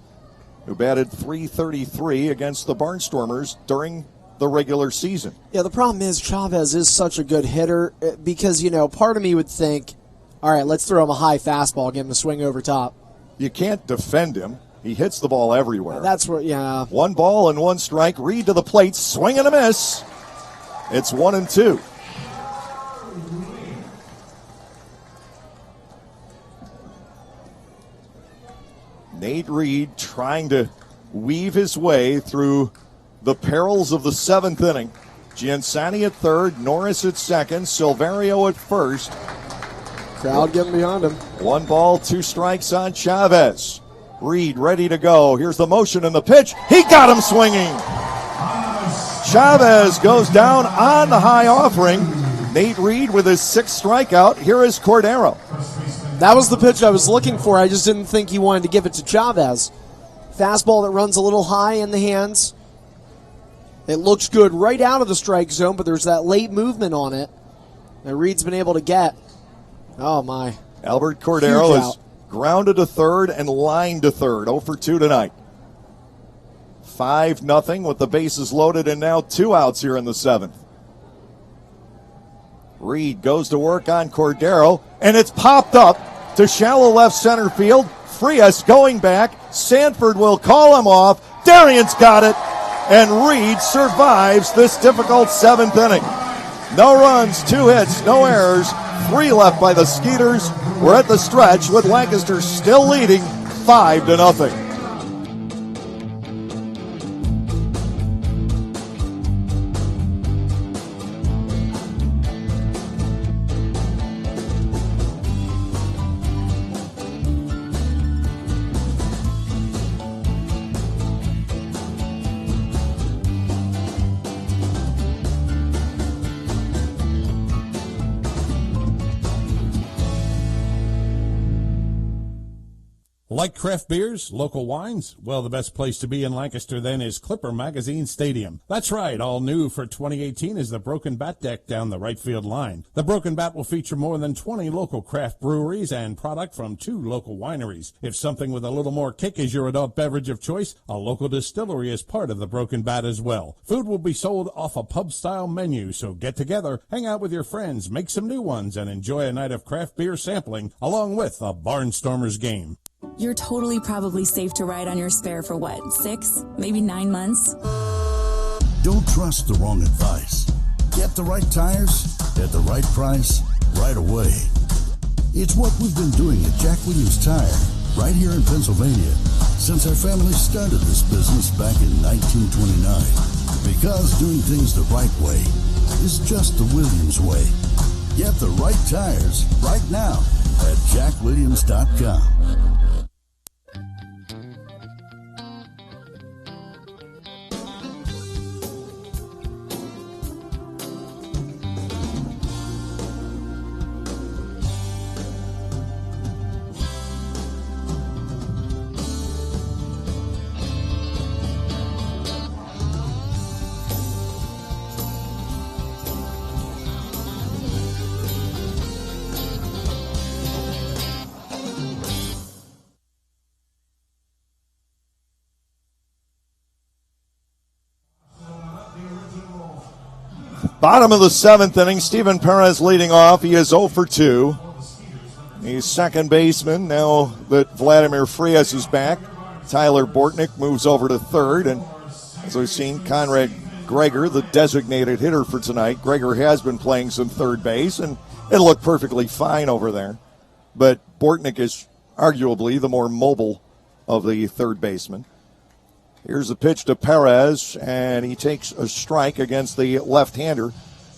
who batted .333 against the Barnstormers during the regular season. Yeah, the problem is Chavez is such a good hitter because, part of me would think, all right, let's throw him a high fastball, get him to swing over top. You can't defend him. He hits the ball everywhere. That's what, 1 ball and 1 strike. Reed to the plate, swing and a miss. It's 1-2. Nate Reed trying to weave his way through the perils of the 7th inning. Giansani at third, Norris at second, Silverio at first. Crowd getting behind him. 1 ball, 2 strikes on Chavez. Reed ready to go. Here's the motion and the pitch. He got him swinging. Chavez goes down on the high offering. Nate Reed with his 6th strikeout. Here is Cordero. That was the pitch I was looking for. I just didn't think he wanted to give it to Chavez. Fastball that runs a little high in the hands. It looks good right out of the strike zone, but there's that late movement on it that Reed's been able to get. Oh, my. Albert Cordero is grounded to third and lined to third. 0 for 2 tonight. 5-0 with the bases loaded and now 2 outs here in the 7th. Reed goes to work on Cordero, and it's popped up to shallow left center field. Frias going back. Sanford will call him off. Darian's got it, and Reed survives this difficult 7th inning. No runs, 2 hits, no errors, 3 left by the Skeeters. We're at the stretch with Lancaster still leading 5-0. Like craft beers, local wines? Well, the best place to be in Lancaster then is Clipper Magazine Stadium. That's right, all new for 2018 is the Broken Bat deck down the right field line. The Broken Bat will feature more than 20 local craft breweries and product from 2 local wineries. If something with a little more kick is your adult beverage of choice, a local distillery is part of the Broken Bat as well. Food will be sold off a pub-style menu, so get together, hang out with your friends, make some new ones, and enjoy a night of craft beer sampling along with a Barnstormers game. You're totally probably safe to ride on your spare for what, 6, maybe 9 months? Don't trust the wrong advice. Get the right tires at the right price right away. It's what we've been doing at Jack Williams Tire right here in Pennsylvania since our family started this business back in 1929. Because doing things the right way is just the Williams way. Get the right tires right now at jackwilliams.com. Bottom of the 7th inning, Steven Perez leading off. He is 0 for 2. He's second baseman. Now that Vladimir Frias is back, Tyler Bortnick moves over to third. And as we've seen, Conrad Gregor, the designated hitter for tonight. Gregor has been playing some third base, and it looked perfectly fine over there. But Bortnick is arguably the more mobile of the third baseman. Here's the pitch to Perez, and he takes a strike against the left-hander.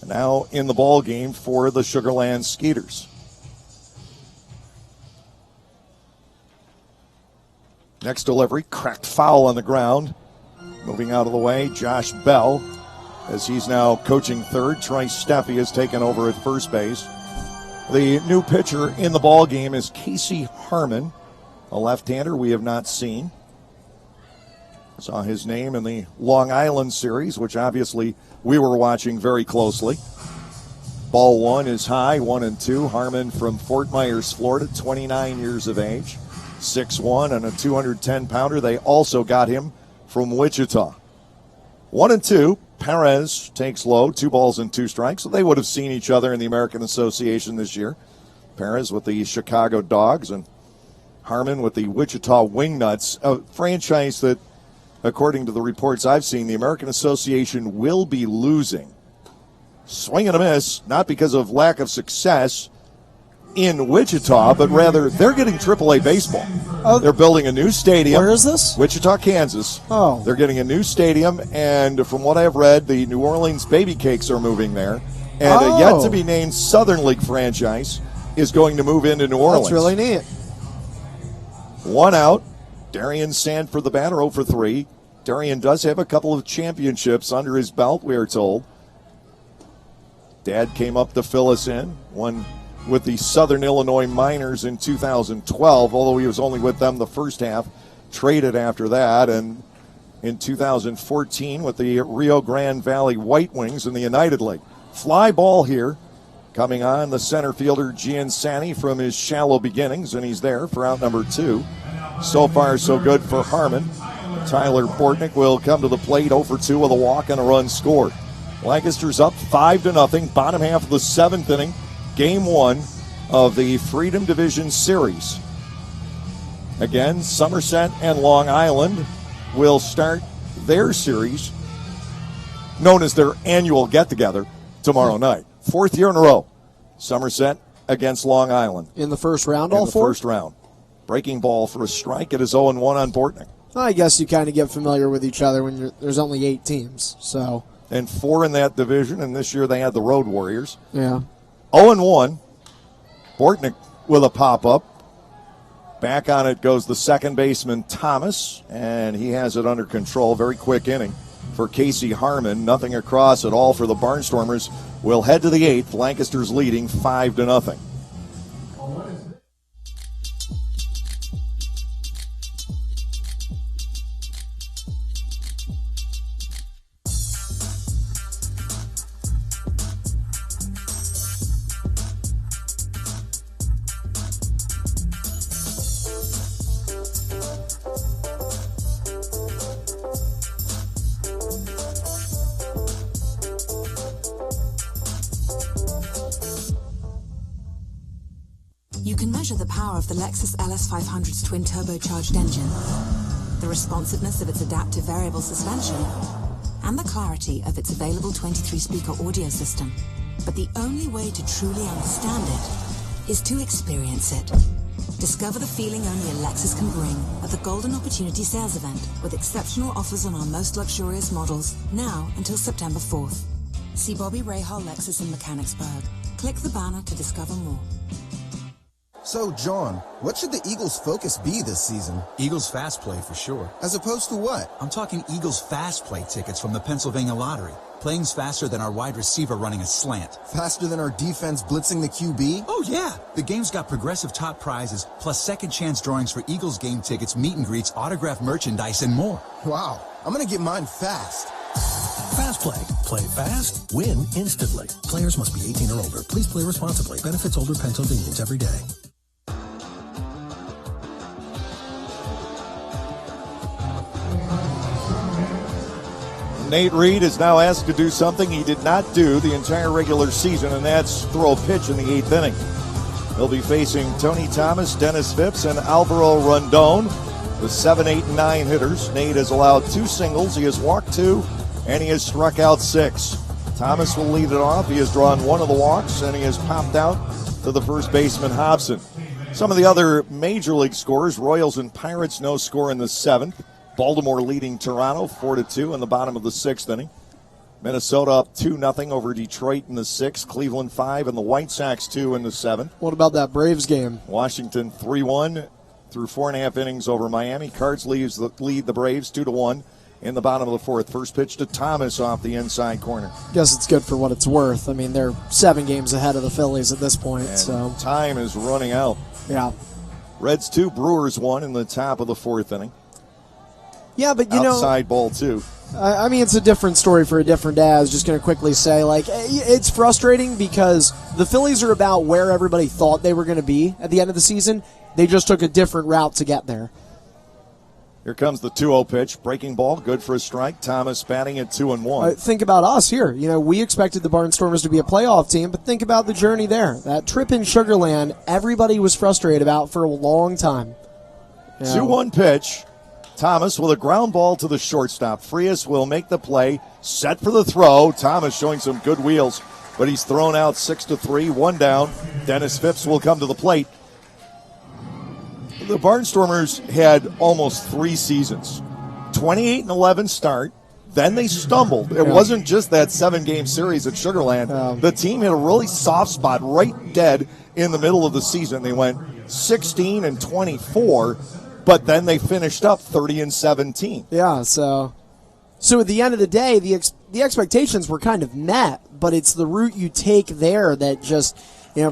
Now in the ball game for the Sugar Land Skeeters. Next delivery, cracked foul on the ground. Moving out of the way, Josh Bell, as he's now coaching third. Troy Steffi has taken over at first base. The new pitcher in the ball game is Casey Harmon, a left-hander we have not seen. Saw his name in the Long Island series, which obviously we were watching very closely. Ball one is high, 1-2. Harmon from Fort Myers, Florida, 29 years of age, 6'1" and a 210-pounder. They also got him from Wichita. 1-2. Perez takes low, 2 balls and 2 strikes. So they would have seen each other in the American Association this year. Perez with the Chicago Dogs and Harmon with the Wichita Wingnuts, a franchise that, according to the reports I've seen, the American Association will be losing. Swing and a miss, not because of lack of success in Wichita, but rather they're getting AAA baseball. They're building a new stadium. Where is this? Wichita, Kansas. Oh. They're getting a new stadium, and from what I've read, the New Orleans Baby Cakes are moving there. And a yet-to-be-named Southern League franchise is going to move into New Orleans. That's really neat. 1 out. Darian Sanford, the batter, 0 for 3. Darian does have a couple of championships under his belt, we are told. Dad came up to fill us in, won with the Southern Illinois Miners in 2012, although he was only with them the first half, traded after that, and in 2014 with the Rio Grande Valley White Wings in the United League. Fly ball here, coming on the center fielder Giansani from his shallow beginnings, and he's there for out number 2. So far, so good for Harmon. Tyler Bortnick will come to the plate 0 for 2 with a walk and a run scored. Lancaster's up 5-0, bottom half of the 7th inning, game 1 of the Freedom Division Series. Again, Somerset and Long Island will start their series, known as their annual get-together, tomorrow night. 4th year in a row, Somerset against Long Island. In the first round, all 4? In the first round. Breaking ball for a strike. It is 0-1 on Bortnick. I guess you kind of get familiar with each other when there's only 8 teams. So. And 4 in that division, and this year they had the Road Warriors. Yeah. 0-1. Bortnick with a pop-up. Back on it goes the second baseman, Thomas, and he has it under control. Very quick inning for Casey Harmon. Nothing across at all for the Barnstormers. We'll head to the 8th. Lancaster's leading 5-0. You can measure the power of the Lexus LS500's twin turbocharged engine, the responsiveness of its adaptive variable suspension, and the clarity of its available 23-speaker audio system. But the only way to truly understand it is to experience it. Discover the feeling only a Lexus can bring at the Golden Opportunity Sales Event, with exceptional offers on our most luxurious models, now until September 4th. See Bobby Rahal Lexus in Mechanicsburg. Click the banner to discover more. So, John, what should the Eagles' focus be this season? Eagles Fast Play for sure. As opposed to what? I'm talking Eagles Fast Play tickets from the Pennsylvania Lottery. Playing's faster than our wide receiver running a slant. Faster than our defense blitzing the QB? Oh, yeah. The game's got progressive top prizes, plus second chance drawings for Eagles game tickets, meet and greets, autographed merchandise, and more. Wow. I'm going to get mine fast. Fast Play. Play fast, win instantly. Players must be 18 or older. Please play responsibly. Benefits older Pennsylvanians every day. Nate Reed is now asked to do something he did not do the entire regular season, and that's throw a pitch in the 8th inning. He'll be facing Tony Thomas, Dennis Phipps, and Alvaro Rondon, the 7, 8, and 9 hitters. Nate has allowed 2 singles, he has walked 2, and he has struck out 6. Thomas will lead it off. He has drawn 1 of the walks, and he has popped out to the first baseman, Hobson. Some of the other major league scores: Royals and Pirates no score in the 7th. Baltimore leading Toronto 4-2 in the bottom of the 6th inning. Minnesota up 2-0 over Detroit in the 6th. Cleveland 5 and the White Sox 2 in the 7th. What about that Braves game? Washington 3-1 through 4.5 innings over Miami. Cards lead the Braves 2-1 in the bottom of the 4th. First pitch to Thomas off the inside corner. Guess it's good for what it's worth. I mean, they're 7 games ahead of the Phillies at this point. And so time is running out. Yeah. Reds 2, Brewers 1 in the top of the 4th inning. Yeah, but outside ball 2. I mean, it's a different story for a different day. I was just going to quickly say, it's frustrating because the Phillies are about where everybody thought they were going to be at the end of the season. They just took a different route to get there. Here comes the 2-0 pitch. Breaking ball, good for a strike. Thomas batting at 2-1. Think about us here. We expected the Barnstormers to be a playoff team, but think about the journey there. That trip in Sugar Land, everybody was frustrated about for a long time. 2-1 pitch. Thomas with a ground ball to the shortstop. Frias will make the play, set for the throw. Thomas showing some good wheels, but he's thrown out 6-3, 1 down. Dennis Phipps will come to the plate. The Barnstormers had almost 3 seasons. 28-11 start, then they stumbled. It wasn't just that 7-game series at Sugar Land. The team had a really soft spot right dead in the middle of the season. They went 16-24. But then they finished up 30-17. Yeah, so at the end of the day, the expectations were kind of met, but it's the route you take there that just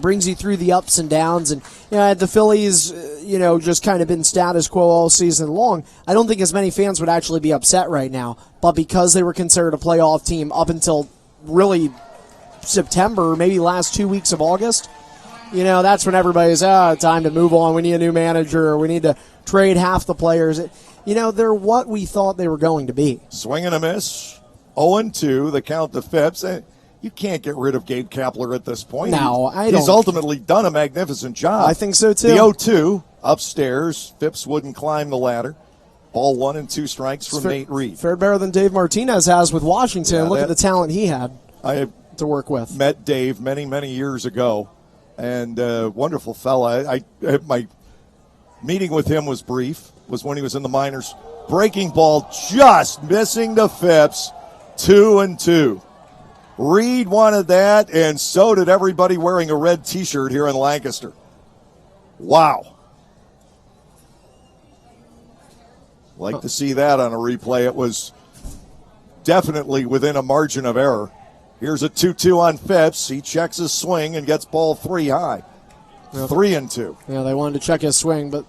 brings you through the ups and downs. And had the Phillies just kind of been status quo all season long, I don't think as many fans would actually be upset right now. But because they were considered a playoff team up until really September, maybe last 2 weeks of August, that's when everybody's time to move on. We need a new manager, or we need to trade half the players. They're what we thought they were going to be. Swing and a miss. 0-2, the count to Phipps. You can't get rid of Gabe Kapler at this point. No, He's ultimately done a magnificent job. I think so, too. The 0-2, upstairs. Phipps wouldn't climb the ladder. Ball 1 and 2 strikes from Nate Reed. Fared better than Dave Martinez has with Washington. Look at the talent he had to work with. Met Dave many, many years ago. And wonderful fella. My meeting with him was brief. Was when he was in the minors. Breaking ball just missing to Phipps. 2-2. Reed wanted that, and so did everybody wearing a red T-shirt here in Lancaster. Wow. Like to see that on a replay. It was definitely within a margin of error. Here's a 2-2 on Phipps. He checks his swing and gets ball 3 high. 3-2. Yeah, they wanted to check his swing, but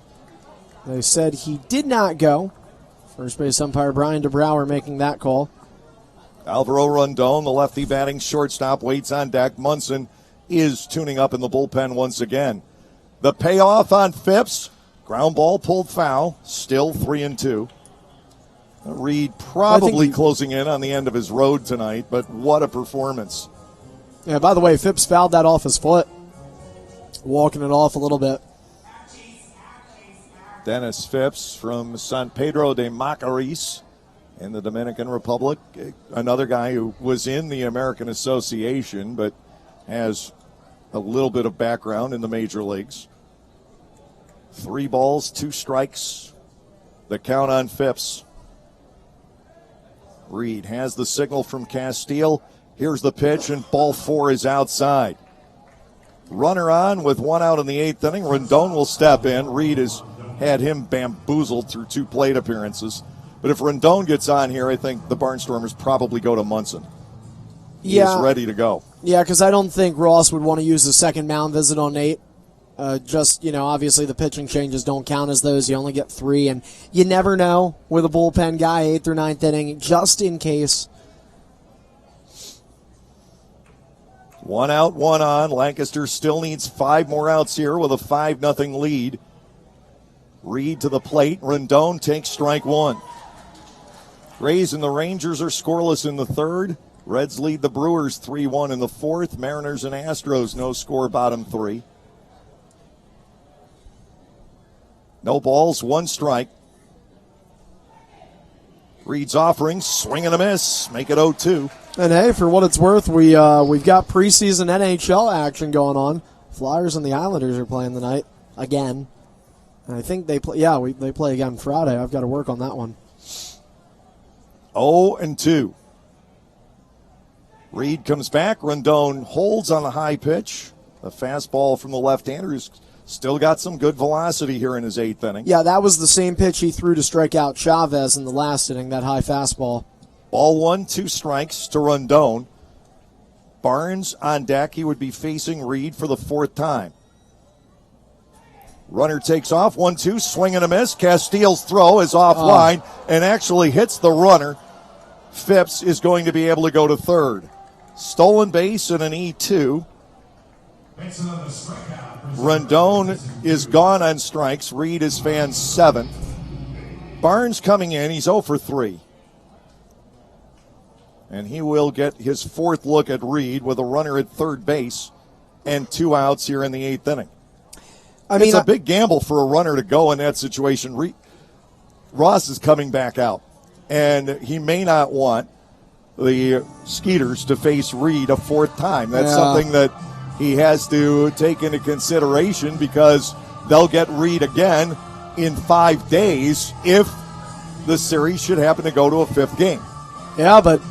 they said he did not go. First base umpire Brian DeBrouwer making that call. Alvaro Rondon, the lefty batting shortstop, waits on deck. Munson is tuning up in the bullpen once again. The payoff on Phipps. Ground ball pulled foul. Still 3-2. Reed probably closing in on the end of his road tonight, but what a performance. Yeah, by the way, Phipps fouled that off his foot. walking it off a little bit. Dennis Phipps from San Pedro de Macorís in the Dominican Republic. Another guy who was in the American Association but has a little bit of background in the major leagues. 3 balls, 2 strikes. The count on Phipps. Reed has the signal from Castile. Here's the pitch, and ball 4 is outside. Runner on with 1 out in the 8th inning. Rendon will step in. Reed has had him bamboozled through 2 plate appearances. But if Rendon gets on here, I think the Barnstormers probably go to Munson. He is ready to go. Yeah, because I don't think Ross would want to use the second mound visit on Nate. Obviously the pitching changes don't count as those. You only get 3, and you never know with a bullpen guy, 8th or 9th inning, just in case. 1 out, 1 on. Lancaster still needs 5 more outs here with a 5-0 lead. Reed to the plate. Rendon takes strike 1. Rays and the Rangers are scoreless in the 3rd. Reds lead the Brewers 3-1 in the 4th. Mariners and Astros no score, bottom 3. No balls, 1 strike. Reed's offering, swing and a miss. Make it 0-2. And hey, for what it's worth, we've got preseason NHL action going on. Flyers and the Islanders are playing tonight again. And I think they play. Yeah, they play again Friday. I've got to work on that one. 0-2. Reed comes back. Rendon holds on the high pitch. The fastball from the left-hander who's still got some good velocity here in his 8th inning. Yeah, that was the same pitch he threw to strike out Chavez in the last inning, that high fastball. Ball 1, 2 strikes to Rendon. Barnes on deck. He would be facing Reed for the 4th time. Runner takes off, 1-2, swing and a miss. Castile's throw is offline and actually hits the runner. Phipps is going to be able to go to 3rd. Stolen base and an E2. Rendon is gone on strikes. Reed is fan 7. Barnes coming in. He's 0 for 3. And he will get his 4th look at Reed with a runner at 3rd base and 2 outs here in the 8th inning. It's a big gamble for a runner to go in that situation. Ross is coming back out, and he may not want the Skeeters to face Reed a 4th time. That's something that he has to take into consideration because they'll get Reed again in 5 days if the series should happen to go to a 5th game. Yeah, but,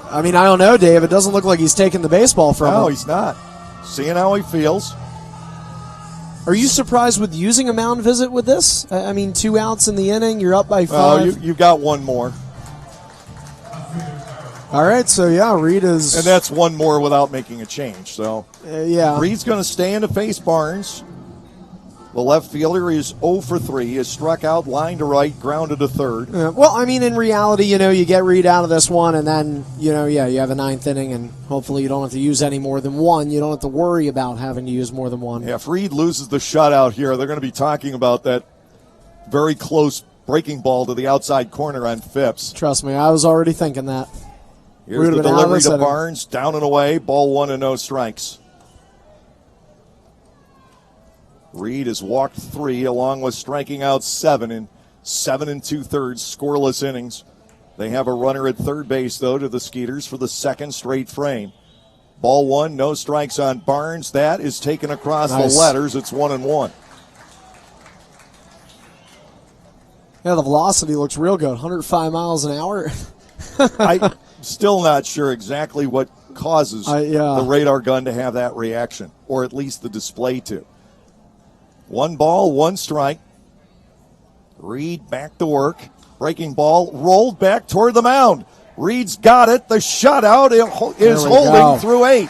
I don't know, Dave. It doesn't look like he's taking the baseball from him. No, he's not. Seeing how he feels. Are you surprised with using a mound visit with this? 2 outs in the inning, you're up by 5. You've got 1 more. All right, so Reed is... And that's 1 more without making a change, so... Reed's going to stay in to face Barnes. The left fielder is 0 for 3. He is struck out, line to right, grounded to 3rd. In reality, you get Reed out of this one, and then, you have a 9th inning, and hopefully you don't have to use any more than 1. You don't have to worry about having to use more than 1. Yeah, if Reed loses the shutout here, they're going to be talking about that very close breaking ball to the outside corner on Phipps. Trust me, I was already thinking that. Here's the delivery to Barnes, down and away, ball 1 and no strikes. Reed has walked 3 along with striking out 7 in 7 2/3 scoreless innings. They have a runner at 3rd base, though, to the Skeeters for the 2nd straight frame. Ball 1, no strikes on Barnes. That is taken across the letters. It's 1-1. Yeah, the velocity looks real good. 105 miles an hour. I'm still not sure exactly what causes the radar gun to have that reaction, or at least the display to. 1 ball, 1 strike. Reed back to work. Breaking ball rolled back toward the mound. Reed's got it. The shutout is holding through 8.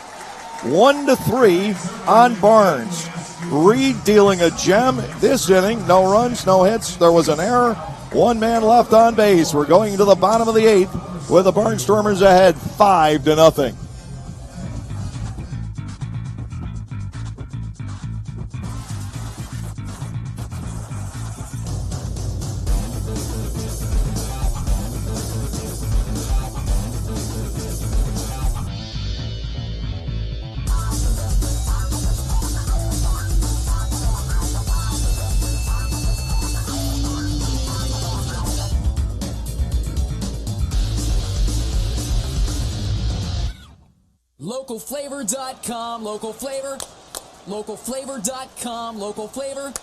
1-3 on Barnes. Reed dealing a gem this inning. No runs, no hits. There was an error. 1 man left on base. We're going to the bottom of the 8th with the Barnstormers ahead 5-0. Localflavor.com, local flavor. Localflavor.com, local flavor.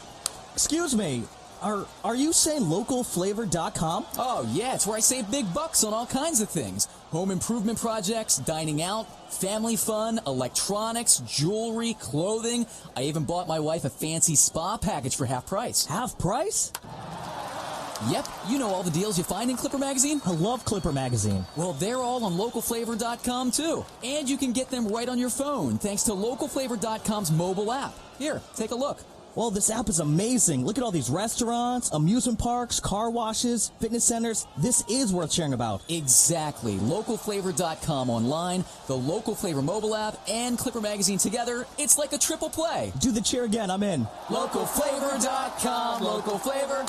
Excuse me, are you saying localflavor.com? Oh, yeah, it's where I save big bucks on all kinds of things. Home improvement projects, dining out, family fun, electronics, jewelry, clothing. I even bought my wife a fancy spa package for half price. Half price? Yep, you know all the deals you find in Clipper Magazine. I love Clipper Magazine. Well, they're all on localflavor.com, too. And you can get them right on your phone, thanks to localflavor.com's mobile app. Here, take a look. Well, this app is amazing. Look at all these restaurants, amusement parks, car washes, fitness centers. This is worth sharing about. Exactly. Localflavor.com online, the Local Flavor mobile app, and Clipper Magazine together. It's like a triple play. Do the cheer again. I'm in. Localflavor.com, local flavor.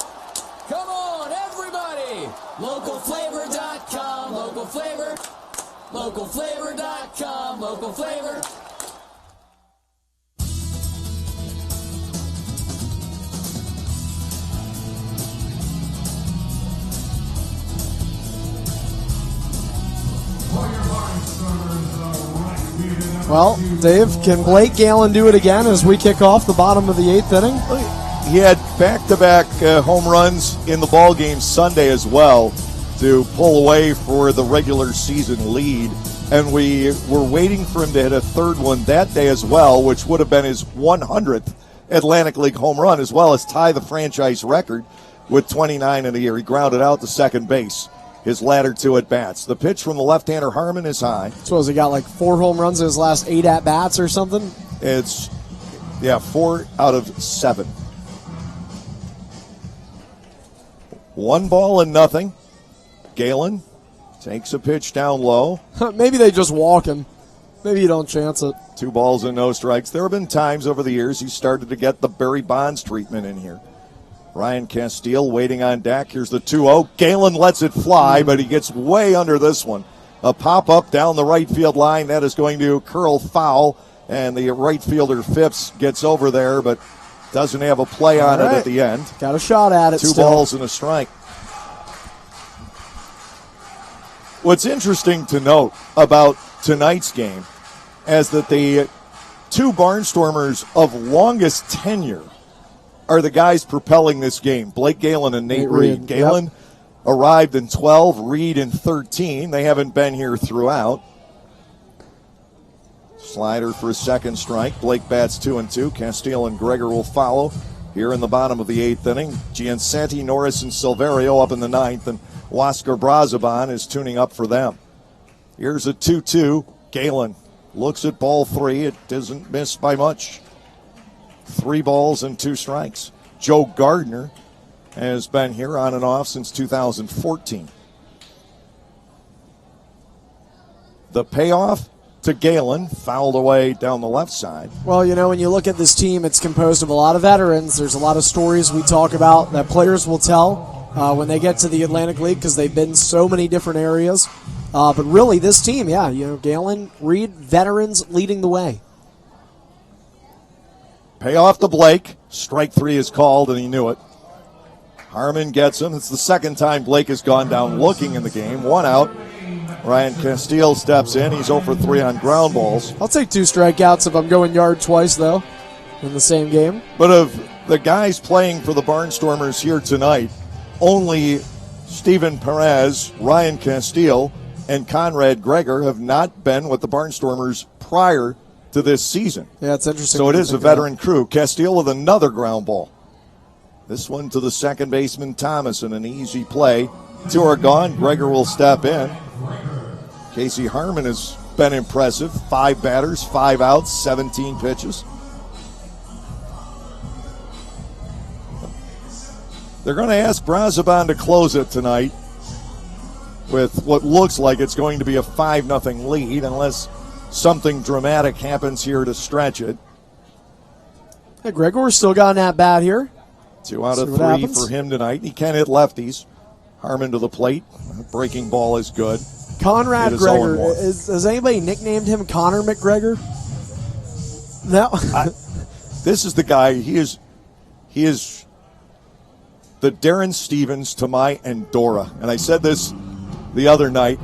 Come on, everybody! Localflavor.com, local flavor. Localflavor.com, local flavor. Well, Dave, can Blake Galen do it again as we kick off the bottom of the 8th inning? He had back-to-back home runs in the ball game Sunday as well to pull away for the regular season lead. And we were waiting for him to hit a third one that day as well, which would have been his 100th Atlantic League home run, as well as tie the franchise record with 29 in a year. He grounded out to second base his latter 2 at-bats. The pitch from the left-hander Harmon is high. So has he got like 4 home runs in his last 8 at-bats or something? It's, 4 out of 7. 1-0. Galen takes a pitch down low. Maybe they just walk him. Maybe you don't chance it. 2 balls and no strikes. There have been times over the years he started to get the Barry Bonds treatment in here. Ryan Castile waiting on deck. Here's the 2-0. Galen lets it fly, but he gets way under this one. A pop-up down the right field line. That is going to curl foul, and the right fielder Phipps gets over there, but doesn't have a play on it at the end. Got a shot at it. 2 balls and a strike. What's interesting to note about tonight's game is that the 2 Barnstormers of longest tenure are the guys propelling this game, Blake Galen and Nate Reed. Galen arrived in 12, Reed in 13. They haven't been here throughout. Slider for a second strike. Blake bats 2-2. Castile and Gregor will follow here in the bottom of the 8th inning. Giansanti, Norris, and Silverio up in the 9th, and Huascar Brazoban is tuning up for them. Here's a 2-2. Galen looks at ball 3. It doesn't miss by much. 3 balls and 2 strikes. Joe Gardner has been here on and off since 2014. The payoff to Galen, fouled away down the left side. Well, when you look at this team, it's composed of a lot of veterans. There's a lot of stories we talk about that players will tell when they get to the Atlantic League because they've been so many different areas. But really, this team, Galen, Reed, veterans leading the way. Payoff to Blake. Strike 3 is called, and he knew it. Harmon gets him. It's the second time Blake has gone down looking in the game. 1 out. Ryan Castile steps in. He's 0 for 3 on ground balls. I'll take 2 strikeouts if I'm going yard twice, though, in the same game. But of the guys playing for the Barnstormers here tonight, only Steven Perez, Ryan Castile, and Conrad Gregor have not been with the Barnstormers prior to this season. Yeah, it's interesting. So it is a veteran crew. Castile with another ground ball. This one to the second baseman Thomas, and an easy play. 2 are gone. Gregor will step in. Casey Harmon has been impressive. 5 batters, 5 outs, 17 pitches. They're going to ask Brazoban to close it tonight with what looks like it's going to be a 5-0 lead unless something dramatic happens here to stretch it. Hey, Gregor's still got an at-bat here. 2 out of 3 for him tonight. He can hit lefties. Harmon to the plate. Breaking ball is good. Conrad Gregor. Has anybody nicknamed him Conor McGregor? No. This is the guy. He is the Darren Stevens to my Andorra. And I said this the other night.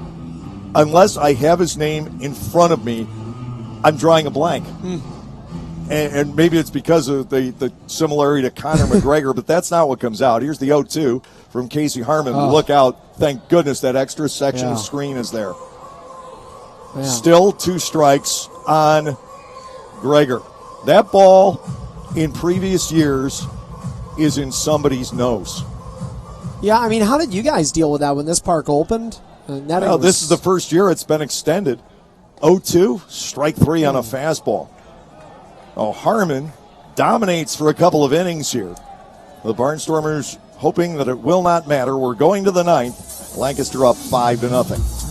Unless I have his name in front of me, I'm drawing a blank. And maybe it's because of the similarity to Conor McGregor, but that's not what comes out. Here's the 0-2 from Casey Harmon. Look out. Thank goodness that extra section of screen is there. Yeah. Still 2 strikes on Gregor. That ball in previous years is in somebody's nose. Yeah, I mean, how did you guys deal with that when this park opened? This is the first year it's been extended. 0-2, strike 3 on a fastball. Harmon dominates for a couple of innings here. The Barnstormers hoping that it will not matter. We're going to the 9th. Lancaster up 5-0.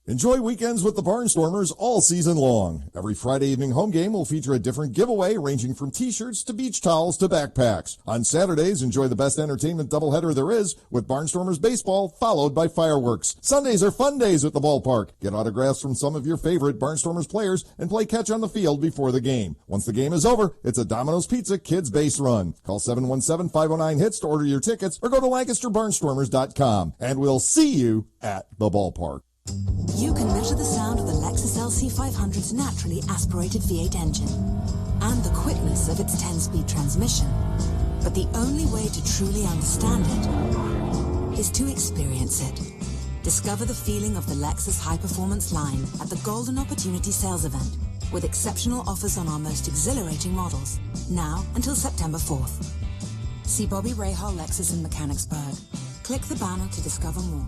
Enjoy weekends with the Barnstormers all season long. Every Friday evening home game will feature a different giveaway ranging from t-shirts to beach towels to backpacks. On Saturdays, enjoy the best entertainment doubleheader there is with Barnstormers baseball followed by fireworks. Sundays are fun days at the ballpark. Get autographs from some of your favorite Barnstormers players and play catch on the field before the game. Once the game is over, it's a Domino's Pizza Kids Base Run. Call 717-509-HITS to order your tickets or go to LancasterBarnstormers.com. And we'll see you at the ballpark. You can measure the sound of the Lexus LC500's naturally aspirated V8 engine and the quickness of its 10-speed transmission. But the only way to truly understand it is to experience it. Discover the feeling of the Lexus high-performance line at the Golden Opportunity Sales Event with exceptional offers on our most exhilarating models, now until September 4th. See Bobby Rahal Lexus in Mechanicsburg. Click the banner to discover more.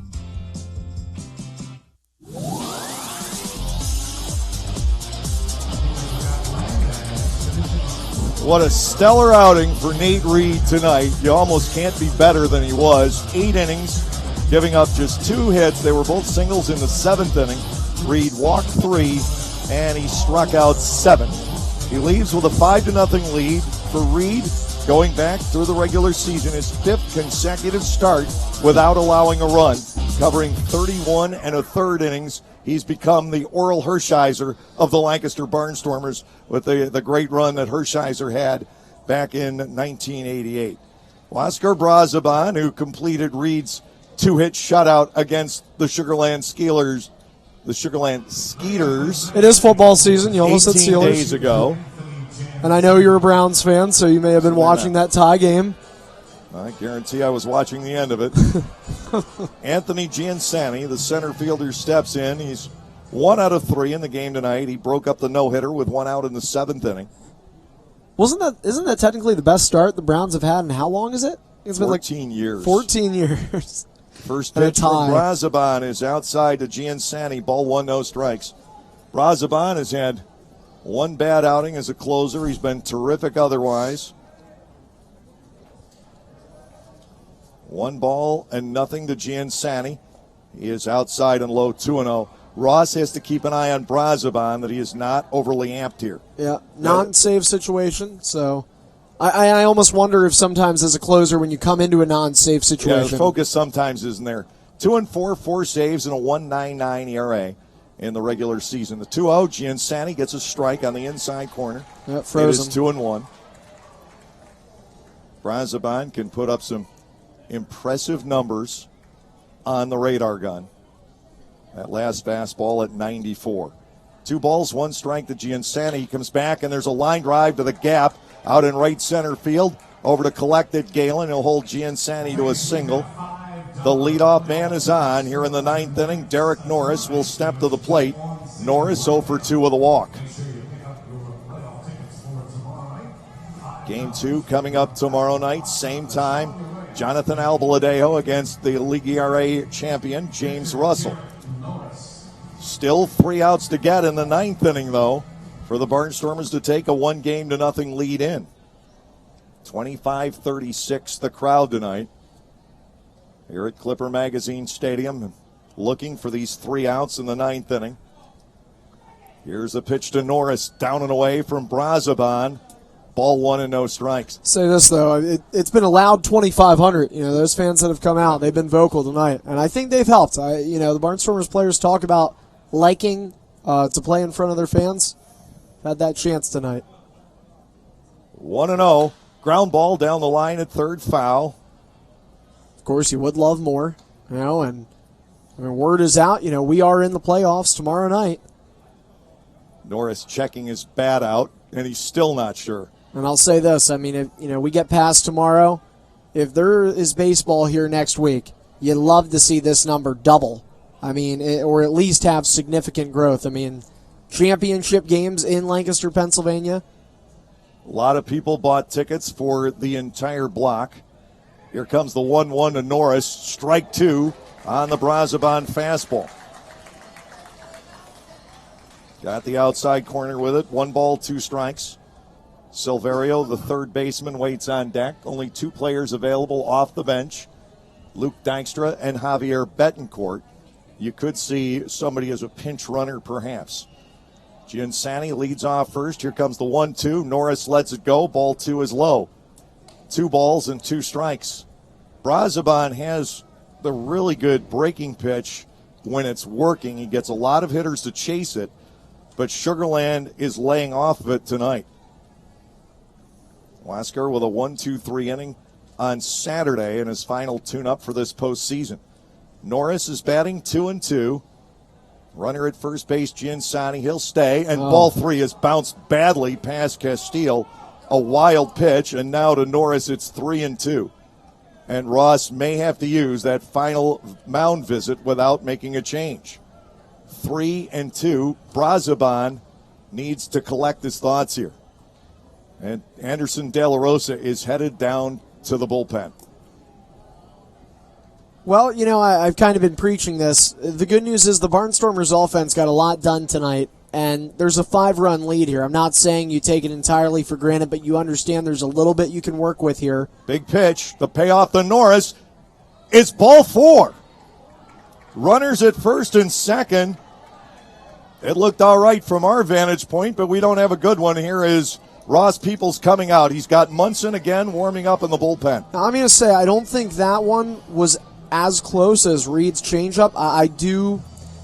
What a stellar outing for Nate Reed tonight. You almost can't be better than he was. 8 innings, giving up just 2 hits. They were both singles in the 7th inning. Reed walked 3, and he struck out 7. He leaves with a 5-0 lead for Reed. Going back through the regular season, his 5th consecutive start without allowing a run, covering 31 1/3 innings. He's become the Oral Hershiser of the Lancaster Barnstormers with the great run that Hershiser had back in 1988. Oscar Brazoban, who completed Reed's 2-hit shutout against the Sugarland Skeeters. It is football season. You almost said Steelers. 18 days ago. And I know you're a Browns fan, so you may have been watching that tie game. I guarantee I was watching the end of it. Anthony Giansani, the center fielder, steps in. He's 1 out of 3 in the game tonight. He broke up the no-hitter with 1 out in the 7th inning. Isn't that technically the best start the Browns have had, and how long is it? It's been 14 years. 14 years. First pitch from Brazoban is outside to Giansani. Ball 1, no strikes. Brazoban has had 1 bad outing as a closer. He's been terrific otherwise. 1 ball and nothing to Giansani. He is outside and low 2-0. Ross has to keep an eye on Brazoban that he is not overly amped here. Yeah, non-save situation. So I almost wonder if sometimes as a closer when you come into a non-save situation. Yeah, the focus sometimes isn't there. 2-4, 4 saves and a 1.99 ERA in the regular season. The 2-0, Giansani gets a strike on the inside corner. Yep, frozen. It is 2-1. Brazoban can put up some impressive numbers on the radar gun. That last fastball at 94. 2 balls, 1 strike to Giansani. He comes back, and there's a line drive to the gap out in right center field. Over to collected Galen. He'll hold Giansani to a single. The leadoff man is on here in the 9th inning. Derek Norris will step to the plate. Norris 0 for 2 with a walk. Game 2 coming up tomorrow night, same time. Jonathan Albaladejo against the League ERA champion, James Russell. Still 3 outs to get in the 9th inning, though, for the Barnstormers to take a 1-0 lead in. 25-36 the crowd tonight here at Clipper Magazine Stadium, looking for these 3 outs in the 9th inning. Here's a pitch to Norris, down and away from Brazoban. Ball 1 and no strikes. Say this, though. It's been a loud 2,500. Those fans that have come out, they've been vocal tonight. And I think they've helped. The Barnstormers players talk about liking to play in front of their fans. Had that chance tonight. 1-0. Ground ball down the line at third, foul. Of course, you would love more. And word is out. We are in the playoffs tomorrow night. Norris checking his bat out, and he's still not sure. And I'll say this. If we get past tomorrow, if there is baseball here next week, you'd love to see this number double. Or at least have significant growth. Championship games in Lancaster, Pennsylvania. A lot of people bought tickets for the entire block. Here comes the 1-1 to Norris. Strike 2 on the Brazoban fastball. Got the outside corner with it. 1 ball, 2 strikes. Silverio, the third baseman, waits on deck. Only 2 players available off the bench. Luke Dykstra and Javier Betancourt. You could see somebody as a pinch runner, perhaps. Giansani leads off first. Here comes the 1-2. Norris lets it go. Ball 2 is low. 2 balls and 2 strikes. Brazoban has the really good breaking pitch when it's working. He gets a lot of hitters to chase it, but Sugar Land is laying off of it tonight. Lasker with a 1-2-3 inning on Saturday in his final tune-up for this postseason. Norris is batting 2-2. Runner at first base, Giansani. He'll stay, and ball 3 has bounced badly past Castile. A wild pitch, and now to Norris it's 3-2. And Ross may have to use that final mound visit without making a change. 3-2. Brazoban needs to collect his thoughts here. And Anderson De La Rosa is headed down to the bullpen. Well, I've kind of been preaching this. The good news is the Barnstormers offense got a lot done tonight, and there's a 5-run lead here. I'm not saying you take it entirely for granted, but you understand there's a little bit you can work with here. Big pitch. The payoff to Norris. It's ball 4. Runners at first and second. It looked all right from our vantage point, but we don't have a good one. Here is Ross Peoples coming out. He's got Munson again warming up in the bullpen. Now, I'm going to say I don't think that one was as close as Reed's changeup. I do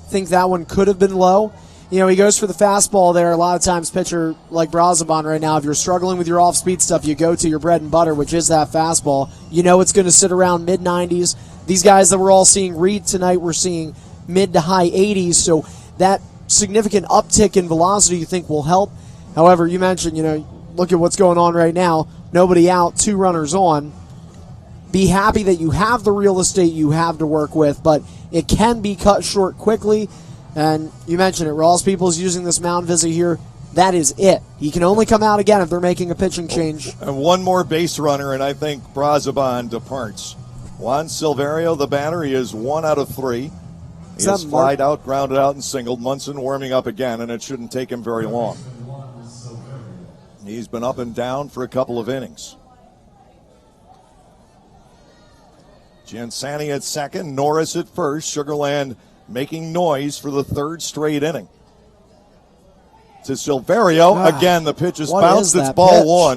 think that one could have been low. He goes for the fastball there. A lot of times pitcher like Brazoban right now, if you're struggling with your off-speed stuff, you go to your bread and butter, which is that fastball. It's going to sit around mid-90s. These guys that we're all seeing Reed tonight, we're seeing mid to high 80s, so that significant uptick in velocity you think will help. However, you mentioned, look at what's going on right now. Nobody out, 2 runners on. Be happy that you have the real estate you have to work with, but it can be cut short quickly. And you mentioned it, Ross Peoples using this mound visit here. That is it. He can only come out again if they're making a pitching change. And 1 more base runner, and I think Brazoban departs. Juan Silverio, the batter, he is 1 out of 3. He has flied out, grounded out, and singled. Munson warming up again, and it shouldn't take him very long. He's been up and down for a couple of innings. Giansani at second, Norris at first. Sugar Land making noise for the 3rd straight inning. To Silverio. Again, the pitch is bounced. It's ball pitch?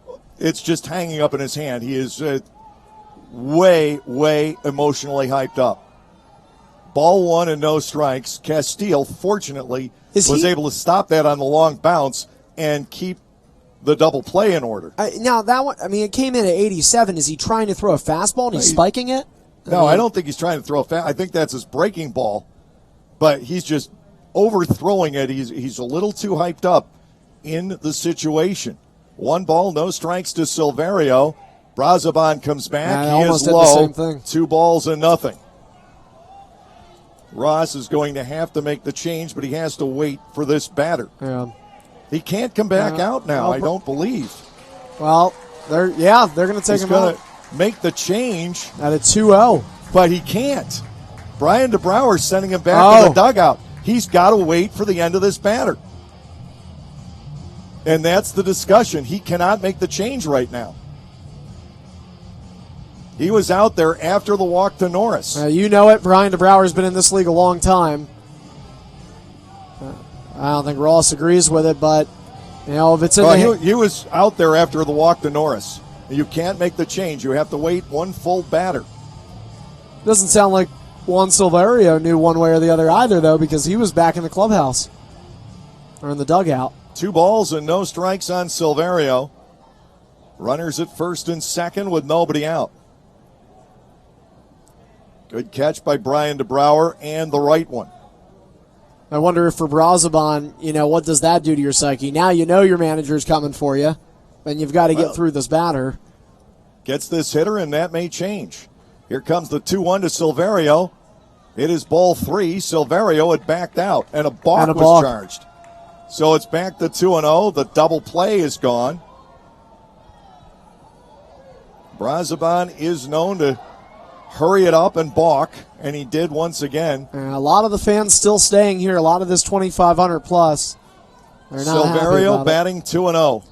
1. It's just hanging up in his hand. He is way emotionally hyped up. Ball 1 and no strikes. Castile, fortunately, was able to stop that on the long bounce and keep the double play in order. Now, that one, it came in at 87. Is he trying to throw a fastball and he's spiking it? No, I don't think he's trying to throw a fastball. I think that's his breaking ball. But he's just overthrowing it. He's a little too hyped up in the situation. 1 ball, no strikes to Silverio. Brazoban comes back. He is low. 2 balls and nothing. Ross is going to have to make the change, but he has to wait for this batter. Yeah. He can't come back out now, I don't believe. Well, they're going to take him out. He's going to make the change. At a 2-0. But he can't. Brian DeBrouwer sending him back to the dugout. He's got to wait for the end of this batter. And that's the discussion. He cannot make the change right now. He was out there after the walk to Norris. You know it. Brian DeBrouwer's been in this league a long time. I don't think Ross agrees with it, but You know, if it's in he was out there after the walk to Norris. You can't make the change. You have to wait one full batter. Doesn't sound like Juan Silverio knew one way or the other either, though, because he was back in the clubhouse or in the dugout. 2 balls and no strikes on Silverio. Runners at first and second with nobody out. Good catch by Brian DeBrouwer and the right one. I wonder if for Brazoban, what does that do to your psyche? Now you know your manager's coming for you, and you've got to get through this batter. Gets this hitter, and that may change. Here comes the 2-1 to Silverio. It is ball 3. Silverio had backed out, and a balk was charged. So it's back to 2-0. The double play is gone. Brazoban is known to hurry it up and balk, and he did once again. And a lot of the fans still staying here. A lot of this 2,500 plus. Silverio batting 2-0.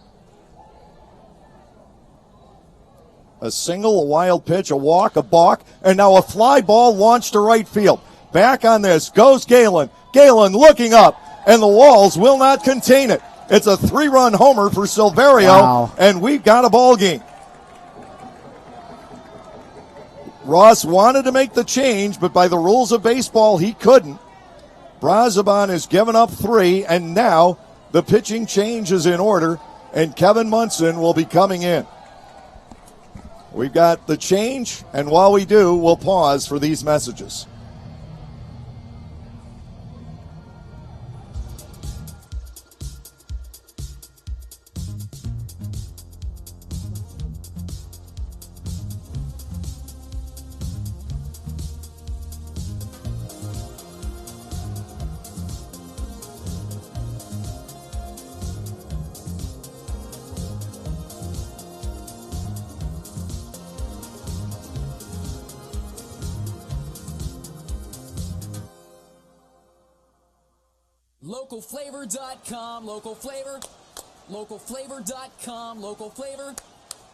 A single, a wild pitch, a walk, a balk, and now a fly ball launched to right field. Back on this goes Galen. Galen looking up, and the walls will not contain it. It's a 3-run homer for Silverio, and we've got a ball game. Ross wanted to make the change, but by the rules of baseball, he couldn't. Brazoban has given up 3, and now the pitching change is in order, and Kevin Munson will be coming in. We've got the change, and while we do, we'll pause for these messages. Localflavor.com, local flavor. Localflavor.com, local flavor.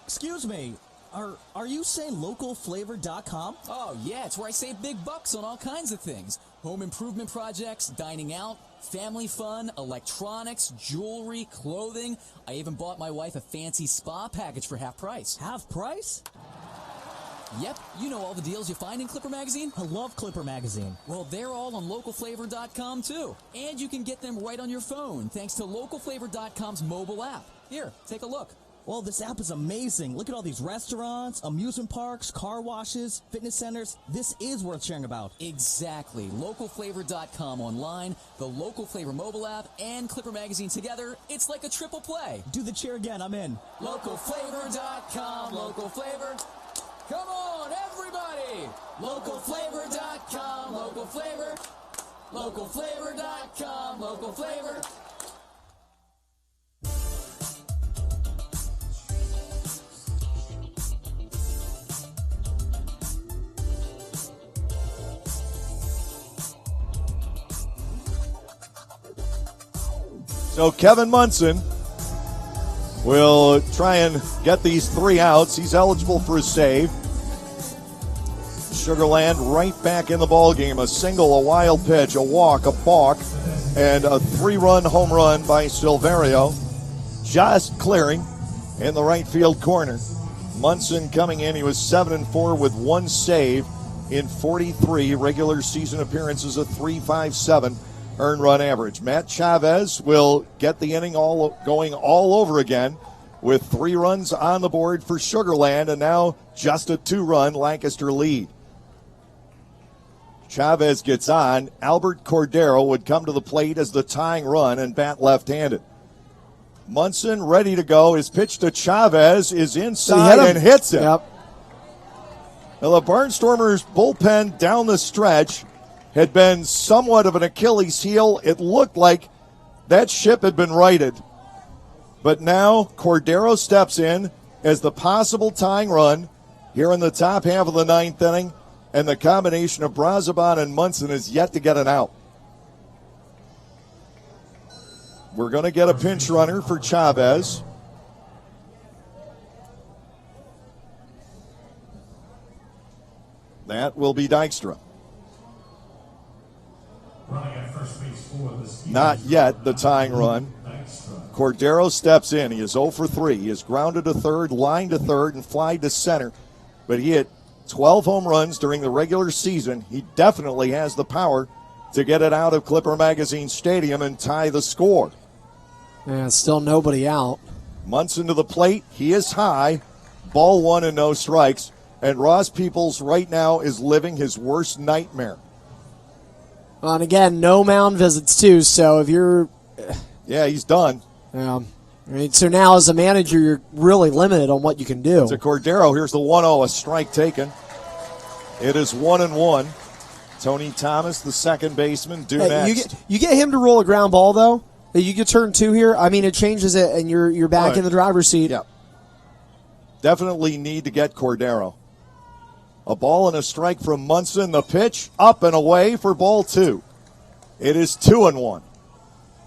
Excuse me, are you saying localflavor.com? Oh, yeah, it's where I save big bucks on all kinds of things. Home improvement projects, dining out, family fun, electronics, jewelry, clothing. I even bought my wife a fancy spa package for half price. Half price? Yep, you know all the deals you find in Clipper Magazine. I love Clipper Magazine. Well, they're all on localflavor.com, too. And you can get them right on your phone, thanks to localflavor.com's mobile app. Here, take a look. Well, this app is amazing. Look at all these restaurants, amusement parks, car washes, fitness centers. This is worth sharing about. Exactly. Localflavor.com online, the Local Flavor mobile app, and Clipper Magazine together. It's like a triple play. Do the cheer again. I'm in. Localflavor.com, local flavor. Come on, everybody! Localflavor.com, local flavor. Localflavor.com, local flavor. So Kevin Munson will try and get these 3 outs. He's eligible for a save. Sugar Land right back in the ballgame. A single, a wild pitch, a walk, a balk, and a 3-run home run by Silverio. Just clearing in the right field corner. Munson coming in. He was 7-4 with 1 save in 43 regular season appearances, a 3.57 earned run average. Matt Chavez will get the inning going all over again with 3 runs on the board for Sugar Land, and now just a 2-run Lancaster lead. Chavez gets on. Albert Cordero would come to the plate as the tying run and bat left-handed. Munson ready to go. His pitch to Chavez is inside and hits him. Yep. Now the Barnstormers bullpen down the stretch had been somewhat of an Achilles heel. It looked like that ship had been righted. But now Cordero steps in as the possible tying run here in the top half of the 9th inning, and the combination of Brazoban and Munson is yet to get an out. We're going to get a pinch runner for Chavez. That will be Dykstra. Not yet the tying run. Cordero steps in. He is 0 for 3. He is grounded to third, lined to third, and flied to center. But he hit 12 home runs during the regular season. He definitely has the power to get it out of Clipper Magazine Stadium and tie the score. And still nobody out. Munson to the plate. He is high. Ball 1 and no strikes. And Ross Peoples right now is living his worst nightmare. And again, no mound visits too, so if you're... Yeah, he's done. Yeah. I mean, so now as a manager, you're really limited on what you can do. To Cordero, here's the 1-0, a strike taken. It is 1-1. Tony Thomas, the second baseman, due next. You get him to roll a ground ball, though. You get turn 2 here. I mean, it changes it, and you're back in the driver's seat. Yeah. Definitely need to get Cordero. A ball and a strike from Munson. The pitch up and away for ball 2. It is 2-1.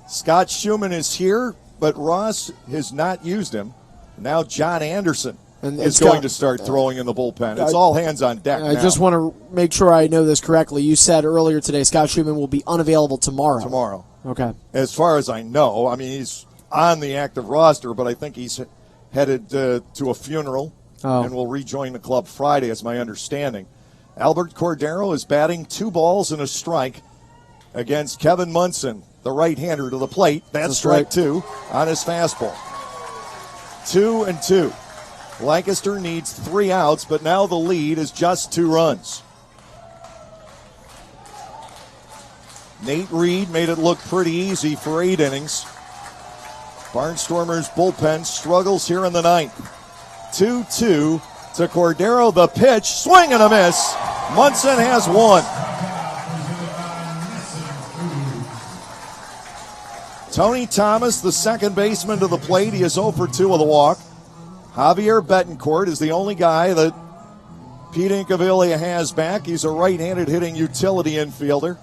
Scott Schumann is here, but Ross has not used him. Now John Anderson is going to start throwing in the bullpen. It's all hands on deck now. I just want to make sure I know this correctly. You said earlier today Scott Schumann will be unavailable tomorrow. Tomorrow. Okay. As far as I know, I mean, he's on the active roster, but I think he's headed to a funeral and will rejoin the club Friday, is my understanding. Albert Cordero is batting 2 balls and a strike against Kevin Munson, the right-hander, to the plate. That's strike 2 on his fastball. 2-2. Lancaster needs 3 outs, but now the lead is just 2 runs. Nate Reed made it look pretty easy for 8 innings. Barnstormers bullpen struggles here in the 9th. 2-2 to Cordero. The pitch, swing and a miss. Munson has 1. Tony Thomas, the second baseman, to the plate. He is 0 for 2 with a walk. Javier Betancourt is the only guy that Pete Incaviglia has back. He's a right-handed hitting utility infielder.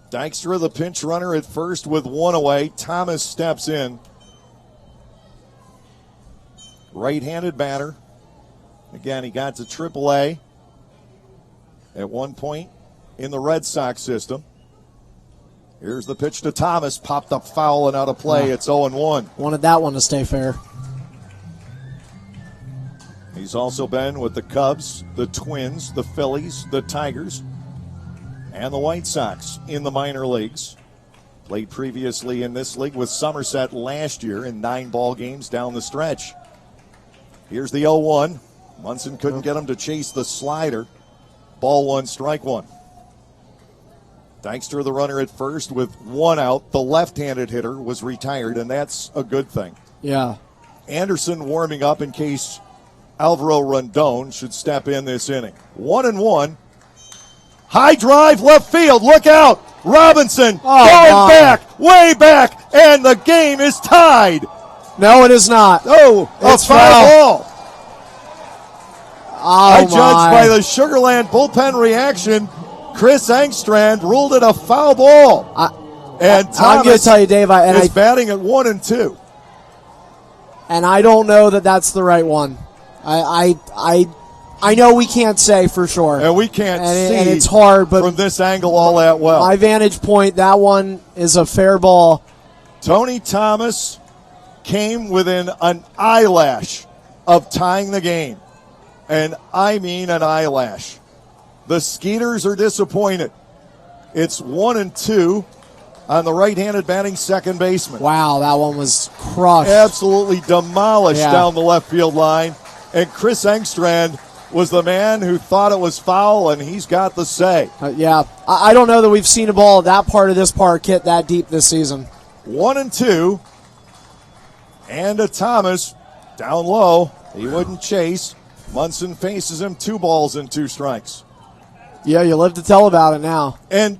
Dykstra, the pinch runner at first with 1 away. Thomas steps in. Right-handed batter. Again, he got to AAA at one point in the Red Sox system. Here's the pitch to Thomas. Popped up foul and out of play. It's 0-1. Wanted that one to stay fair. He's also been with the Cubs, the Twins, the Phillies, the Tigers, and the White Sox in the minor leagues. Played previously in this league with Somerset last year in 9 ball games down the stretch. Here's the 0-1. Munson couldn't get him to chase the slider. Ball 1, strike 1. Dykstra, the runner at first with 1 out. The left-handed hitter was retired, and that's a good thing. Yeah. Anderson warming up in case Alvaro Rondon should step in this inning. 1-1. High drive, left field. Look out. Robinson going back, way back, and the game is tied. No, it is not. Oh, it's a foul ball. I judged by the Sugar Land bullpen reaction, Chris Engstrand ruled it a foul ball. And Thomas I'm going to tell you, Dave, is batting at 1 and 2. And I don't know that that's the right one. I know we can't say for sure. And we can't see and it's hard, but from this angle all that well. My vantage point, that one is a fair ball. Tony Thomas came within an eyelash of tying the game. And I mean an eyelash. The Skeeters are disappointed. It's 1 and 2 on the right-handed batting second baseman. Wow, that one was crushed. Absolutely demolished down the left field line. And Chris Engstrand was the man who thought it was foul, and he's got the say. Yeah, I don't know that we've seen a ball at that part of this park hit that deep this season. 1 and 2. And to Thomas, down low. He wouldn't chase. Munson faces him, 2 balls and 2 strikes. Yeah, you live to tell about it now. And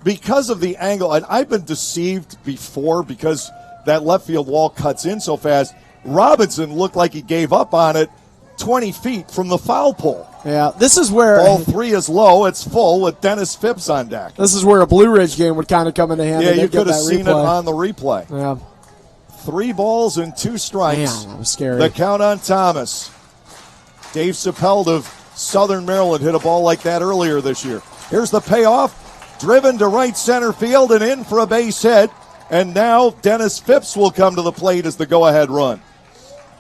because of the angle, and I've been deceived before because that left field wall cuts in so fast, Robinson looked like he gave up on it 20 feet from the foul pole. Yeah, this is where... Ball 3 is low, it's full with Dennis Phipps on deck. This is where a Blue Ridge game would kind of come into hand. Yeah, you could have seen it on the replay. Yeah. 3 balls and 2 strikes. Man, that was scary. The count on Thomas. Dave Chappelle of Southern Maryland hit a ball like that earlier this year. Here's the payoff. Driven to right center field and in for a base hit. And now Dennis Phipps will come to the plate as the go-ahead run.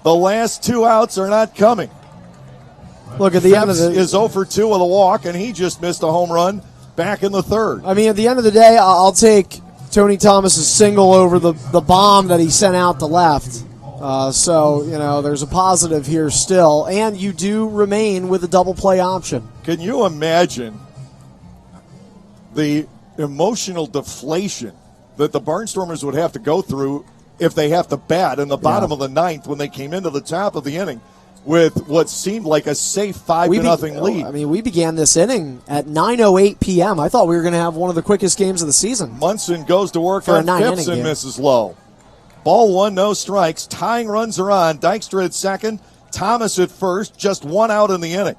The last 2 outs are not coming. Look, at the end of the is 0 for 2 with a walk, and he just missed a home run back in the third. I mean, at the end of the day, I'll take Tony Thomas's single over the bomb that he sent out to left. So, there's a positive here still, and you do remain with a double play option. Can you imagine the emotional deflation that the Barnstormers would have to go through if they have to bat in the bottom of the ninth when they came into the top of the inning with what seemed like a safe 5-0 lead? I mean, we began this inning at 9:08 p.m. I thought we were going to have one of the quickest games of the season. Munson goes to work on Phipps and misses low. Ball 1, no strikes. Tying runs are on. Dykstra at second. Thomas at first. Just 1 out in the inning.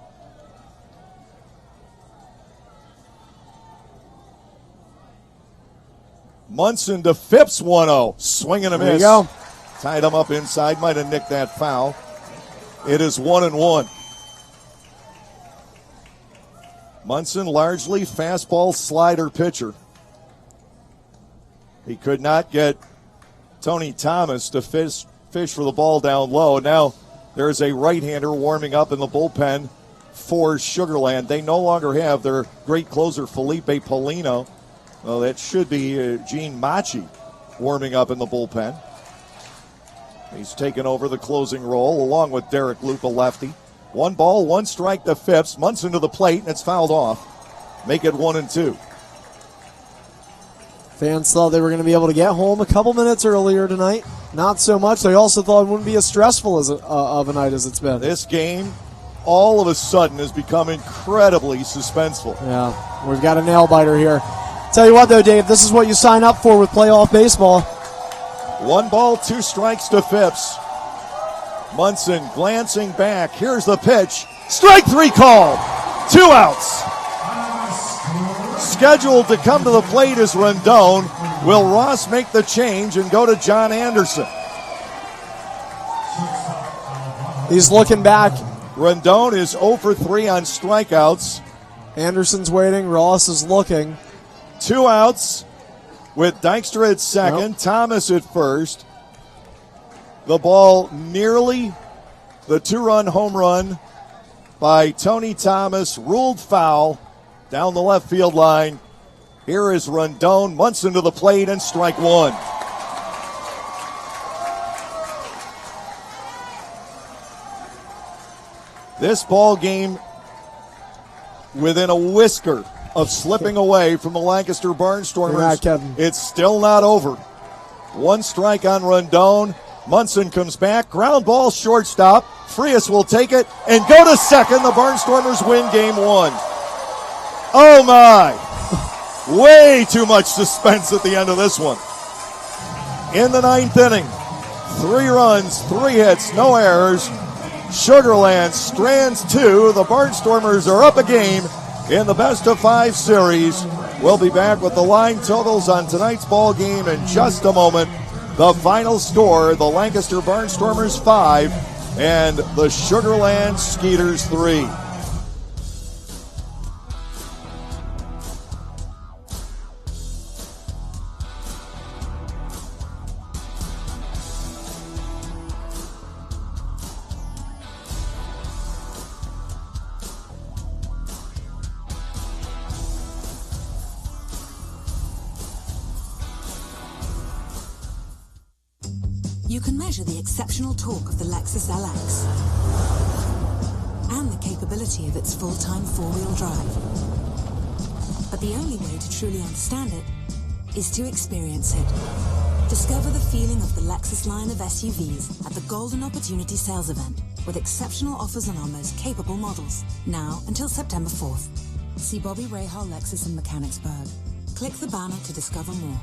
Munson to Phipps, 1-0. Swing and a miss. There you go. Tied him up inside. Might have nicked that foul. It is 1-1. Munson, largely fastball slider pitcher. He could not get Tony Thomas to fish for the ball down low. Now there's a right-hander warming up in the bullpen for Sugarland. They no longer have their great closer, Felipe Polino. Well, that should be Gene Machi warming up in the bullpen. He's taken over the closing role along with Derek Lupa, lefty. 1 ball, 1 strike to Phipps. Munson to the plate, and it's fouled off. Make it 1-2. Fans thought they were going to be able to get home a couple minutes earlier tonight. Not so much. They also thought it wouldn't be as stressful of a night as it's been. This game, all of a sudden, has become incredibly suspenseful. Yeah, we've got a nail-biter here. Tell you what, though, Dave, this is what you sign up for with playoff baseball. 1 ball, 2 strikes to Phipps. Munson glancing back. Here's the pitch. Strike 3 called. 2 outs. Scheduled to come to the plate is Rendon. Will Ross make the change and go to John Anderson? He's looking back. Rendon is 0 for 3 on strikeouts. Anderson's waiting. Ross is looking. 2 outs with Dykstra at second, Thomas at first. The ball nearly the 2-run home run by Tony Thomas, ruled foul down the left field line. Here is Rendon. Munson to the plate and strike 1. This ball game within a whisker of slipping away from the Lancaster Barnstormers. It's still not over. 1 strike on Rendon. Munson comes back. Ground ball, shortstop. Frias will take it and go to second. The Barnstormers win game 1. Oh my! Way too much suspense at the end of this one. In the 9th inning, 3 runs, 3 hits, no errors. Sugarland strands 2. The Barnstormers are up a game in the best-of-5 series. We'll be back with the line totals on tonight's ball game in just a moment. The final score, the Lancaster Barnstormers 5 and the Sugarland Skeeters 3. You can measure the exceptional torque of the Lexus LX and the capability of its full-time 4-wheel drive. But the only way to truly understand it is to experience it. Discover the feeling of the Lexus line of SUVs at the Golden Opportunity Sales Event with exceptional offers on our most capable models, now until September 4th. See Bobby Rahal Lexus in Mechanicsburg. Click the banner to discover more.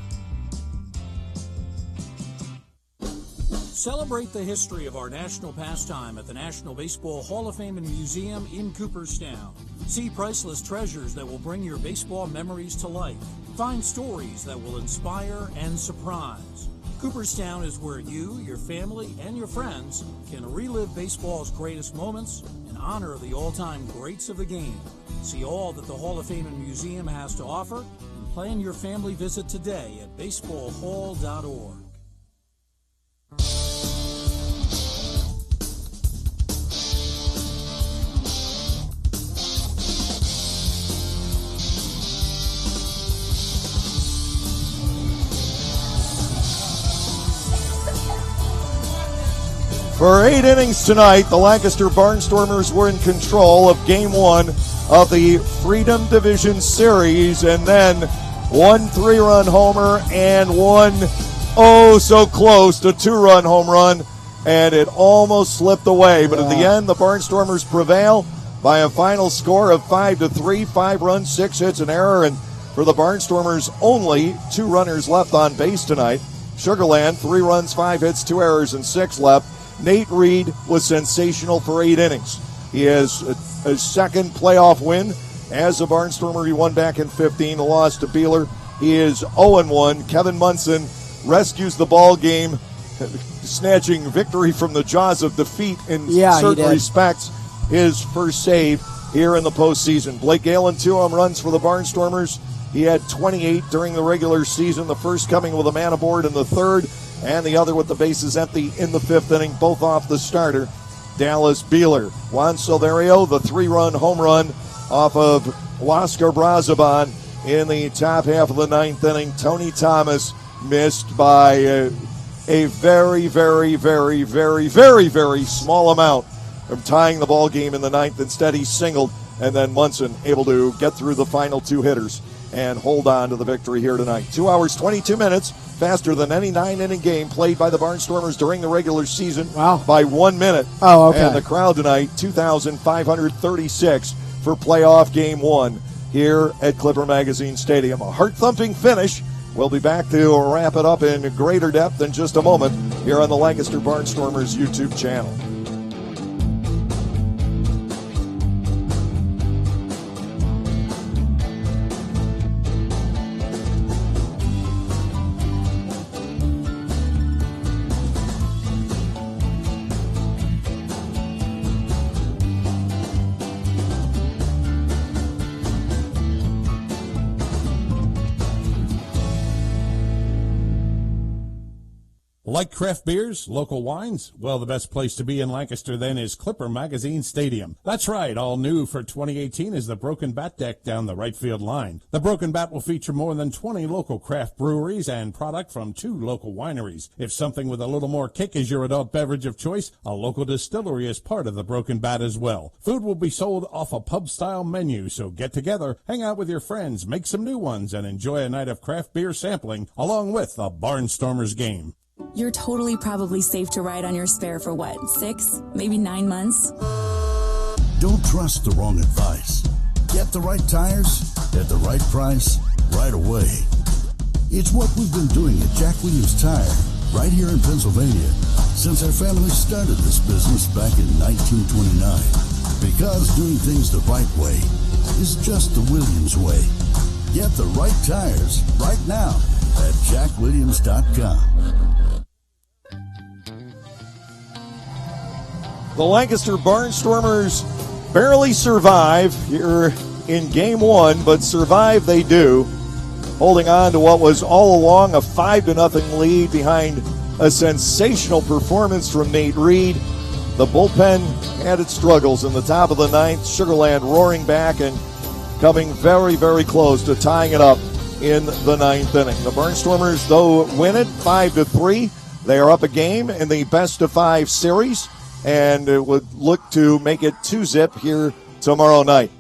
Celebrate the history of our national pastime at the National Baseball Hall of Fame and Museum in Cooperstown. See priceless treasures that will bring your baseball memories to life. Find stories that will inspire and surprise. Cooperstown is where you, your family, and your friends can relive baseball's greatest moments and honor the all-time greats of the game. See all that the Hall of Fame and Museum has to offer and Plan your family visit today at baseballhall.org. For 8 innings tonight, the Lancaster Barnstormers were in control of Game 1 of the Freedom Division Series, and then one 3-run homer and one so close to 2-run home run, and it almost slipped away. But at the end, the Barnstormers prevail by a final score of 5-3, 5 runs, 6 hits, an error, and for the Barnstormers, only 2 runners left on base tonight. Sugar Land, 3 runs, 5 hits, 2 errors, and 6 left. Nate Reed was sensational for 8 innings. He has a second playoff win as a Barnstormer. He won back in 15, the loss to Beeler. He is 0-1. Kevin Munson rescues the ball game, snatching victory from the jaws of defeat in certain respects. His first save here in the postseason. Blake Galen, 2 home runs for the Barnstormers. He had 28 during the regular season, the first coming with a man aboard in the third, and the other with the bases empty in the 5th inning, both off the starter, Dallas Beeler. Juan Silverio, the 3-run home run off of Huascar Brazoban in the top half of the 9th inning. Tony Thomas missed by a very, very, very, very, very, very small amount from tying the ball game in the 9th. Instead, he singled, and then Munson able to get through the final 2 hitters and hold on to the victory here tonight. 2 hours, 22 minutes, faster than any 9-inning game played by the Barnstormers during the regular season by 1 minute. Oh, okay. And the crowd tonight, 2,536 for playoff Game 1 here at Clipper Magazine Stadium. A heart-thumping finish. We'll be back to wrap it up in greater depth in just a moment here on the Lancaster Barnstormers YouTube channel. Like craft beers, local wines? Well, the best place to be in Lancaster then is Clipper Magazine Stadium. That's right, all new for 2018 is the Broken Bat deck down the right field line. The Broken Bat will feature more than 20 local craft breweries and product from 2 local wineries. If something with a little more kick is your adult beverage of choice, a local distillery is part of the Broken Bat as well. Food will be sold off a pub-style menu, so get together, hang out with your friends, make some new ones, and enjoy a night of craft beer sampling along with the Barnstormers game. You're totally probably safe to ride on your spare for 6, maybe 9 months? Don't trust the wrong advice. Get the right tires at the right price right away. It's what we've been doing at Jack Williams Tire right here in Pennsylvania since our family started this business back in 1929. Because doing things the right way is just the Williams way. Get the right tires right now at jackwilliams.com. The Lancaster Barnstormers barely survive here in Game 1, but survive they do, holding on to what was all along a 5-0 lead behind a sensational performance from Nate Reed. The bullpen had its struggles in the top of the 9th. Sugar Land roaring back and coming very, very close to tying it up in the 9th inning. The Barnstormers, though, win it 5-3. They are up a game in the best-of-5 series, and it would look to make it 2-zip here tomorrow night.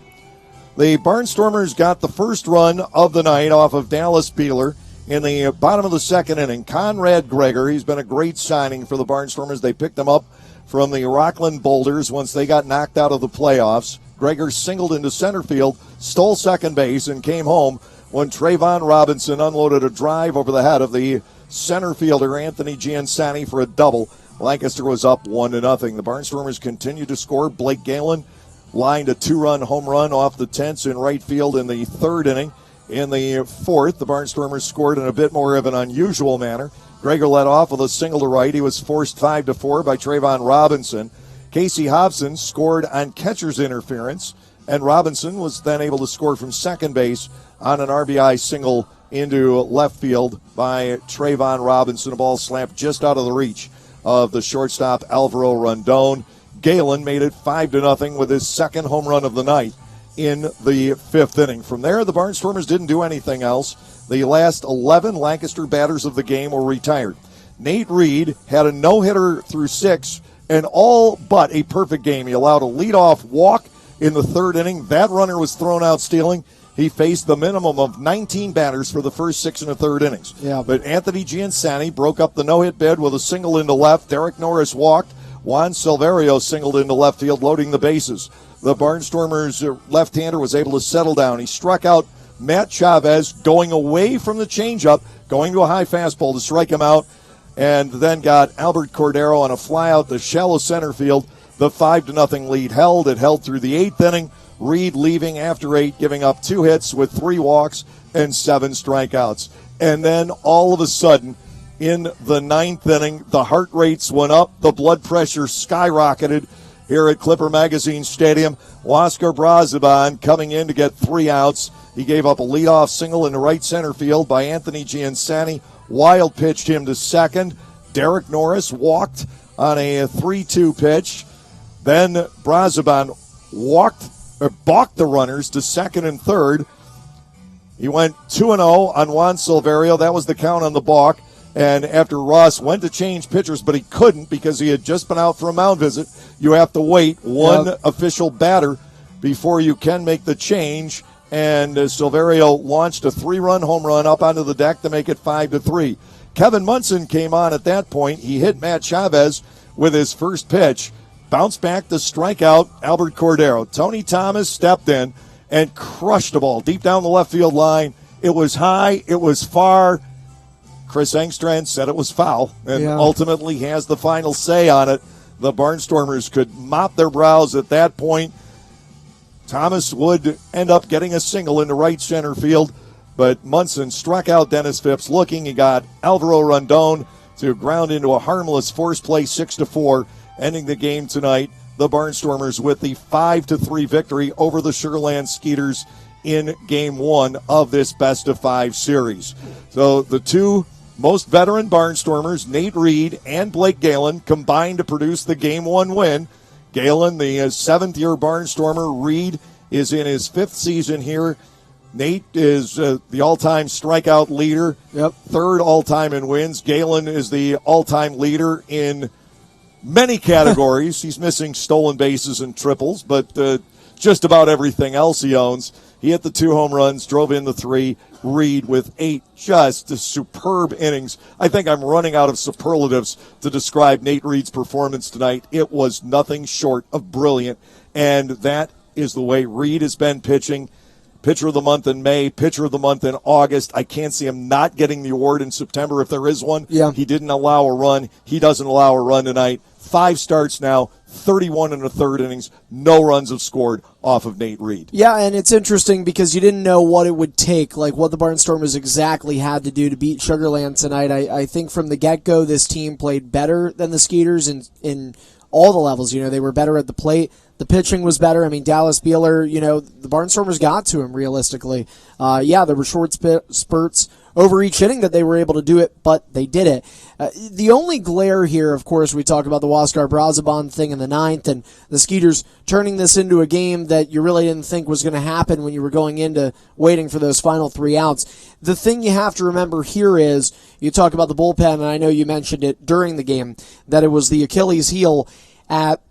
The Barnstormers got the first run of the night off of Dallas Beeler in the bottom of the 2nd inning. Conrad Greger, he's been a great signing for the Barnstormers. They picked him up from the Rockland Boulders once they got knocked out of the playoffs. Greger singled into center field, stole second base, and came home when Trayvon Robinson unloaded a drive over the head of the center fielder Anthony Giansani for a double. Lancaster was up 1-0. The Barnstormers continued to score. Blake Galen lined a 2-run home run off the Tents in right field in the 3rd inning. In the 4th, the Barnstormers scored in a bit more of an unusual manner. Greger led off with a single to right. He was forced 5-4 by Trayvon Robinson. Casey Hobson scored on catcher's interference and Robinson was then able to score from second base on an RBI single into left field by Trayvon Robinson. A ball slapped just out of the reach of the shortstop Alvaro Rondon. Galen made it 5-0 with his second home run of the night in the fifth inning. From there, the Barnstormers didn't do anything else. The last 11 Lancaster batters of the game were retired. Nate Reed had a no-hitter through 6 and all but a perfect game. He allowed a leadoff walk in the third inning. That runner was thrown out stealing. He faced the minimum of 19 batters for the first 6 1/3 innings. Yeah. But Anthony Giansani broke up the no-hit bid with a single into left. Derek Norris walked. Juan Silverio singled into left field, loading the bases. The Barnstormers' left-hander was able to settle down. He struck out Matt Chavez, going away from the changeup, going to a high fastball to strike him out, and then got Albert Cordero on a flyout to shallow center field. The 5-0 lead held. It held through the 8th inning. Reed leaving after 8, giving up 2 hits with 3 walks and 7 strikeouts. And then all of a sudden, in the 9th inning, the heart rates went up, the blood pressure skyrocketed here at Clipper Magazine Stadium. Huáscar Brazoban coming in to get 3 outs. He gave up a leadoff single in the right center field by Anthony Giansani. Wild pitched him to second. Derek Norris walked on a 3-2 pitch. Then Brazoban balked the runners to second and third. He went 2-0 on Juan Silverio. That was the count on the balk. And after Ross went to change pitchers, but he couldn't because he had just been out for a mound visit, you have to wait one official batter before you can make the change. And Silverio launched a 3-run home run up onto the deck to make it 5-3. Kevin Munson came on at that point. He hit Matt Chavez with his first pitch, bounced back to strike out Albert Cordero. Tony Thomas stepped in and crushed the ball deep down the left field line. It was high. It was far. Chris Engstrand said it was foul and ultimately has the final say on it. The Barnstormers could mop their brows at that point. Thomas would end up getting a single into right center field, but Munson struck out Dennis Phipps looking. He got Alvaro Rondon to ground into a harmless force play 6-4, ending the game tonight. The Barnstormers with the 5-3 victory over the Sugar Land Skeeters in Game 1 of this best-of-5 series. So the two most veteran Barnstormers, Nate Reed and Blake Galen, combined to produce the Game 1 win. Galen, the 7th-year Barnstormer. Reed is in his 5th season here. Nate is the all-time strikeout leader, 3rd all-time in wins. Galen is the all-time leader in many categories. He's missing stolen bases and triples, but just about everything else he owns. He hit the 2 home runs, drove in the 3. Reed with 8 just superb innings. I think I'm running out of superlatives to describe Nate Reed's performance tonight. It was nothing short of brilliant, and that is the way Reed has been pitching. Pitcher of the month in May, pitcher of the month in August. I can't see him not getting the award in September if there is one. Yeah. He didn't allow a run. He doesn't allow a run tonight. 5 starts now, 31 1/3 innings. No runs have scored off of Nate Reed. Yeah, and it's interesting because you didn't know what it would take, like what the Barnstormers exactly had to do to beat Sugar Land tonight. I think from the get-go, this team played better than the Skeeters in all the levels. You know, they were better at the plate. The pitching was better. I mean, Dallas Beeler, you know, the Barnstormers got to him realistically. There were short spurts over each inning that they were able to do it, but they did it. The only glare here, of course, we talk about the Huáscar Brazoban thing in the 9th and the Skeeters turning this into a game that you really didn't think was going to happen when you were going into waiting for those final 3 outs. The thing you have to remember here is you talk about the bullpen, and I know you mentioned it during the game, that it was the Achilles heel. At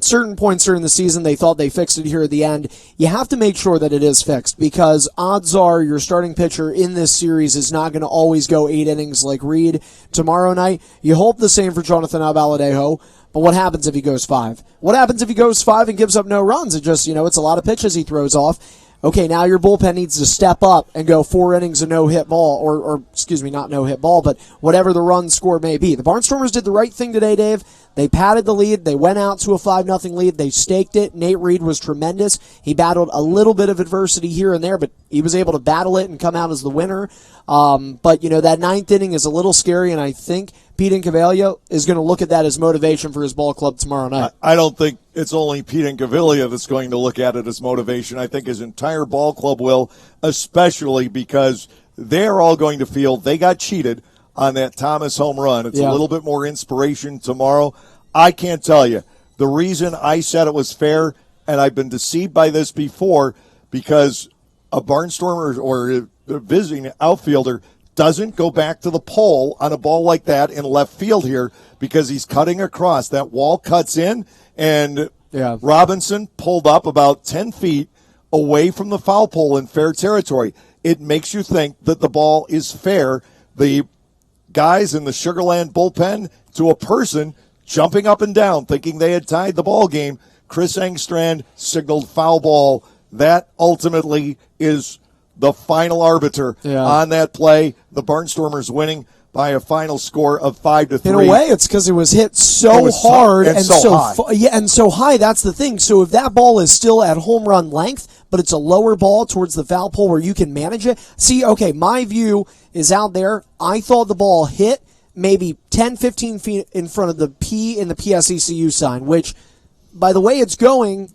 certain points during the season, they thought they fixed it here at the end. You have to make sure that it is fixed because odds are your starting pitcher in this series is not going to always go 8 innings like Reed tomorrow night. You hope the same for Jonathan Albaladejo, but what happens if he goes 5? What happens if he goes 5 and gives up no runs? It just, it's a lot of pitches he throws off. Okay, now your bullpen needs to step up and go 4 innings of no-hit ball, or not no-hit ball, but whatever the run score may be. The Barnstormers did the right thing today, Dave. They padded the lead. They went out to a 5-0 lead. They staked it. Nate Reed was tremendous. He battled a little bit of adversity here and there, but he was able to battle it and come out as the winner. But that 9th inning is a little scary, and I think Pete Incaviglia is going to look at that as motivation for his ball club tomorrow night. I don't think it's only Pete Incaviglia that's going to look at it as motivation. I think his entire ball club will, especially because they're all going to feel they got cheated on that Thomas home run. It's a little bit more inspiration tomorrow. I can't tell you. The reason I said it was fair, and I've been deceived by this before, because a Barnstormer or a visiting outfielder doesn't go back to the pole on a ball like that in left field here because he's cutting across. That wall cuts in, and Robinson pulled up about 10 feet away from the foul pole in fair territory. It makes you think that the ball is fair. The guys in the Sugarland bullpen, to a person jumping up and down thinking they had tied the ball game, Chris Engstrand signaled foul ball. That ultimately is the final arbiter on that play. The Barnstormers winning by a final score of 5-3. In a way, it's because it was hit so hard and so high. And so high. That's the thing. So if that ball is still at home run length, but it's a lower ball towards the foul pole where you can manage it. See, okay, my view is out there. I thought the ball hit maybe 10, 15 feet in front of the P in the PSECU sign, which, by the way it's going,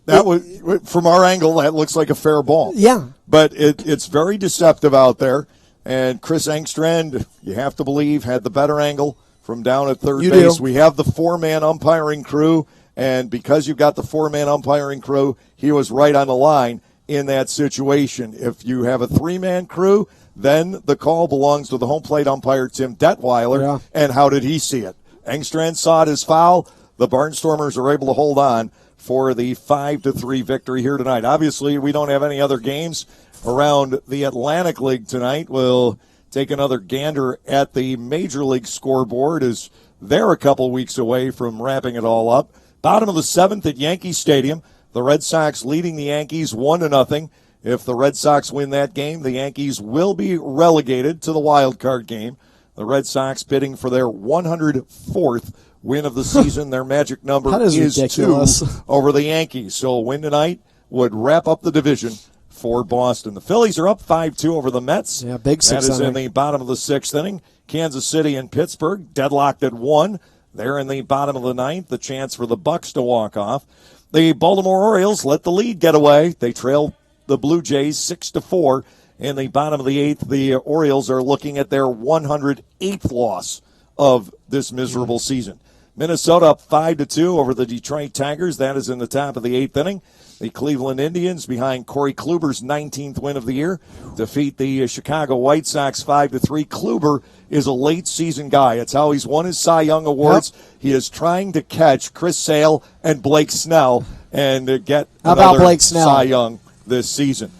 from our angle, that looks like a fair ball. Yeah. But it's very deceptive out there. And Chris Engstrand, you have to believe, had the better angle from down at third base. Do. We have the four-man umpiring crew, and because you've got the four-man umpiring crew, he was right on the line in that situation. If you have a three-man crew, then the call belongs to the home plate umpire, Tim Detweiler. Yeah. And how did he see it? Engstrand saw it as foul. The Barnstormers are able to hold on for the 5-3 victory here tonight. Obviously, we don't have any other games around the Atlantic League tonight. We'll take another gander at the Major League scoreboard as they're a couple weeks away from wrapping it all up. Bottom of the seventh at Yankee Stadium. The Red Sox leading the Yankees 1-0. If the Red Sox win that game, the Yankees will be relegated to the wild card game. The Red Sox bidding for their 104th win of the season. Their magic number is ridiculous. 2 over the Yankees. So a win tonight would wrap up the division for Boston. The Phillies are up 5-2 over the Mets. Yeah, big sixth inning. That is in inning. the bottom of the sixth inning. Kansas City and Pittsburgh deadlocked at 1. They're in the bottom of the ninth. The chance for the Bucks to walk off. The Baltimore Orioles let the lead get away. They trail the Blue Jays 6-4. In the bottom of the eighth, the Orioles are looking at their 108th loss of this miserable season. Minnesota up 5-2 over the Detroit Tigers. That is in the top of the eighth inning. The Cleveland Indians, behind Corey Kluber's 19th win of the year, defeat the Chicago White Sox 5-3. Kluber is a late season guy. It's how he's won his Cy Young Awards. Yep. He is trying to catch Chris Sale and Blake Snell and get another Cy Young this season.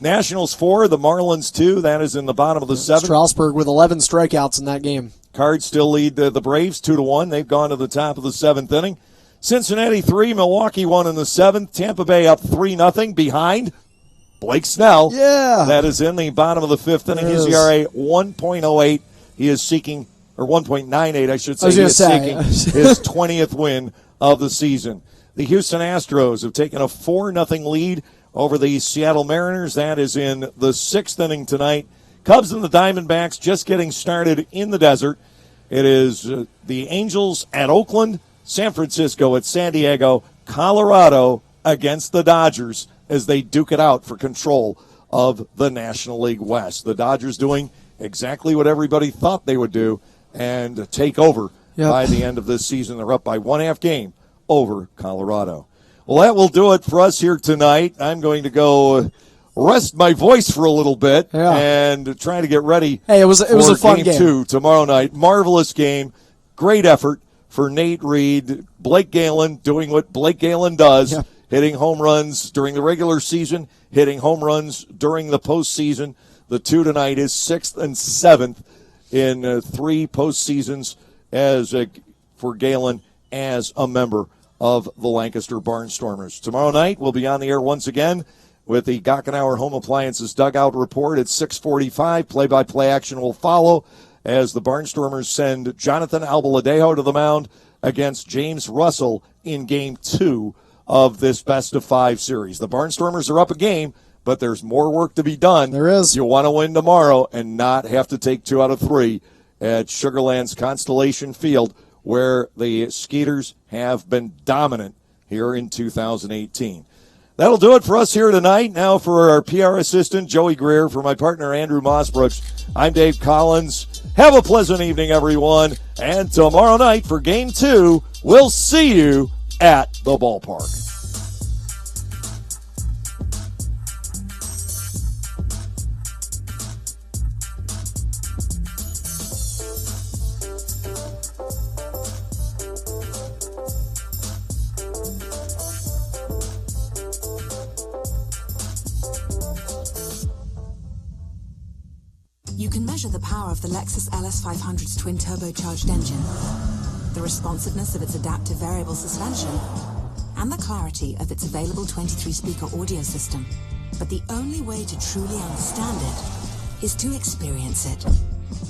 Nationals 4, the Marlins 2. That is in the bottom of the seventh. Strasburg with 11 strikeouts in that game. Cards still lead the Braves 2-1. They've gone to the top of the seventh inning. Cincinnati 3, Milwaukee 1 in the seventh. Tampa Bay up 3-0 behind Blake Snell. Yeah. That is in the bottom of the fifth inning. His ERA 1.08. He is seeking, or 1.98, I should say. He is seeking his 20th win of the season. The Houston Astros have taken a 4-0 lead over the Seattle Mariners. That is in the sixth inning tonight. Cubs and the Diamondbacks just getting started in the desert. It is the Angels at Oakland, San Francisco at San Diego, Colorado against the Dodgers as they duke it out for control of the National League West. The Dodgers doing exactly what everybody thought they would do and take over by the end of this season. They're up by 1.5 game over Colorado. Well, that will do it for us here tonight. I'm going to go rest my voice for a little bit and try to get ready. Hey, it was a fun game. 2 tomorrow night. Marvelous game. Great effort for Nate Reed. Blake Galen doing what Blake Galen does, hitting home runs during the regular season, hitting home runs during the postseason. The 2 tonight is 6th and 7th in 3 postseasons for Galen as a member of the Lancaster Barnstormers. Tomorrow night we'll be on the air once again with the Gockenauer Home Appliances Dugout Report at 6:45. Play-by-play action will follow as the Barnstormers send Jonathan Albaladejo to the mound against James Russell in Game 2 of this best-of-5 series. The Barnstormers are up a game, but there's more work to be done. There is. You want to win tomorrow and not have to take 2 out of 3 at Sugarland's Constellation Field, where the Skeeters have been dominant here in 2018. That'll do it for us here tonight. Now for our PR assistant, Joey Greer, for my partner, Andrew Mossbrooks, I'm Dave Collins. Have a pleasant evening, everyone. And tomorrow night for Game 2, we'll see you at the ballpark. You can measure the power of the Lexus LS500's twin-turbocharged engine, the responsiveness of its adaptive variable suspension, and the clarity of its available 23-speaker audio system. But the only way to truly understand it is to experience it.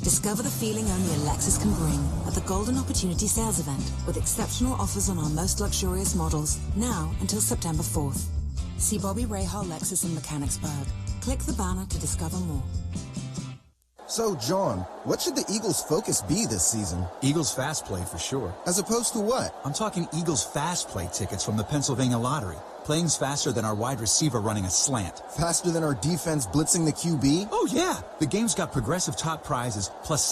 Discover the feeling only a Lexus can bring at the Golden Opportunity Sales Event, with exceptional offers on our most luxurious models, now until September 4th. See Bobby Rahal Lexus in Mechanicsburg. Click the banner to discover more. So, John, what should the Eagles' focus be this season? Eagles Fast Play for sure. As opposed to what? I'm talking Eagles Fast Play tickets from the Pennsylvania Lottery. Playing's faster than our wide receiver running a slant. Faster than our defense blitzing the QB? Oh, yeah. The game's got progressive top prizes, plus